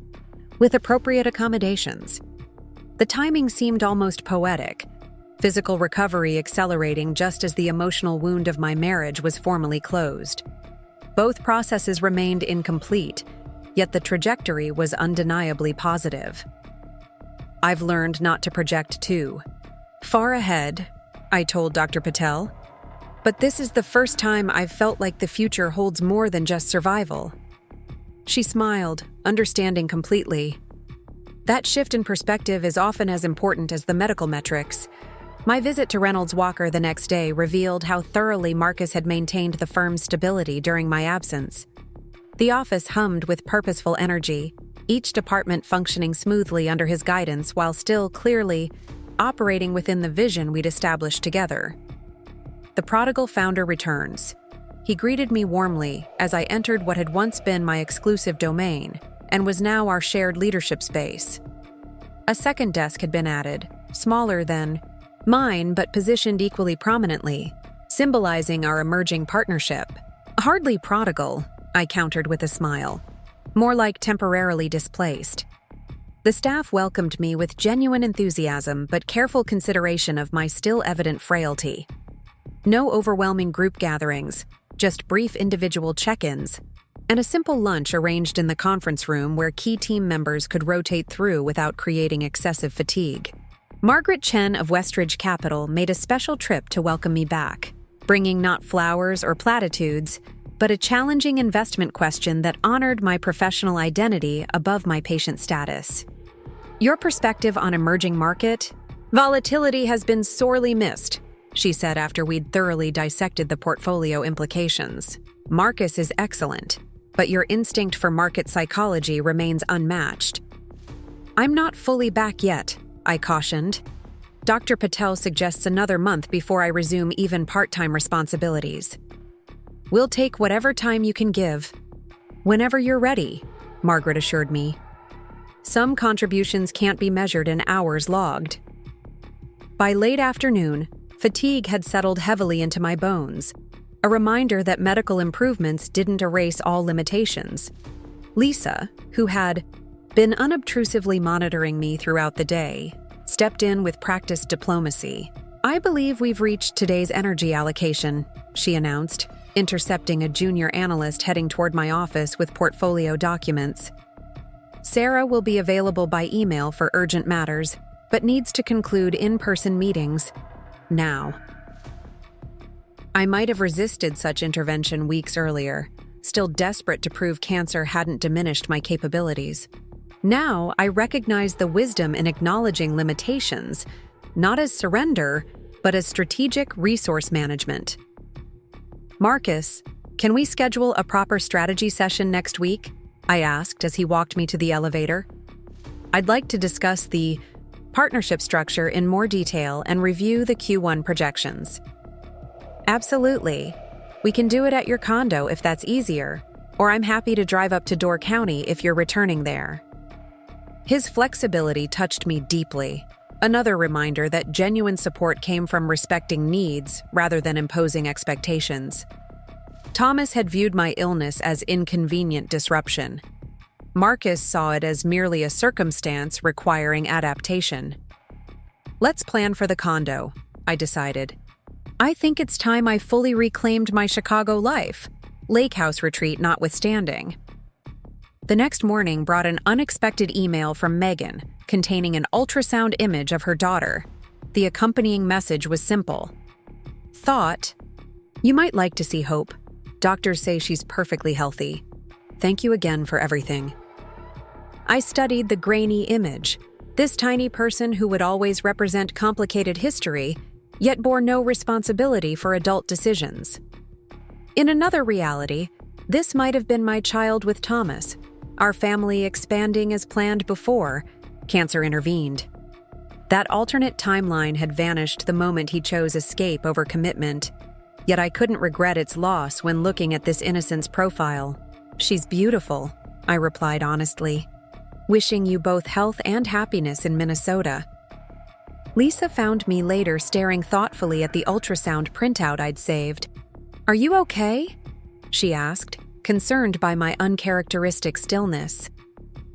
with appropriate accommodations. The timing seemed almost poetic, physical recovery accelerating just as the emotional wound of my marriage was formally closed. Both processes remained incomplete, yet the trajectory was undeniably positive. I've learned not to project too far ahead, I told Dr. Patel. But this is the first time I've felt like the future holds more than just survival. She smiled, understanding completely. That shift in perspective is often as important as the medical metrics. My visit to Reynolds Walker the next day revealed how thoroughly Marcus had maintained the firm's stability during my absence. The office hummed with purposeful energy, each department functioning smoothly under his guidance while still clearly operating within the vision we'd established together. The prodigal founder returns. He greeted me warmly as I entered what had once been my exclusive domain and was now our shared leadership space. A second desk had been added, smaller than mine but positioned equally prominently, symbolizing our emerging partnership. Hardly prodigal, I countered with a smile. More like temporarily displaced. The staff welcomed me with genuine enthusiasm but careful consideration of my still evident frailty. No overwhelming group gatherings, just brief individual check-ins, and a simple lunch arranged in the conference room where key team members could rotate through without creating excessive fatigue. Margaret Chen of Westridge Capital made a special trip to welcome me back, bringing not flowers or platitudes, but a challenging investment question that honored my professional identity above my patient status. Your perspective on emerging market? Volatility has been sorely missed, she said after we'd thoroughly dissected the portfolio implications. Marcus is excellent, but your instinct for market psychology remains unmatched. I'm not fully back yet, I cautioned. Dr. Patel suggests another month before I resume even part-time responsibilities. We'll take whatever time you can give. Whenever you're ready, Margaret assured me. Some contributions can't be measured in hours logged. By late afternoon, fatigue had settled heavily into my bones, a reminder that medical improvements didn't erase all limitations. Lisa, who had been unobtrusively monitoring me throughout the day, stepped in with practiced diplomacy. I believe we've reached today's energy allocation, she announced, intercepting a junior analyst heading toward my office with portfolio documents. Sarah will be available by email for urgent matters, but needs to conclude in-person meetings now. I might have resisted such intervention weeks earlier, still desperate to prove cancer hadn't diminished my capabilities. Now I recognize the wisdom in acknowledging limitations, not as surrender, but as strategic resource management. Marcus, can we schedule a proper strategy session next week? I asked as he walked me to the elevator. I'd like to discuss the partnership structure in more detail and review the Q1 projections. Absolutely. We can do it at your condo if that's easier, or I'm happy to drive up to Door County if you're returning there. His flexibility touched me deeply, another reminder that genuine support came from respecting needs rather than imposing expectations. Thomas had viewed my illness as inconvenient disruption. Marcus saw it as merely a circumstance requiring adaptation. Let's plan for the condo, I decided. I think it's time I fully reclaimed my Chicago life, lake house retreat notwithstanding. The next morning brought an unexpected email from Megan containing an ultrasound image of her daughter. The accompanying message was simple. Thought, you might like to see Hope. Doctors say she's perfectly healthy. Thank you again for everything. I studied the grainy image, this tiny person who would always represent complicated history, yet bore no responsibility for adult decisions. In another reality, this might have been my child with Thomas, our family expanding as planned before cancer intervened. That alternate timeline had vanished the moment he chose escape over commitment, yet I couldn't regret its loss when looking at this innocent's profile. She's beautiful, I replied honestly. Wishing you both health and happiness in Minnesota. Lisa found me later staring thoughtfully at the ultrasound printout I'd saved. Are you okay? She asked, concerned by my uncharacteristic stillness.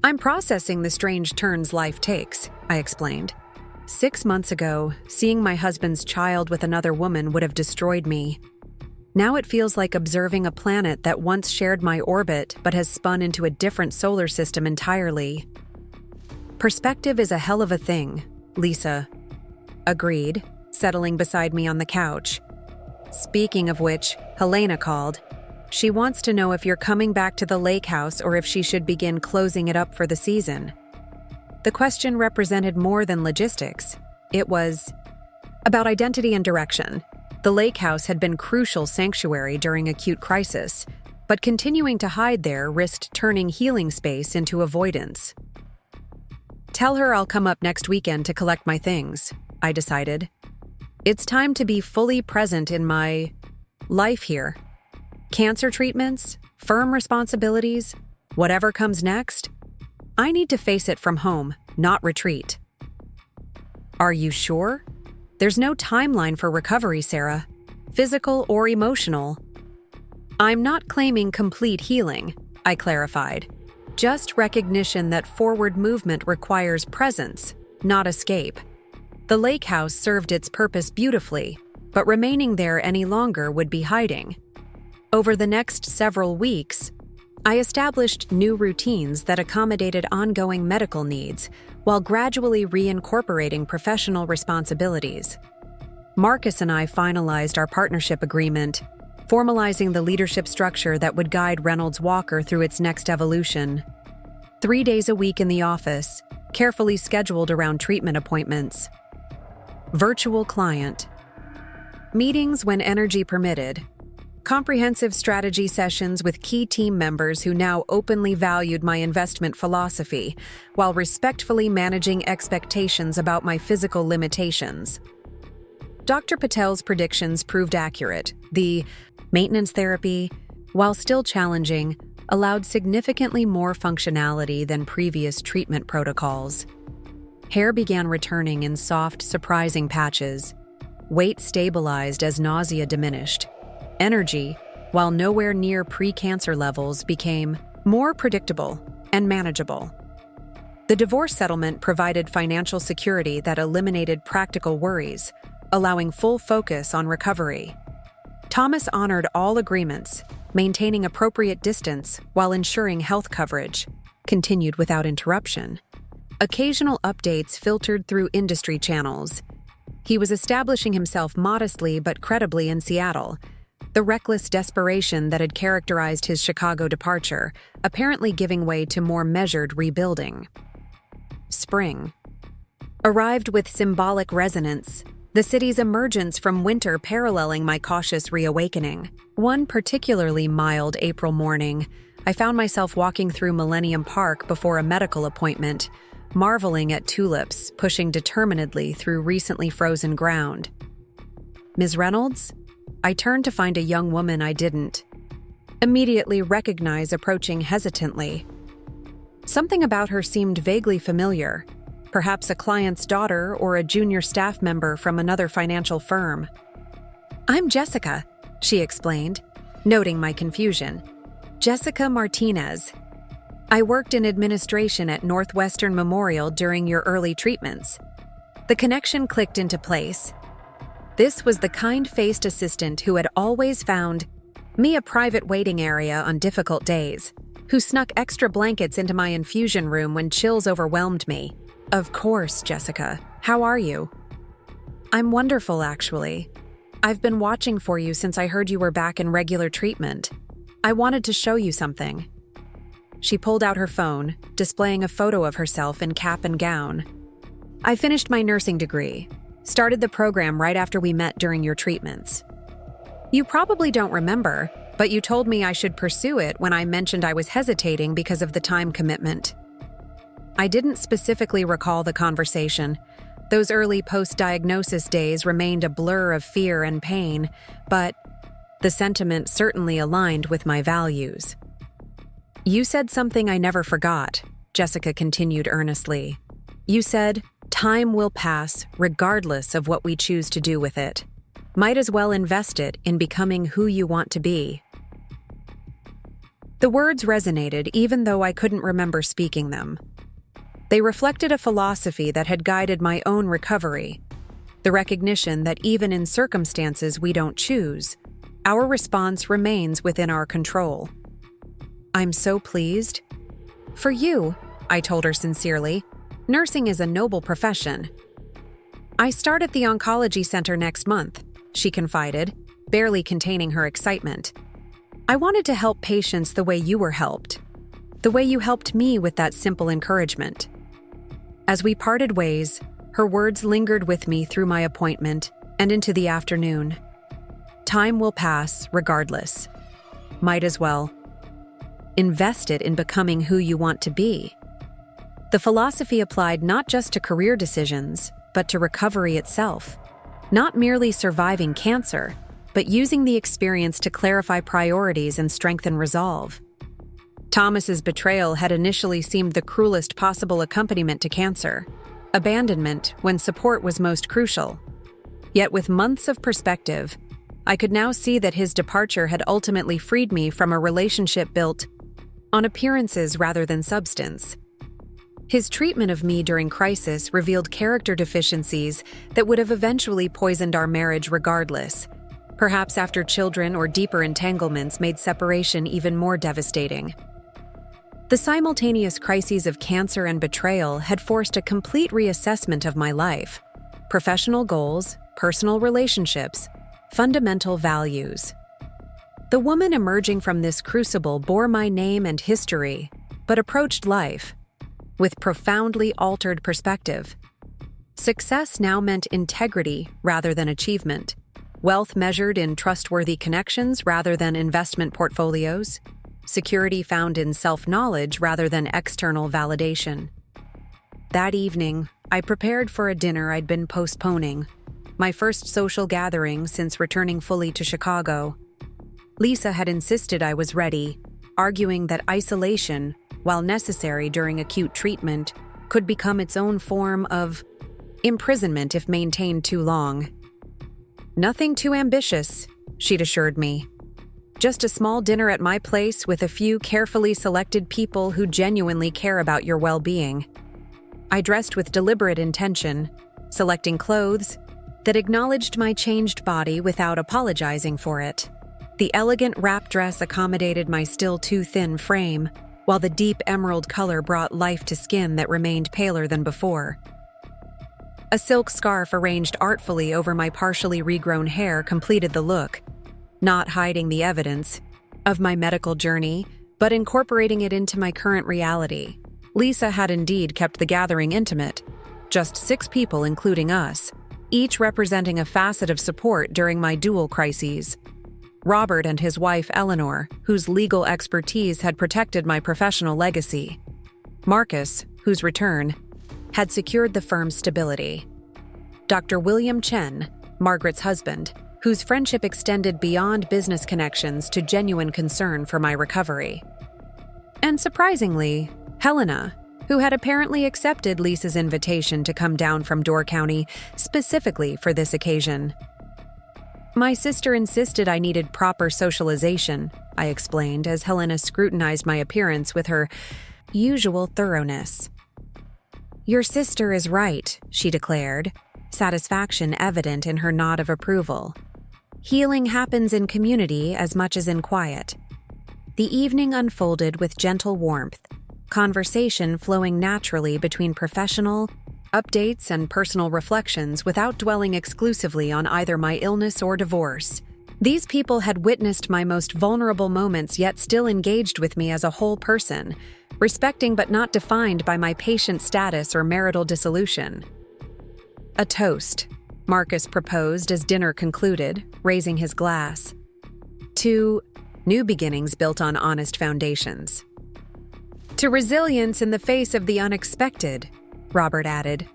I'm processing the strange turns life takes, I explained. 6 months ago, seeing my husband's child with another woman would have destroyed me. Now it feels like observing a planet that once shared my orbit but has spun into a different solar system entirely. Perspective is a hell of a thing, Lisa agreed, settling beside me on the couch. Speaking of which, Helena called. She wants to know if you're coming back to the lake house or if she should begin closing it up for the season. The question represented more than logistics. It was about identity and direction. The lake house had been crucial sanctuary during acute crisis, but continuing to hide there risked turning healing space into avoidance. Tell her I'll come up next weekend to collect my things, I decided. It's time to be fully present in my life here. Cancer treatments, firm responsibilities, whatever comes next, I need to face it from home, not retreat. Are you sure? There's no timeline for recovery, Sarah, physical or emotional. I'm not claiming complete healing, I clarified. Just recognition that forward movement requires presence, not escape. The lake house served its purpose beautifully, but remaining there any longer would be hiding. Over the next several weeks, I established new routines that accommodated ongoing medical needs while gradually reincorporating professional responsibilities. Marcus and I finalized our partnership agreement, formalizing the leadership structure that would guide Reynolds Walker through its next evolution. 3 days a week in the office, carefully scheduled around treatment appointments. Virtual client. Meetings when energy permitted. Comprehensive strategy sessions with key team members who now openly valued my investment philosophy, while respectfully managing expectations about my physical limitations. Dr. Patel's predictions proved accurate. The maintenance therapy, while still challenging, allowed significantly more functionality than previous treatment protocols. Hair began returning in soft, surprising patches. Weight stabilized as nausea diminished. Energy, while nowhere near pre-cancer levels, became more predictable and manageable. The divorce settlement provided financial security that eliminated practical worries, allowing full focus on recovery. Thomas honored all agreements, maintaining appropriate distance while ensuring health coverage continued without interruption. Occasional updates filtered through industry channels. He was establishing himself modestly but credibly in Seattle, the reckless desperation that had characterized his Chicago departure, apparently giving way to more measured rebuilding. Spring arrived with symbolic resonance, the city's emergence from winter paralleling my cautious reawakening. One particularly mild April morning, I found myself walking through Millennium Park before a medical appointment, marveling at tulips pushing determinedly through recently frozen ground. "Ms. Reynolds?" I turned to find a young woman I didn't immediately recognize approaching hesitantly. Something about her seemed vaguely familiar, perhaps a client's daughter or a junior staff member from another financial firm. "I'm Jessica," she explained, noting my confusion. "Jessica Martinez. I worked in administration at Northwestern Memorial during your early treatments." The connection clicked into place. This was the kind-faced assistant who had always found me a private waiting area on difficult days, who snuck extra blankets into my infusion room when chills overwhelmed me. "Of course, Jessica. How are you?" "I'm wonderful, actually. I've been watching for you since I heard you were back in regular treatment. I wanted to show you something." She pulled out her phone, displaying a photo of herself in cap and gown. "I finished my nursing degree. Started the program right after we met during your treatments. You probably don't remember, but you told me I should pursue it when I mentioned I was hesitating because of the time commitment." I didn't specifically recall the conversation. Those early post-diagnosis days remained a blur of fear and pain, but the sentiment certainly aligned with my values. "You said something I never forgot," Jessica continued earnestly. "You said, 'Time will pass regardless of what we choose to do with it. Might as well invest it in becoming who you want to be.'" The words resonated even though I couldn't remember speaking them. They reflected a philosophy that had guided my own recovery, the recognition that even in circumstances we don't choose, our response remains within our control. "I'm so pleased." "For you," I told her sincerely. "Nursing is a noble profession." "I start at the oncology center next month," she confided, barely containing her excitement. "I wanted to help patients the way you were helped, the way you helped me with that simple encouragement." As we parted ways, her words lingered with me through my appointment and into the afternoon. "Time will pass regardless. Might as well. Invest it in becoming who you want to be." The philosophy applied not just to career decisions, but to recovery itself. Not merely surviving cancer, but using the experience to clarify priorities and strengthen resolve. Thomas's betrayal had initially seemed the cruelest possible accompaniment to cancer, abandonment when support was most crucial. Yet with months of perspective, I could now see that his departure had ultimately freed me from a relationship built on appearances rather than substance. His treatment of me during crisis revealed character deficiencies that would have eventually poisoned our marriage regardless, perhaps after children or deeper entanglements made separation even more devastating. The simultaneous crises of cancer and betrayal had forced a complete reassessment of my life, professional goals, personal relationships, fundamental values. The woman emerging from this crucible bore my name and history, but approached life with profoundly altered perspective. Success now meant integrity rather than achievement, wealth measured in trustworthy connections rather than investment portfolios, security found in self-knowledge rather than external validation. That evening, I prepared for a dinner I'd been postponing, my first social gathering since returning fully to Chicago. Lisa had insisted I was ready, arguing that isolation, while necessary during acute treatment, could become its own form of imprisonment if maintained too long. "Nothing too ambitious," she'd assured me. "Just a small dinner at my place with a few carefully selected people who genuinely care about your well-being." I dressed with deliberate intention, selecting clothes that acknowledged my changed body without apologizing for it. The elegant wrap dress accommodated my still too thin frame, while the deep emerald color brought life to skin that remained paler than before. A silk scarf arranged artfully over my partially regrown hair completed the look, not hiding the evidence of my medical journey, but incorporating it into my current reality. Lisa had indeed kept the gathering intimate, just 6 people including us, each representing a facet of support during my dual crises. Robert and his wife Eleanor, whose legal expertise had protected my professional legacy. Marcus, whose return had secured the firm's stability. Dr. William Chen, Margaret's husband, whose friendship extended beyond business connections to genuine concern for my recovery. And surprisingly, Helena, who had apparently accepted Lisa's invitation to come down from Door County specifically for this occasion. My sister insisted I needed proper socialization, I explained as Helena scrutinized my appearance with her usual thoroughness. Your sister is right, she declared, satisfaction evident in her nod of approval. Healing happens in community as much as in quiet. The evening unfolded with gentle warmth, conversation flowing naturally between professional updates and personal reflections without dwelling exclusively on either my illness or divorce. These people had witnessed my most vulnerable moments yet still engaged with me as a whole person, respecting but not defined by my patient status or marital dissolution. A toast, Marcus proposed as dinner concluded, raising his glass. To new beginnings built on honest foundations. To resilience in the face of the unexpected, Robert added.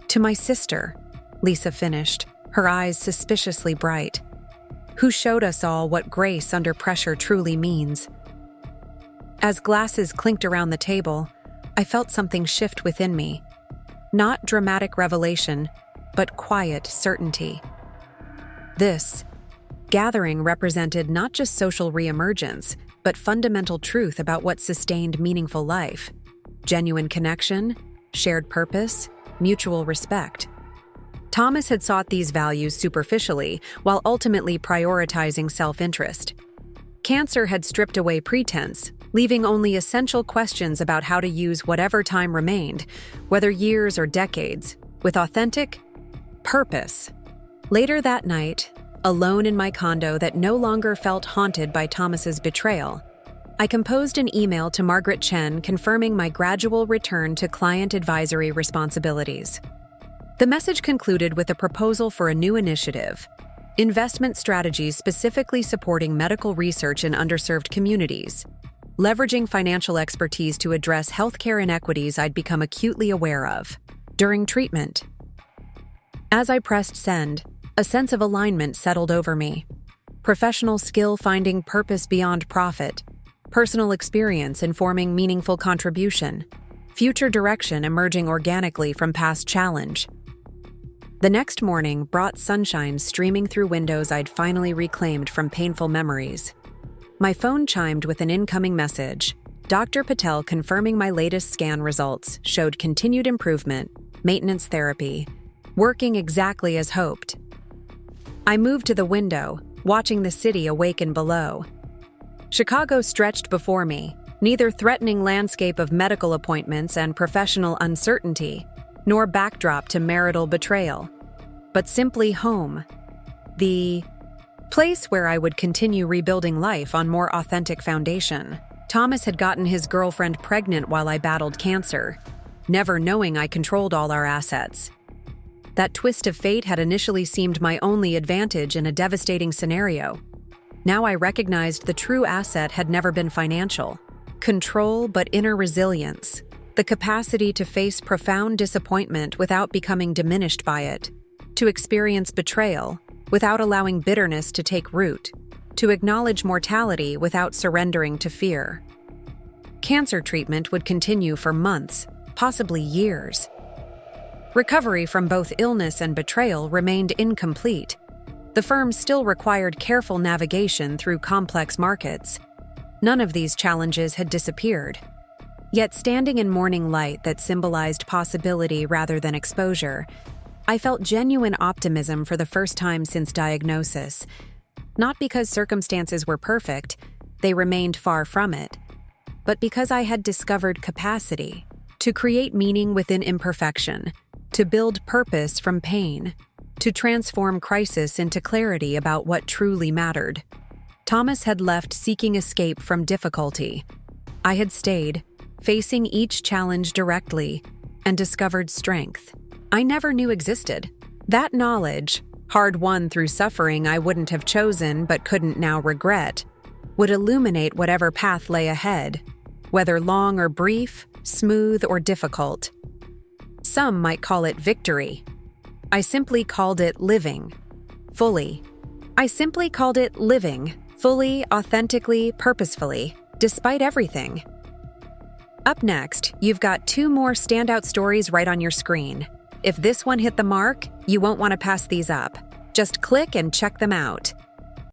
To my sister, Lisa finished, her eyes suspiciously bright, who showed us all what grace under pressure truly means. As glasses clinked around the table, I felt something shift within me. Not dramatic revelation, but quiet certainty. This gathering represented not just social reemergence, but fundamental truth about what sustained meaningful life. Genuine connection, shared purpose, mutual respect. Thomas had sought these values superficially, while ultimately prioritizing self-interest. Cancer had stripped away pretense, leaving only essential questions about how to use whatever time remained, whether years or decades, with authentic purpose. Later that night, alone in my condo that no longer felt haunted by Thomas's betrayal, I composed an email to Margaret Chen confirming my gradual return to client advisory responsibilities. The message concluded with a proposal for a new initiative, investment strategies specifically supporting medical research in underserved communities, leveraging financial expertise to address healthcare inequities I'd become acutely aware of during treatment. As I pressed send, a sense of alignment settled over me. Professional skill finding purpose beyond profit, personal experience informing meaningful contribution, future direction emerging organically from past challenge. The next morning brought sunshine streaming through windows I'd finally reclaimed from painful memories. My phone chimed with an incoming message. Dr. Patel confirming my latest scan results showed continued improvement, maintenance therapy, working exactly as hoped. I moved to the window, watching the city awaken below. Chicago stretched before me, neither threatening landscape of medical appointments and professional uncertainty, nor backdrop to marital betrayal, but simply home. The place where I would continue rebuilding life on more authentic foundation. Thomas had gotten his girlfriend pregnant while I battled cancer, never knowing I controlled all our assets. That twist of fate had initially seemed my only advantage in a devastating scenario. Now I recognized the true asset had never been financial. Control, but inner resilience. The capacity to face profound disappointment without becoming diminished by it. To experience betrayal without allowing bitterness to take root. To acknowledge mortality without surrendering to fear. Cancer treatment would continue for months, possibly years. Recovery from both illness and betrayal remained incomplete. The firm still required careful navigation through complex markets. None of these challenges had disappeared. Yet standing in morning light that symbolized possibility rather than exposure, I felt genuine optimism for the first time since diagnosis. Not because circumstances were perfect, they remained far from it, but because I had discovered capacity to create meaning within imperfection, to build purpose from pain, to transform crisis into clarity about what truly mattered. Thomas had left seeking escape from difficulty. I had stayed, facing each challenge directly, and discovered strength I never knew existed. That knowledge, hard-won through suffering I wouldn't have chosen but couldn't now regret, would illuminate whatever path lay ahead, whether long or brief, smooth or difficult. Some might call it victory. I simply called it living, fully. I simply called it living, fully, authentically, purposefully, despite everything. Up next, you've got 2 more standout stories right on your screen. If this one hit the mark, you won't want to pass these up. Just click and check them out.